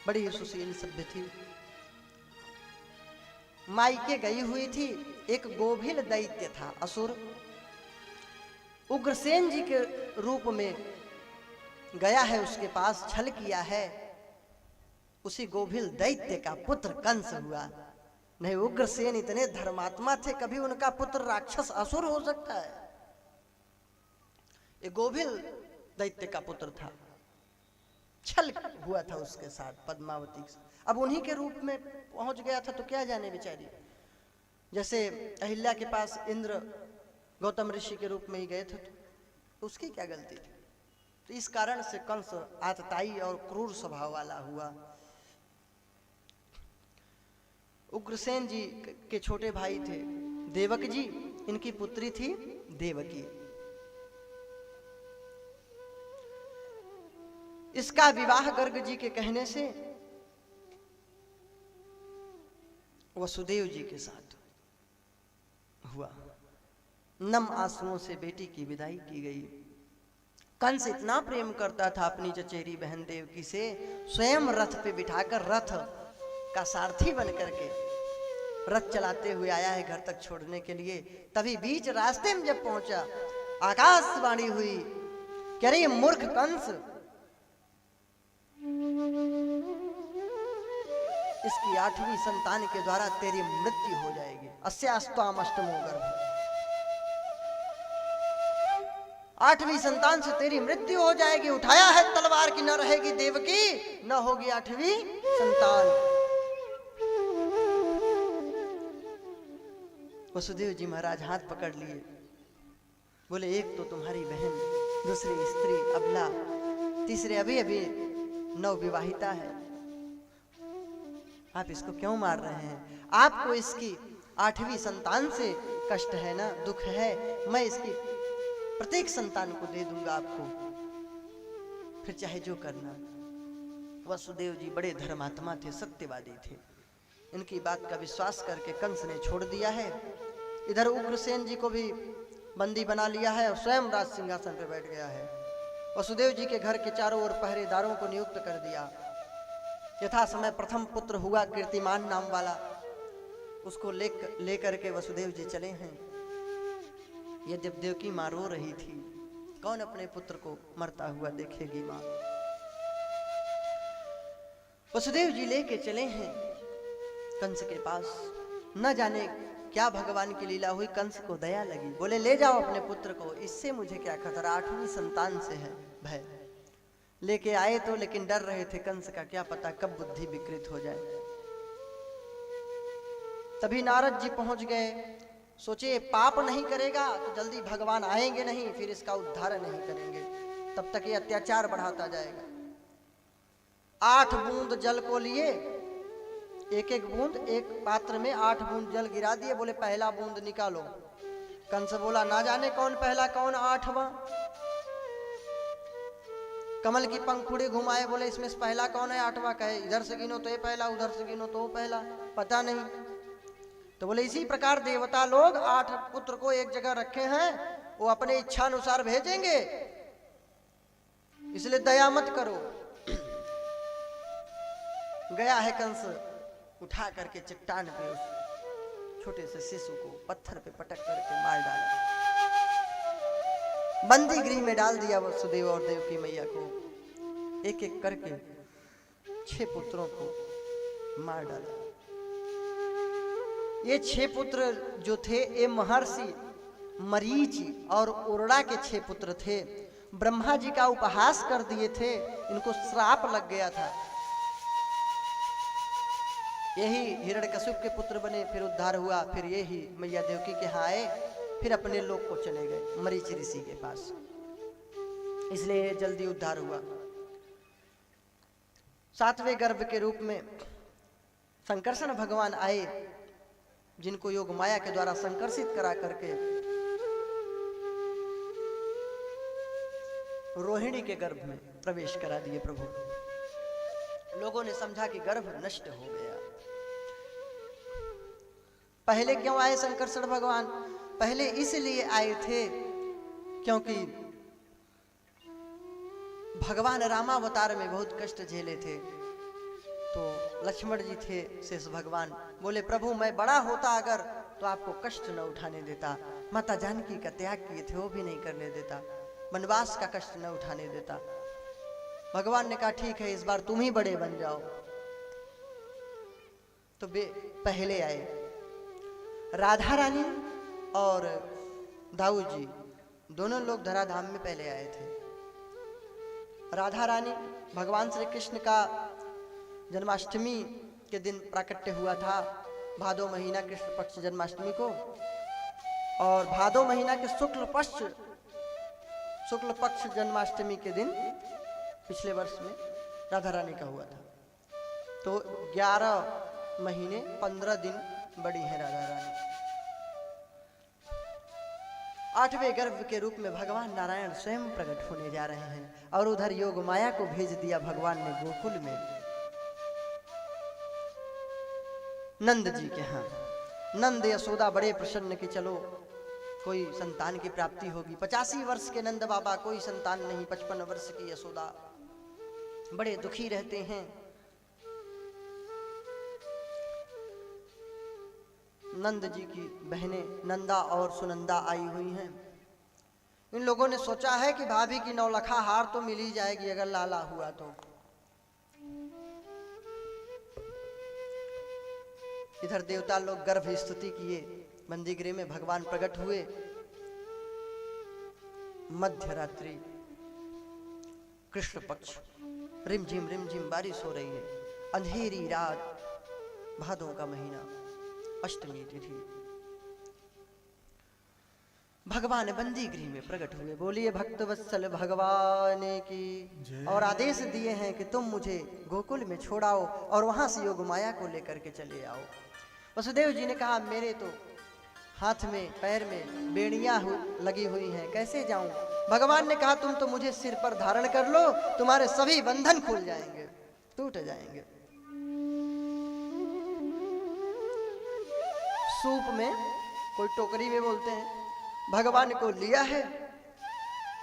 बड़ी ही सुशील सभ्य थी, मायके गई हुई थी। एक गोभिल दैत्य था, असुर, उग्रसेन जी के रूप में गया है, उसके पास छल किया है। उसी गोभिल दैत्य का पुत्र कंस हुआ। नहीं, उग्रसेन इतने धर्मात्मा थे, कभी उनका पुत्र राक्षस असुर हो सकता है? ये गोभिल दैत्य का पुत्र था, छल हुआ था उसके साथ, पद्मावती के साथ। अब उन्हीं के रूप में पहुंच गया था, तो क्या जाने बेचारी। जैसे अहिल्या के पास इंद्र गौतम ऋषि के रूप में ही गए थे, तो उसकी क्या गलती थी? तो इस कारण से कंस आतताई और क्रूर स्वभाव वाला हुआ। उग्रसेन जी के छोटे भाई थे देवक जी, इनकी पुत्री थी देवकी। इसका विवाह गर्ग जी के कहने से वसुदेव जी के साथ हुआ। नम आंसुओं से बेटी की विदाई की गई। कंस इतना प्रेम करता था अपनी चचेरी बहन देवकी से, स्वयं रथ पे बिठाकर रथ का सारथी बन करके रथ चलाते हुए आया है घर तक छोड़ने के लिए। तभी बीच रास्ते में जब पहुंचा, आकाशवाणी हुई कि अरे मूर्ख कंस, इसकी 8वीं संतान के द्वारा तेरी मृत्यु हो जाएगी। अस्यास्त्वाम अष्टमो गर्भ, 8वीं संतान से तेरी मृत्यु हो जाएगी। उठाया है तलवार की, न रहेगी देवकी, न होगी 8वीं संतान। वसुदेव जी महाराज हाथ पकड़ लिए, बोले एक तो तुम्हारी बहन, दूसरी स्त्री अबला, तीसरे अभी अभी नवविवाहिता है, आप इसको क्यों मार रहे हैं? आपको इसकी 8वीं संतान से कष्ट है ना, दुख है, मैं इसकी प्रत्येक संतान को दे दूंगा आपको, फिर चाहे जो करना। वसुदेव जी बड़े धर्मात्मा थे, सत्यवादी थे। इनकी बात का विश्वास करके कंस ने छोड़ दिया है। इधर उग्रसेन जी को भी बंदी बना लिया है और स्वयं राज सिंहासन पर बैठ गया है। वसुदेव जी के घर के चारों ओर पहरेदारों को नियुक्त कर दिया। यथा समय प्रथम पुत्र हुआ कीर्तिमान नाम वाला, उसको लेकर के वसुदेव जी चले हैं। यद्यप देवकी माँ रो रही थी, कौन अपने पुत्र को मरता हुआ देखेगी माँ। वसुदेव जी लेके चले हैं कंस के पास। न जाने क्या भगवान की लीला हुई, कंस को दया लगी, बोले ले जाओ अपने पुत्र को, इससे मुझे क्या खतरा, 8वीं संतान से है भय। लेके आए तो, लेकिन डर रहे थे कंस का क्या पता कब बुद्धि विकृत हो जाए। तभी नारद जी पहुंच गए। सोचे पाप नहीं करेगा तो जल्दी भगवान आएंगे नहीं, फिर इसका उद्धार नहीं करेंगे, तब तक ये अत्याचार बढ़ाता जाएगा। 8 बूंद जल को लिए, एक एक बूंद एक पात्र में 8 बूंद जल गिरा दिए, बोले पहला बूंद निकालो। कंस बोला ना जाने कौन पहला कौन 8वां। कमल की पंखुड़ी घुमाए, बोले इसमें से पहला कौन है 8वां, कहे इधर से गिनो तो ये पहला, उधर से गिनो तो वो पहला, पता नहीं। तो बोले इसी प्रकार देवता लोग 8 पुत्र को एक जगह रखे हैं, वो अपने इच्छा अनुसार भेजेंगे, इसलिए दया मत करो। गया है कंस, उठा करके चट्टान पे उस छोटे से शिशु को पत्थर पे पटक करके मार डाला। बंदी गृह में डाल दिया वसुदेव और देवकी मैया को। एक एक करके 6 पुत्रों को मार डाला। ये 6 पुत्र जो थे, ये महर्षि मरीचि और उर्ड़ा के 6 पुत्र थे। ब्रह्मा जी का उपहास कर दिए थे, इनको श्राप लग गया था। यही हिरण्यकश्यप के पुत्र बने, फिर उद्धार हुआ, फिर यही मैया देवकी के यहाँ आए, फिर अपने लोक को चले गए मरीचि ऋषि के पास, इसलिए जल्दी उद्धार हुआ। 7वें गर्भ के रूप में संकर्षण भगवान आए, जिनको योग माया के द्वारा संकर्षित करा करके रोहिणी के गर्भ में प्रवेश करा दिए प्रभु। लोगों ने समझा कि गर्भ नष्ट हो गया। पहले क्यों आए संकर्षण भगवान? पहले इसलिए आए थे क्योंकि भगवान रामावतार में बहुत कष्ट झेले थे। तो लक्ष्मण जी थे शेष भगवान, बोले प्रभु मैं बड़ा होता अगर तो आपको कष्ट न उठाने देता। माता जानकी का त्याग किए थे, वो भी नहीं करने देता। वनवास का कष्ट न उठाने देता। भगवान ने कहा ठीक है, इस बार तुम ही बड़े बन जाओ। तो वे पहले आए। राधा रानी और दाऊ जी दोनों लोग धराधाम में पहले आए थे। राधा रानी भगवान श्री कृष्ण का जन्माष्टमी के दिन प्राकट्य हुआ था, भादो महीना कृष्ण पक्ष जन्माष्टमी को। और भादो महीना के शुक्ल पक्ष जन्माष्टमी के दिन पिछले वर्ष में राधा रानी का हुआ था। तो 11 महीने 15 दिन बड़ी है राधा रानी। 8वें गर्भ के रूप में भगवान नारायण स्वयं प्रकट होने जा रहे हैं। और उधर योग माया को भेज दिया भगवान ने गोकुल में नंद जी के यहाँ। नंद यशोदा बड़े प्रसन्न कि चलो कोई संतान की प्राप्ति होगी। 85 वर्ष के नंद बाबा, कोई संतान नहीं। 55 वर्ष की यशोदा, बड़े दुखी रहते हैं। नंद जी की बहनें नंदा और सुनंदा आई हुई हैं। इन लोगों ने सोचा है कि भाभी की 9 लखा हार तो मिल ही जाएगी अगर लाला हुआ तो। इधर देवता लोग गर्भ स्तुति किए। बंदीगृह में भगवान प्रकट हुए। मध्य रात्रि, कृष्ण पक्ष, रिमझिम बारिश हो रही है। अंधेरी रात, भादों का महीना, अष्टमी तिथि। भगवान बंदी गृह में प्रकट हुए। बोलिए भक्त वत्सल भगवान की। और आदेश दिए हैं कि तुम मुझे गोकुल में छोड़ाओ और वहां से योग माया को लेकर के चले आओ। वसुदेव जी ने कहा मेरे तो हाथ में पैर में बेड़ियां लगी हुई हैं, कैसे जाऊं। भगवान ने कहा तुम तो मुझे सिर पर धारण कर लो, तुम्हारे सभी बंधन खुल जाएंगे, टूट जाएंगे। सूप में कोई टोकरी में बोलते हैं, भगवान को लिया है।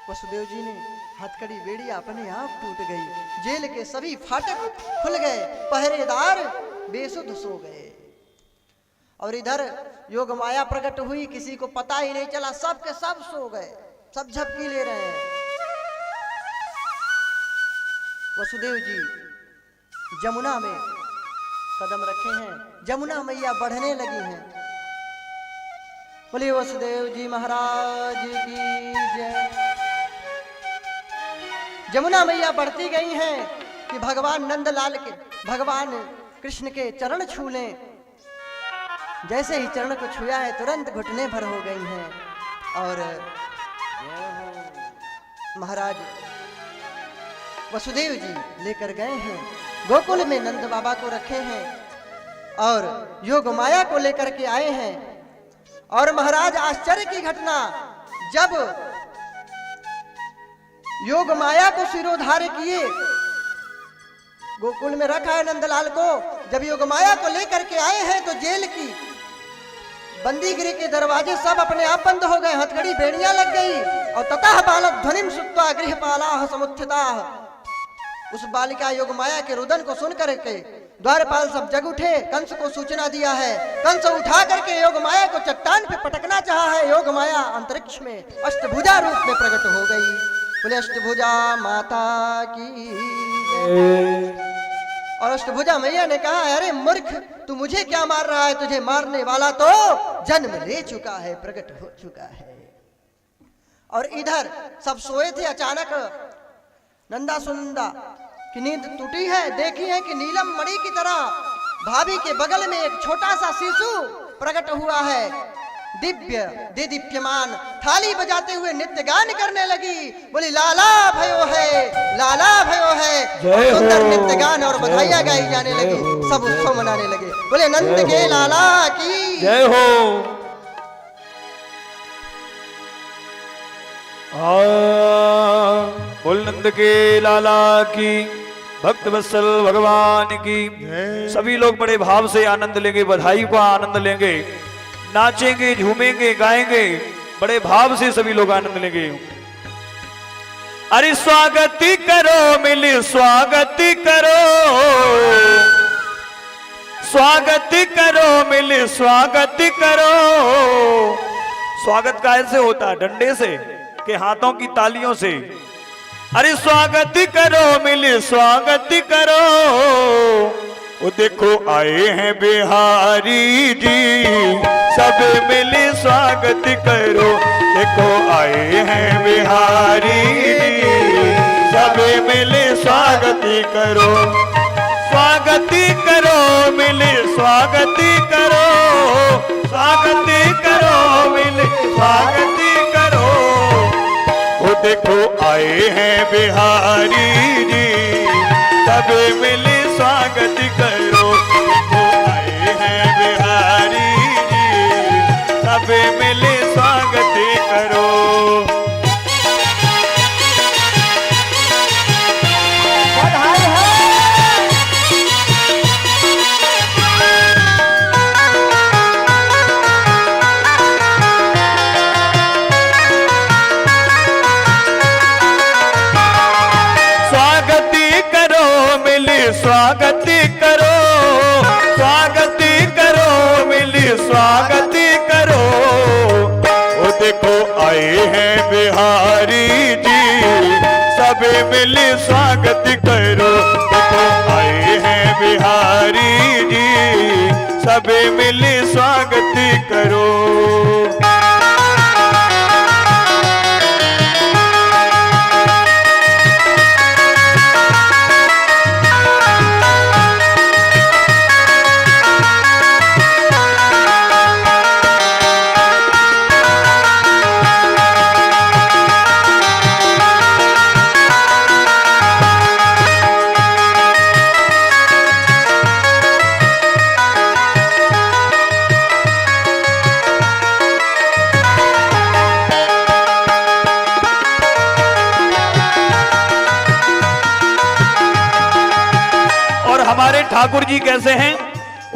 वसुदेव जी ने हथकड़ी बेड़ी अपने आप टूट गई, जेल के सभी फाटक खुल गए, पहरेदार बेसुध सो गए। और इधर योग माया प्रकट हुई, किसी को पता ही नहीं चला, सब के सब सो गए, सब झपकी ले रहे हैं। वसुदेव जी जमुना में कदम रखे हैं, जमुना मैया बढ़ने लगी हैं। बोलिए वसुदेव जी महाराज की जय। जमुना मैया बढ़ती गई हैं कि भगवान नंदलाल के, भगवान कृष्ण के चरण छू लें। जैसे ही चरण को छुआ है तुरंत घुटने भर हो गई हैं। और महाराज वसुदेव जी लेकर गए हैं, गोकुल में नंद बाबा को रखे हैं और योग माया को लेकर के आए हैं। और महाराज आश्चर्य की घटना, जब योग माया को सिरोधार्य किए, गोकुल में रखा है नंदलाल को, जब योग माया को लेकर के आए हैं तो जेल की बंदी गृह के दरवाजे सब अपने आप बंद हो गए, हथकड़ी बेड़ियां लग गई। और ततः बालक ध्वनिम सुत्वा गृहपालाः समुत्थिताः। उस बालिका योग माया के रुदन को सुन करके द्वारपाल सब जग उठे, कंस को सूचना दिया है। कंस उठा करके योग माया को चट्टान पे पटकना चाहा है। योग माया अंतरिक्ष में अष्टभुजा रूप में प्रकट हो गई। बोले अष्टभुजा माता की। और अष्टभुजा मैया ने कहा अरे मूर्ख, तू मुझे क्या मार रहा है, तुझे मारने वाला तो जन्म ले चुका है, प्रकट हो चुका है। और इधर सब सोए थे, अचानक नंदा सुनंदा की नींद टूटी है। देखी है कि नीलम मणि की तरह भाभी के बगल में एक छोटा सा शिशु प्रकट हुआ है, दिव्य दीप्यमान, थाली बजाते हुए नित्य गान करने लगी। बोली लाला भयो है, लाला भयो है। सुंदर नित्य गान और बधाइयां गाई जाने लगी, सब उत्सव मनाने लगे। बोले नंद के लाला की जय हो। बोल नंद के लाला की, भक्त वत्सल भगवान की। सभी लोग बड़े भाव से आनंद लेंगे, बधाई को आनंद लेंगे, नाचेंगे, झूमेंगे, गाएंगे, बड़े भाव से सभी लोग आनंद लेंगे। अरे स्वागति करो मिली स्वागति करो, स्वागति करो मिली स्वागति करो। स्वागत कैसे होता है? डंडे से के हाथों की तालियों से। अरे स्वागति करो मिली स्वागति करो। वो देखो आए हैं बिहारी जी, सब मिली स्वागत करो। देखो आए हैं बिहारी जी, सब मिली स्वागत करो। स्वागति करो मिली स्वागति करो, स्वागति करो मिली स्वागति करो। वो देखो आए हैं बिहारी जी, सब मिली स्वागत करो। वो आए हैं बिहारी जी, सब मिली स्वागत करो। स्वागति करो, स्वागति करो मिली स्वागति करो। वो देखो आए हैं बिहारी जी, सब मिली स्वागत करो। देखो आए हैं बिहारी जी, सब मिली स्वागत करो। ठाकुर जी कैसे हैं?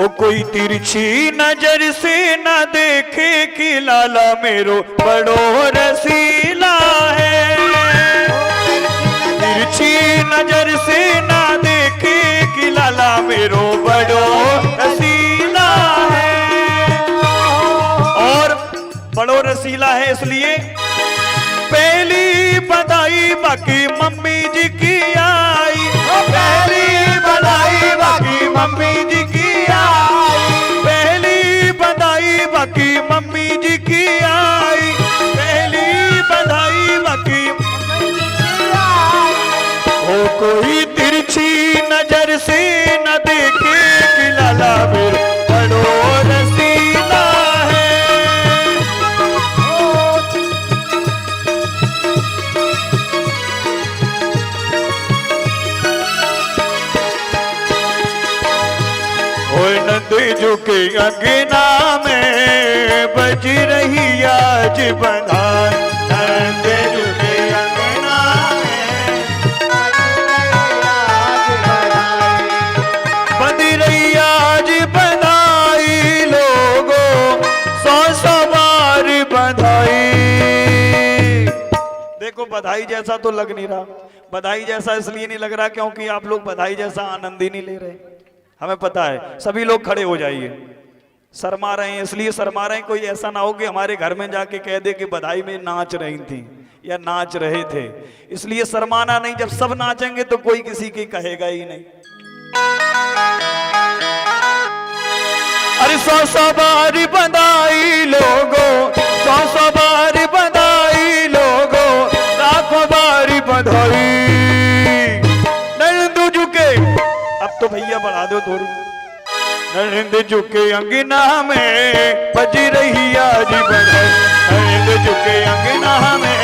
ओ कोई तिरछी नजर से न देखे कि लाला मेरो बड़ो रसीला है। तिरछी नजर से न देखे कि लाला मेरो बड़ो रसीला है। और बड़ो रसीला है इसलिए पहली बधाई बाकी मम्मी जी की आई। पहली बधाई बाकी मम्मी जी की आई। पहली बधाई बाकी मम्मी जी की आई। पहली बधाई बाकी मम्मी जी की आई। ओ कोई तिरछी नजर से न देखे कि लाला मेरा बड़ो रसीला है। नंद झुके अंगना में बज रही आज बधाई। नंद झुके अंगना में बज रही आज बधाई। लोगों 100 बार बधाई। देखो बधाई जैसा तो लग नहीं रहा। बधाई जैसा इसलिए नहीं लग रहा क्योंकि आप लोग बधाई जैसा आनंद ही नहीं ले रहे। हमें पता है। सभी लोग खड़े हो जाइए। शर्मा रहे हैं इसलिए शर्मा रहे हैं। कोई ऐसा ना हो कि हमारे घर में जाके कह दे कि बधाई में नाच रही थी या नाच रहे थे, इसलिए शर्माना नहीं। जब सब नाचेंगे तो कोई किसी की कहेगा ही नहीं। अरे 100 बार बधाई लोगों, 100 बार बधाई लोगों, लाखों बार बधाई। नंद झुके, अब तो भैया बढ़ा दो थोड़ी। नंद झुके अंगना में बज रही आज बधाई। नंद झुके अंगना में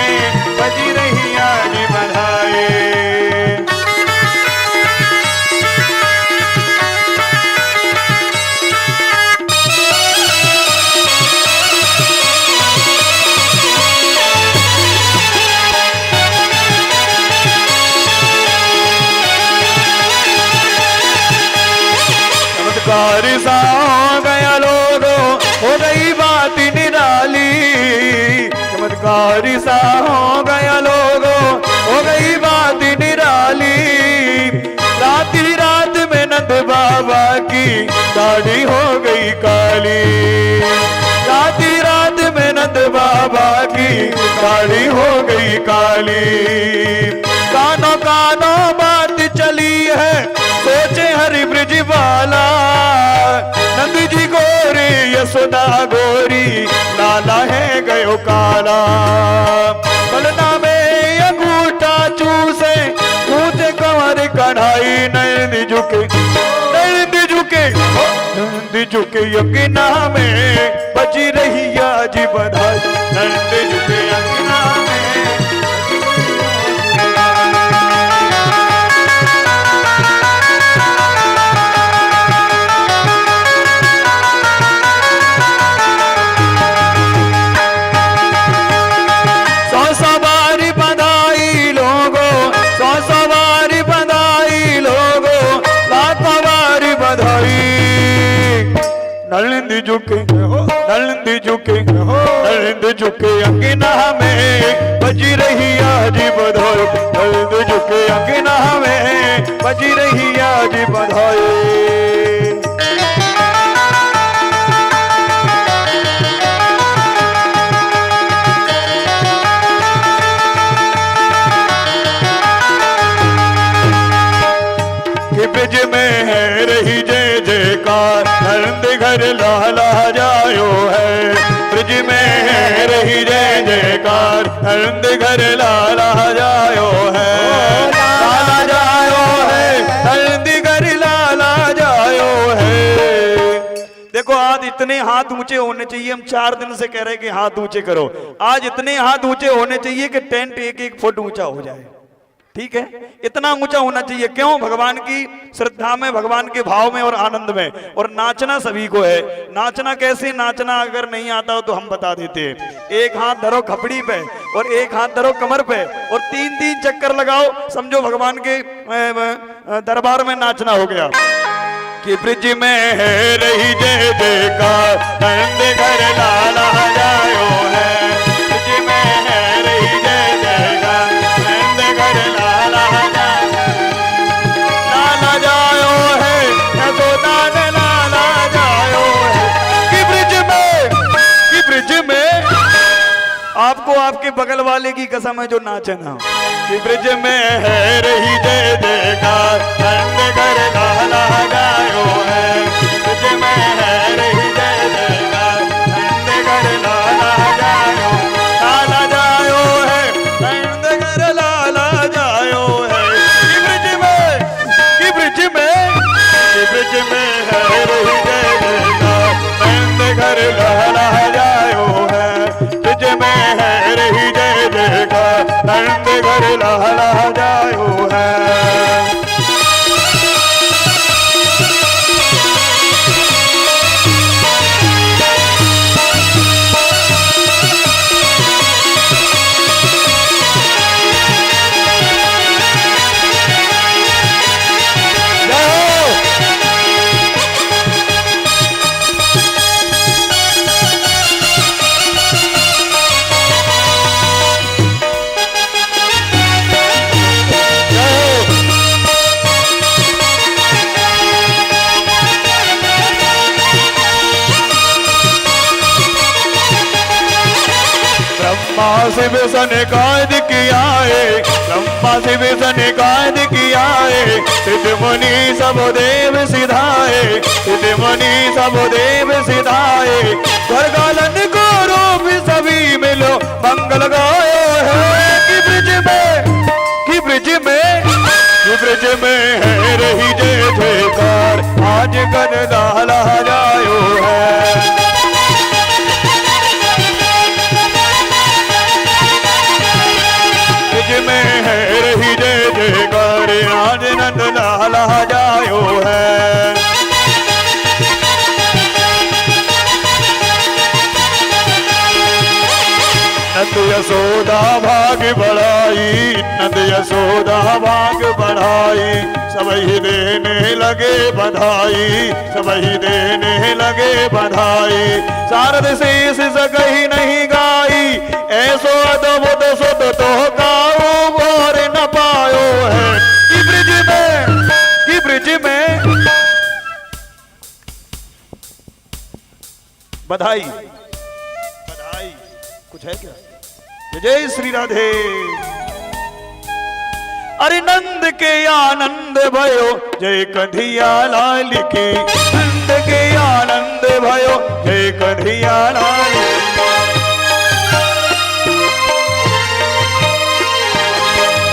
बज रही आज बधाई। चमत्कार सा हो गया लोगों, हो गई बात निराली। चमत्कार सा हो गया लोगों, हो गई बात निराली। रात ही रात में नंद बाबा की दाढ़ी हो गई काली। रात ही रात में नंद बाबा की दाढ़ी हो गई काली। कानों कानों बात चली है, सोचे हरि ब्रिज वाला। नंद जी गोरी यशोदा गोरी, लाला है गयो काला। बलना में अंगूठा चूसे, कूदे कंवर कढ़ाई। नंद झुके, नंद झुके, नंद झुके अंगना में बजी रही आज बधाई। नंद झुके अंगना में नंद झुके, नंद झुके, नंद झुके अंगना में बजी रही आज बधाई। नंद झुके अंगना में बजी रही आज बधाई। ब्रिज में है रही जय जयकार, नंद घर लाला जायो है। ब्रिज में है रही जय जयकार, नंद घर लाला जायो है। लाला जायो है, नंद घर लाला जायो है। देखो आज इतने हाथ ऊंचे होने चाहिए। हम 4 दिन से कह रहे हैं कि हाथ ऊंचे करो। आज इतने हाथ ऊंचे होने चाहिए कि टेंट 1-1 फुट ऊंचा हो जाए। ठीक है, इतना ऊंचा होना चाहिए। क्यों? भगवान की श्रद्धा में, भगवान के भाव में और आनंद में। और नाचना सभी को है। नाचना कैसे? नाचना अगर नहीं आता हो तो हम बता देते हैं। एक हाथ धरो खपड़ी पे और एक हाथ धरो कमर पे और 3-3 चक्कर लगाओ, समझो भगवान के दरबार में नाचना हो गया। कि ब्रिज में है रही जय जयकार, नंद घर लाला जायो है। ब्रिज में है रही जय जयकार, नंद घर लाला जायो है, यशोदा ने लाला जायो है। कि ब्रिज में आपको आपके बगल वाले की कसम है जो नाचे ना, कि ब्रिज में है रही जय जयकार, नंद घर लाला जायो है। ब्रिज में है रही जय जयकार, नंद घर लाला जायो है, नंद घर लाला जायो है। कि ब्रिज में है रही जय जयकार, नंद घर लाला जायो है। ब्रिज में है रही जय जयकार, नंद घर लाला जायो है। ब्रह्मा शिव सन कायद किया है, ब्रह्मा शिव सन कायद किया है। सिद्ध मुनि सब देव सिधाए, सिद्ध मुनि सब देव सिधाए। स्वर्गालन को रूप सभी मिलो मंगल गायो है। कि ब्रिज में है रही जय जयकार, आज गन लाला जायो है। ब्रिज में है रही जय जयकार, आज नंद लाला जायो है। नंद यशोदा भाग बढ़ाई, नंद यशोदा भाग बढ़ाई। सबही देने लगे बधाई, सबही देने लगे बधाई। शारद शेष सकही नहीं गाई, ऐसो अद्भुत सुत तो गाओ और न पायो है। कि ब्रिज में बधाई बधाई कुछ है क्या? जय श्री राधे। अरे नंद के आनंद भयो जय कन्हैया लाल की, नंद के आनंद भयो जय कन्हैया लाल की।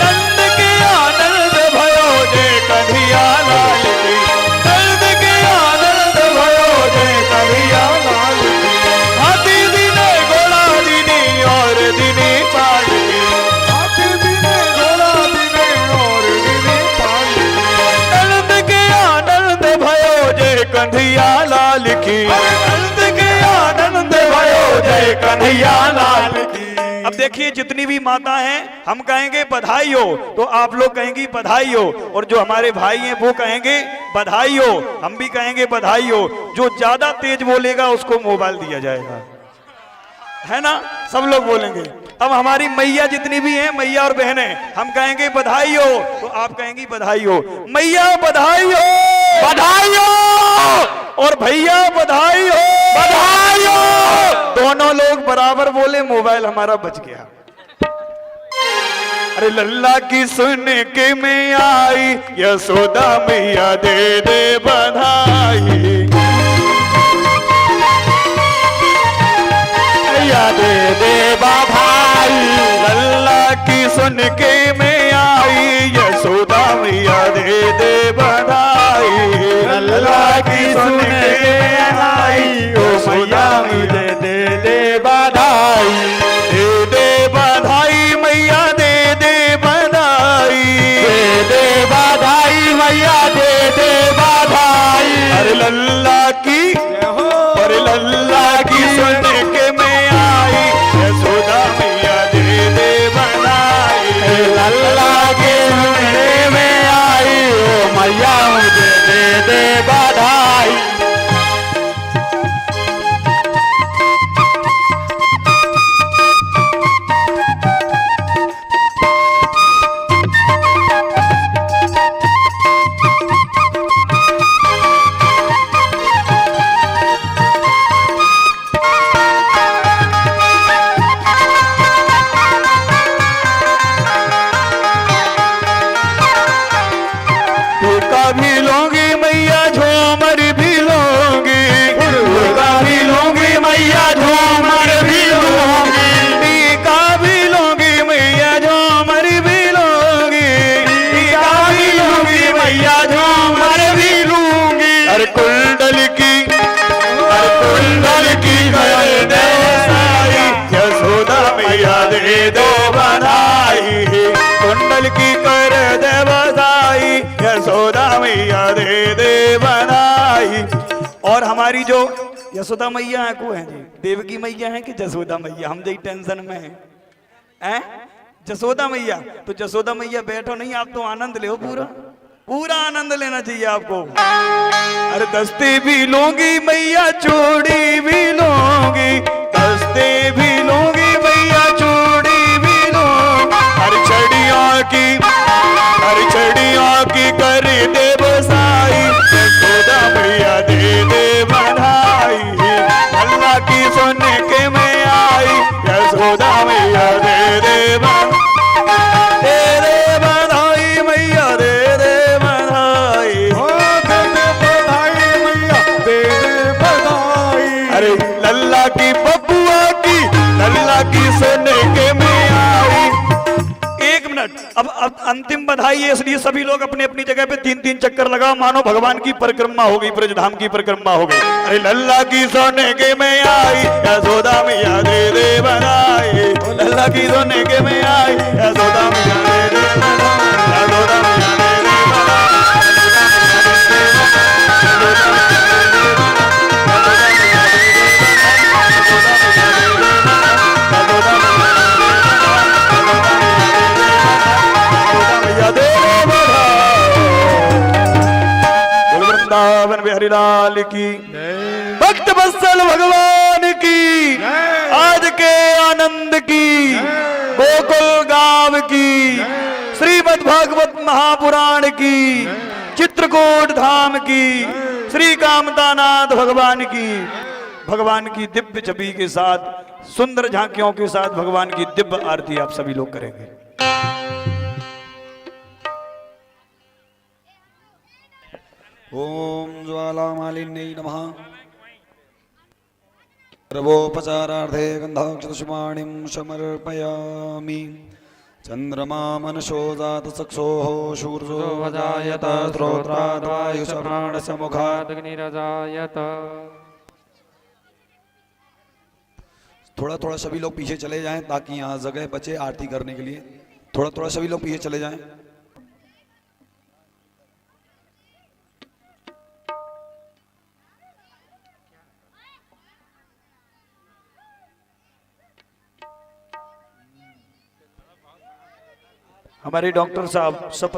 नंद के आनंद भयो जय कन्हैया लाल की, नंद के आनंद भयो जय कन्हैया लाल की। हाथी दिने घोड़ा दिनी और दिनी पाल की, हाथी दिने घोड़ा दिने और दिनी पाल की। नंद के आनंद भयो जय कन्हैया लाल की, नंद के आनंद भयो जय कन्हैया लाल की। अब देखिए जितनी भी माता हैं हम कहेंगे बधाई हो, तो आप लोग कहेंगी बधाई हो, और जो हमारे भाई हैं वो कहेंगे बधाई हो, हम भी कहेंगे बधाई हो। जो ज्यादा तेज बोलेगा उसको मोबाइल दिया जाएगा, है ना? सब लोग बोलेंगे। अब हमारी मैया जितनी भी हैं, मैया और बहनें, हम कहेंगे बधाई हो, तो आप कहेंगी बधाई हो। मैया बधाई हो, बधाई हो, और भैया बधाई हो, बधाई हो। दोनों लोग बराबर बोले, मोबाइल हमारा बच गया। अरे लल्ला की सुन के मैं आई, यशोदा मैया दे दे बधाई, दे दे बधाई। लल्ला की सुन के मैं आई, यशोदा मैया दे दे बधाई। लल्ला की सुन के आई, यशोदा मैया दे दे बधाई, दे दे बधाई मैया दे दे बधाई, दे दे बधाई मैया दे दे बधाई। अरे लल्ला की, अरे लल्ला की सुन के मैं आई, यशोदा मैया दे दे बधाई। लल्ला के सुनने में आई, ओ मैया मुझे दे दे बधाई। और हमारी जो यशोदा मैया है को है जी, देवकी मैया है कि जसोदा मैया, हम जी टेंशन में हैं। जसोदा मैया, तो जसोदा मैया बैठो नहीं, आप तो आनंद लो, पूरा पूरा आनंद लेना चाहिए आपको। अरे दस्ते भी लूंगी मैया, चूड़ी भी लूंगी, दस्ते भी लूंगी मैया, चूड़ी भी लूंगी, हर छड़ियों की कर दे बसाई, यशोदा मैया दे दे बधाई, अल्लाह की सुन के मैं आई, यशोदा मैया दे दे बधाई मैया, दे दे बधाई, अरे लल्ला की बबुआ की, लल्ला की सुन के मैं आई। एक मिनट, अब अंतिम बधाई है, इसलिए सभी लोग अपनी अपनी जगह पे 3-3 चक्कर लगाओ, मानो भगवान की परिक्रमा हो गई, ब्रजधाम की परिक्रमा हो गई। अरे लल्ला की सोने के में आई, यशोदा मैया दे दे बधाई, लल्ला की सोने के में आई, यशोदा मैया दे दे बधाई, यशोदा मैया दे दे वृंदावन बिहारी लाल की, भक्त वत्सल भगवान की, आज के आनंद की, गोकुल गांव की, श्रीमद् भागवत महापुराण की, चित्रकूट धाम की, श्री कामतानाथ भगवान की दिव्य छवि के साथ, सुंदर झांकियों के साथ भगवान की दिव्य आरती आप सभी लोग करेंगे। ओम ज्वालामालिन्यै नमः। सर्वोपचारार्थे गन्धाक्षतुष्माणिं समर्पयामि। चन्द्रमा मनसो जातचक्षोः सूर्यो वजायत स्रोत्राद् वायुश्च प्राणस्य मुखात् अग्निरजायत। थोड़ा थोड़ा सभी लोग पीछे चले जाएं ताकि यहाँ जगह बचे आरती करने के लिए। थोड़ा थोड़ा सभी लोग पीछे चले जाएं। हमारे डॉक्टर साहब सब